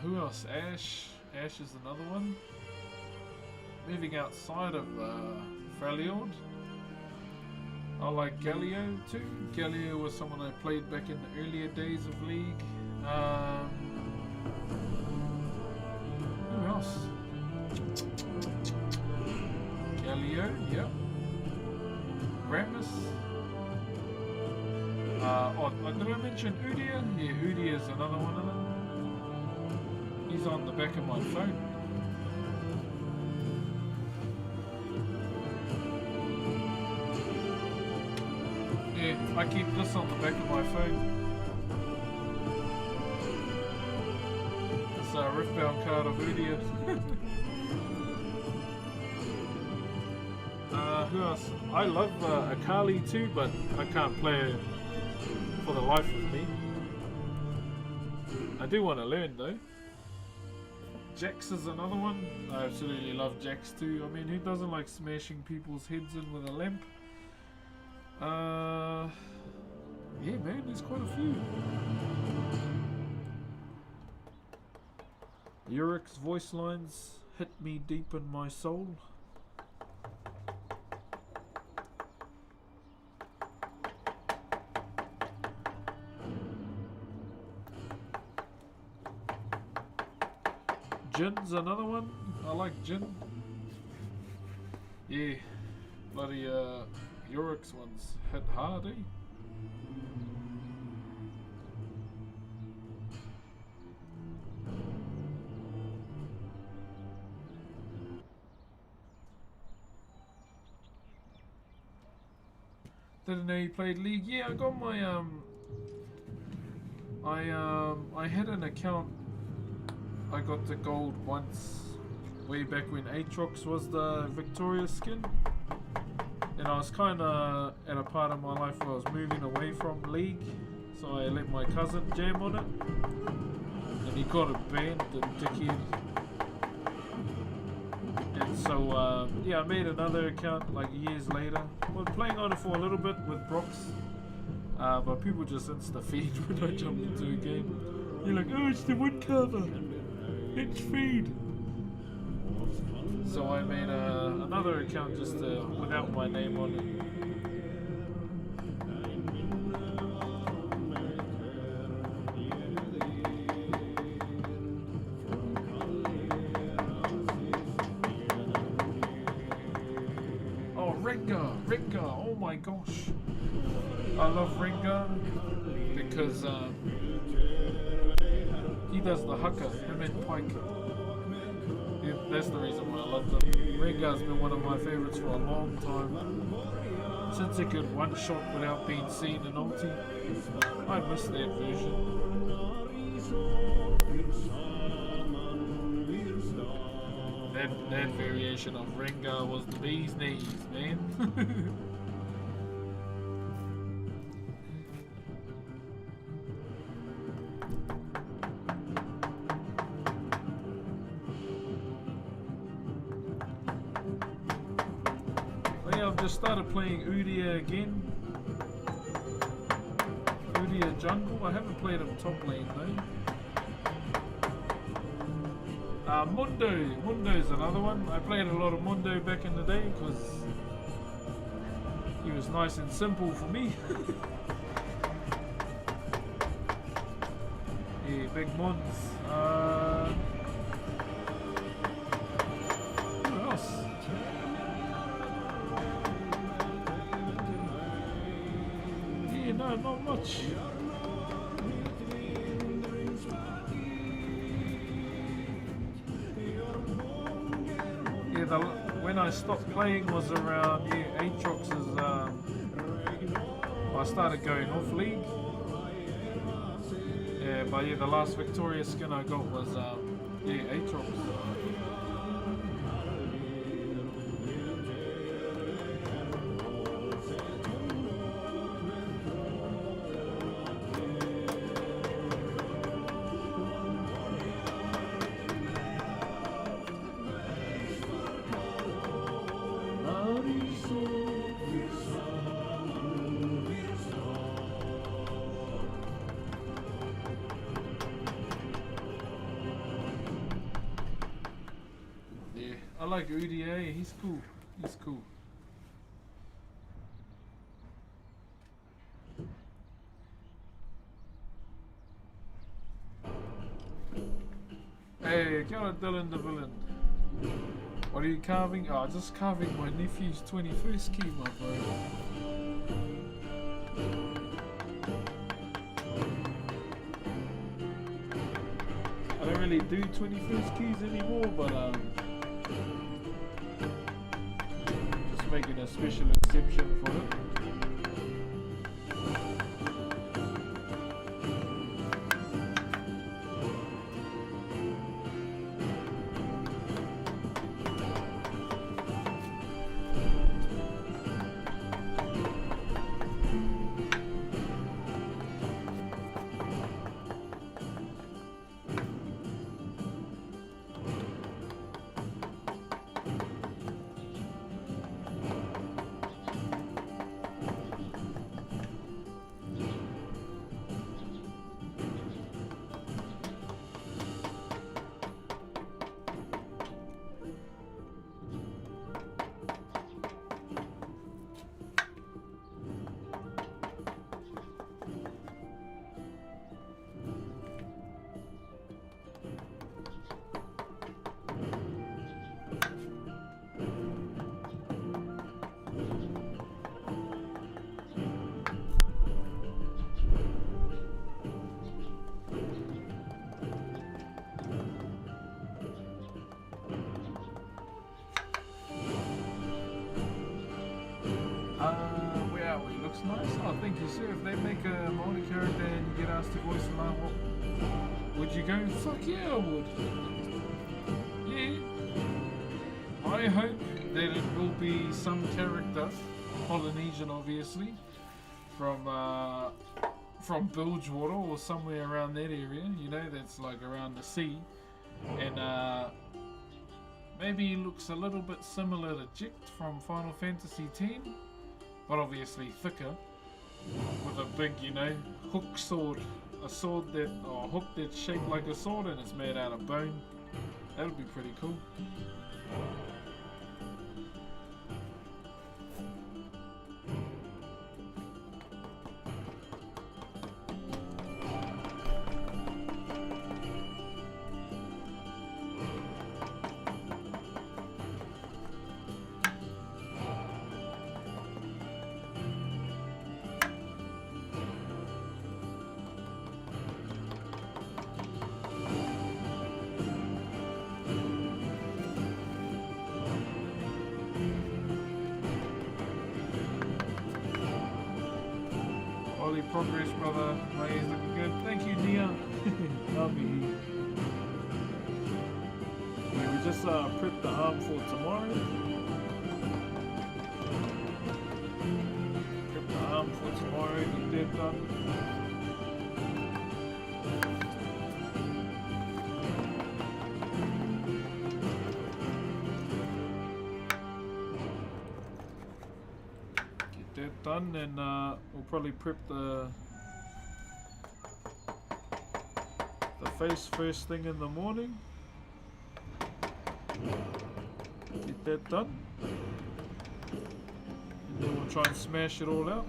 Who else? Ashe. Ashe is another one. Moving outside of Freljord, I like Galio too. Galio was someone I played back in the earlier days of League. Who else? Galio, yep. Rammus. Did I mention Udia? Yeah, Udia is another one of them. He's on the back of my phone. Yeah, I keep this on the back of my phone. It's a Riftbound card of Udia. Who else? I love Akali too, but I can't play her for the life of me. I do want to learn though. Jax is another one. I absolutely love Jax too. I mean, who doesn't like smashing people's heads in with a lamp? Yeah, man, there's quite a few. Yurik's voice lines hit me deep in my soul. Jin's another one. I like Jin. Yeah, bloody Yurik's ones hit hard, eh? Didn't know you played League. Yeah, I got my I had an account. I got the gold once, way back when Aatrox was the Victoria skin, and I was kind of at a part of my life where I was moving away from League, so I let my cousin jam on it, and he got it banned, the dickhead. And so yeah, I made another account like years later. I was playing on it for a little bit with Brox, but people just insta feed when I jump into a game. You're like, oh, it's the wood cover. Let's feed. So I made another account just without my name on it. Oh, Rengar! Oh my gosh! I love Rengar because he does the haka, him and Pike. Yeah, that's the reason why I love them. Rengar's been one of my favorites for a long time. Since he could one shot without being seen in ulti. I miss that version. That variation of Rengar was the bee's knees, man. I've just started playing Udia again. Udia jungle. I haven't played him top lane though. Mundo's another one. I played a lot of Mundo back in the day because he was nice and simple for me. Yeah, big Muns. Who else? Yeah, no, not much. Yeah, when I stopped playing was around Aatrox's. I started going off league. Yeah, but yeah, the last Victoria skin I got was Aatrox. I like UDA, he's cool. He's cool. Hey, get on Dylan the villain. What are you carving? Oh, just carving my nephew's 21st key, my bro. I don't really do 21st keys anymore, but just making a special exception for it. Where are we? Looks nice. Oh, thank you, sir. If they make a Maori character and you get asked to voice a line, what would you go? Fuck yeah, I would. Yeah. I hope that it will be some character, Polynesian obviously, from Bilgewater or somewhere around that area, you know, that's like around the sea. And maybe he looks a little bit similar to Jict from Final Fantasy X, but obviously thicker, with a big, you know, hook sword, a sword that, or a hook that's shaped like a sword and it's made out of bone. That would be pretty cool. Progress, brother. My ears looking good. Thank you, Nia. I'll be here. Yeah, we just prepped the arm for tomorrow. Prep the arm for tomorrow. Get that done. Done, and we'll probably prep the face first thing in the morning. that done. And then we'll try and smash it all out.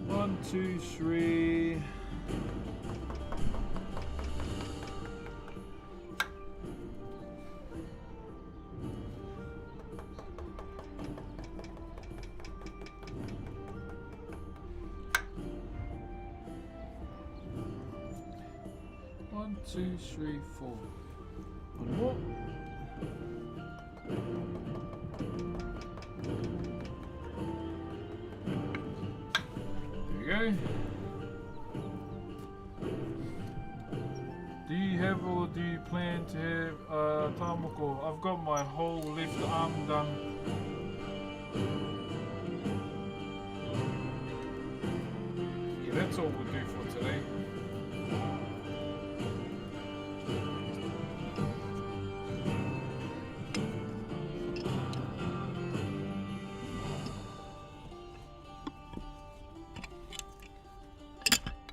One, two, three. One, two, three, four. One more. There we go. Do you have or do you plan to have tamako? I've got my whole left arm done. Yeah, that's all we'll do for today.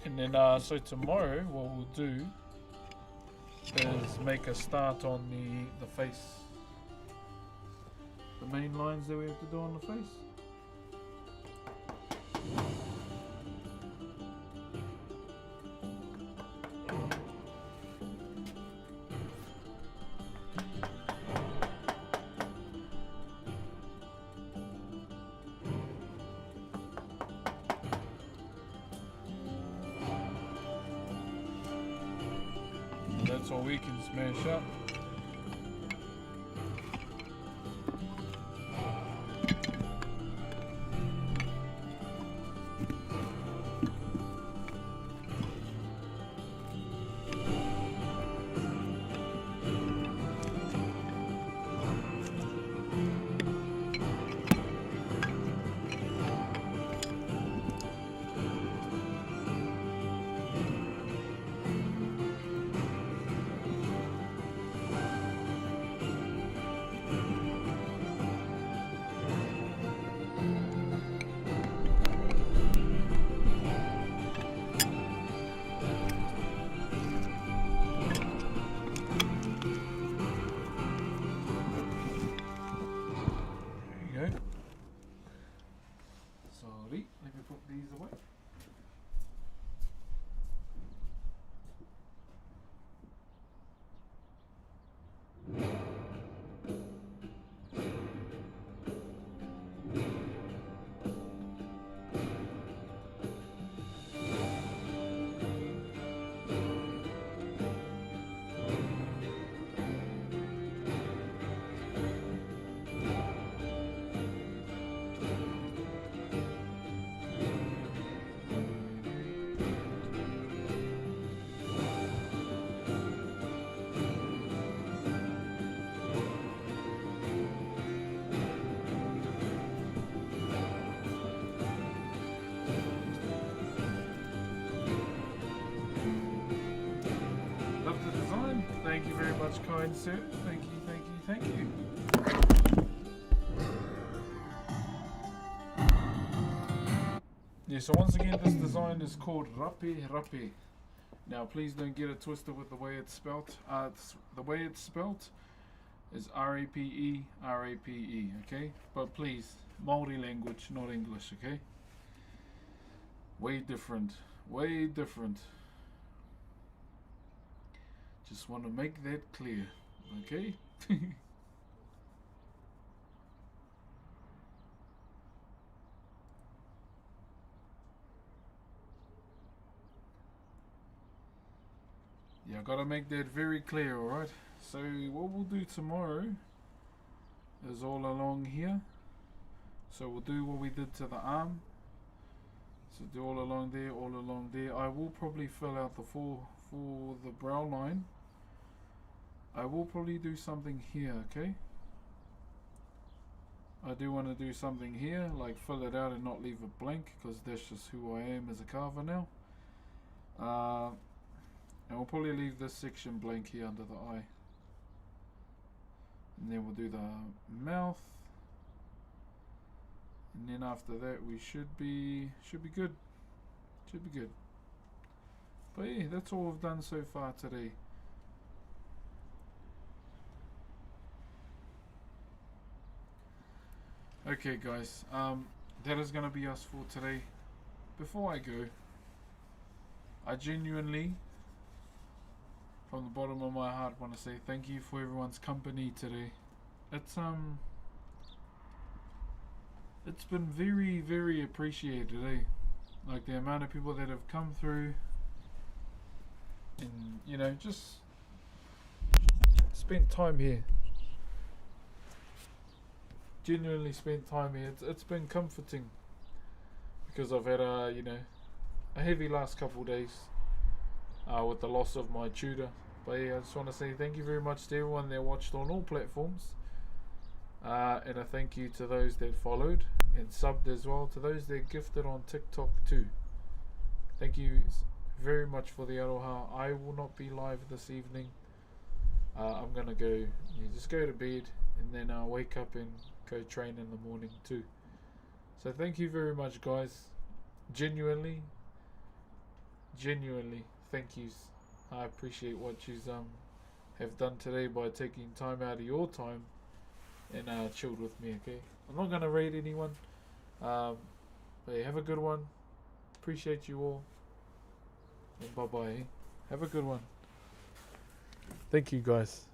And then, so tomorrow, what we'll do is make a start on the face. The main lines that we have to do on the face. That's all we can smash up. Sorry, let me put these away. Thank you very much, kind sir. Thank you, thank you, thank you. Yeah, so once again, this design is called Rape. Now, please don't get it twisted with the way it's spelt. The way it's spelt is R-A-P-E, R-A-P-E, okay? But please, Maori language, not English, okay? Way different, way different. Just want to make that clear, okay? Yeah, I gotta make that very clear, alright? So what we'll do tomorrow is all along here. So we'll do what we did to the arm. So do all along there, all along there. I will probably fill out the for the brow line. I will probably do something here, okay? I do want to do something here, like fill it out and not leave it blank, because that's just who I am as a carver now. And we'll probably leave this section blank here under the eye. And then we'll do the mouth. And then after that we should be good. Should be good. But yeah, that's all we've done so far today. Okay guys, that is gonna be us for today. Before I go, I genuinely, from the bottom of my heart, want to say thank you for everyone's company today. It's been very, very appreciated, eh? Like the amount of people that have come through and, you know, just spent time here. Genuinely spent time here. It's been comforting because I've had a heavy last couple of days with the loss of my tutor. But yeah, I just want to say thank you very much to everyone that watched on all platforms, and a thank you to those that followed and subbed as well, to those that gifted on TikTok too. Thank you very much for the aroha. I will not be live this evening. I'm gonna go just go to bed and then I'll wake up and go train in the morning too. So thank you very much guys. Genuinely thank yous. I appreciate what yous have done today by taking time out of your time and chilled with me, okay? I'm not gonna rate anyone. But yeah, have a good one. Appreciate you all. And bye bye. Have a good one. Thank you guys.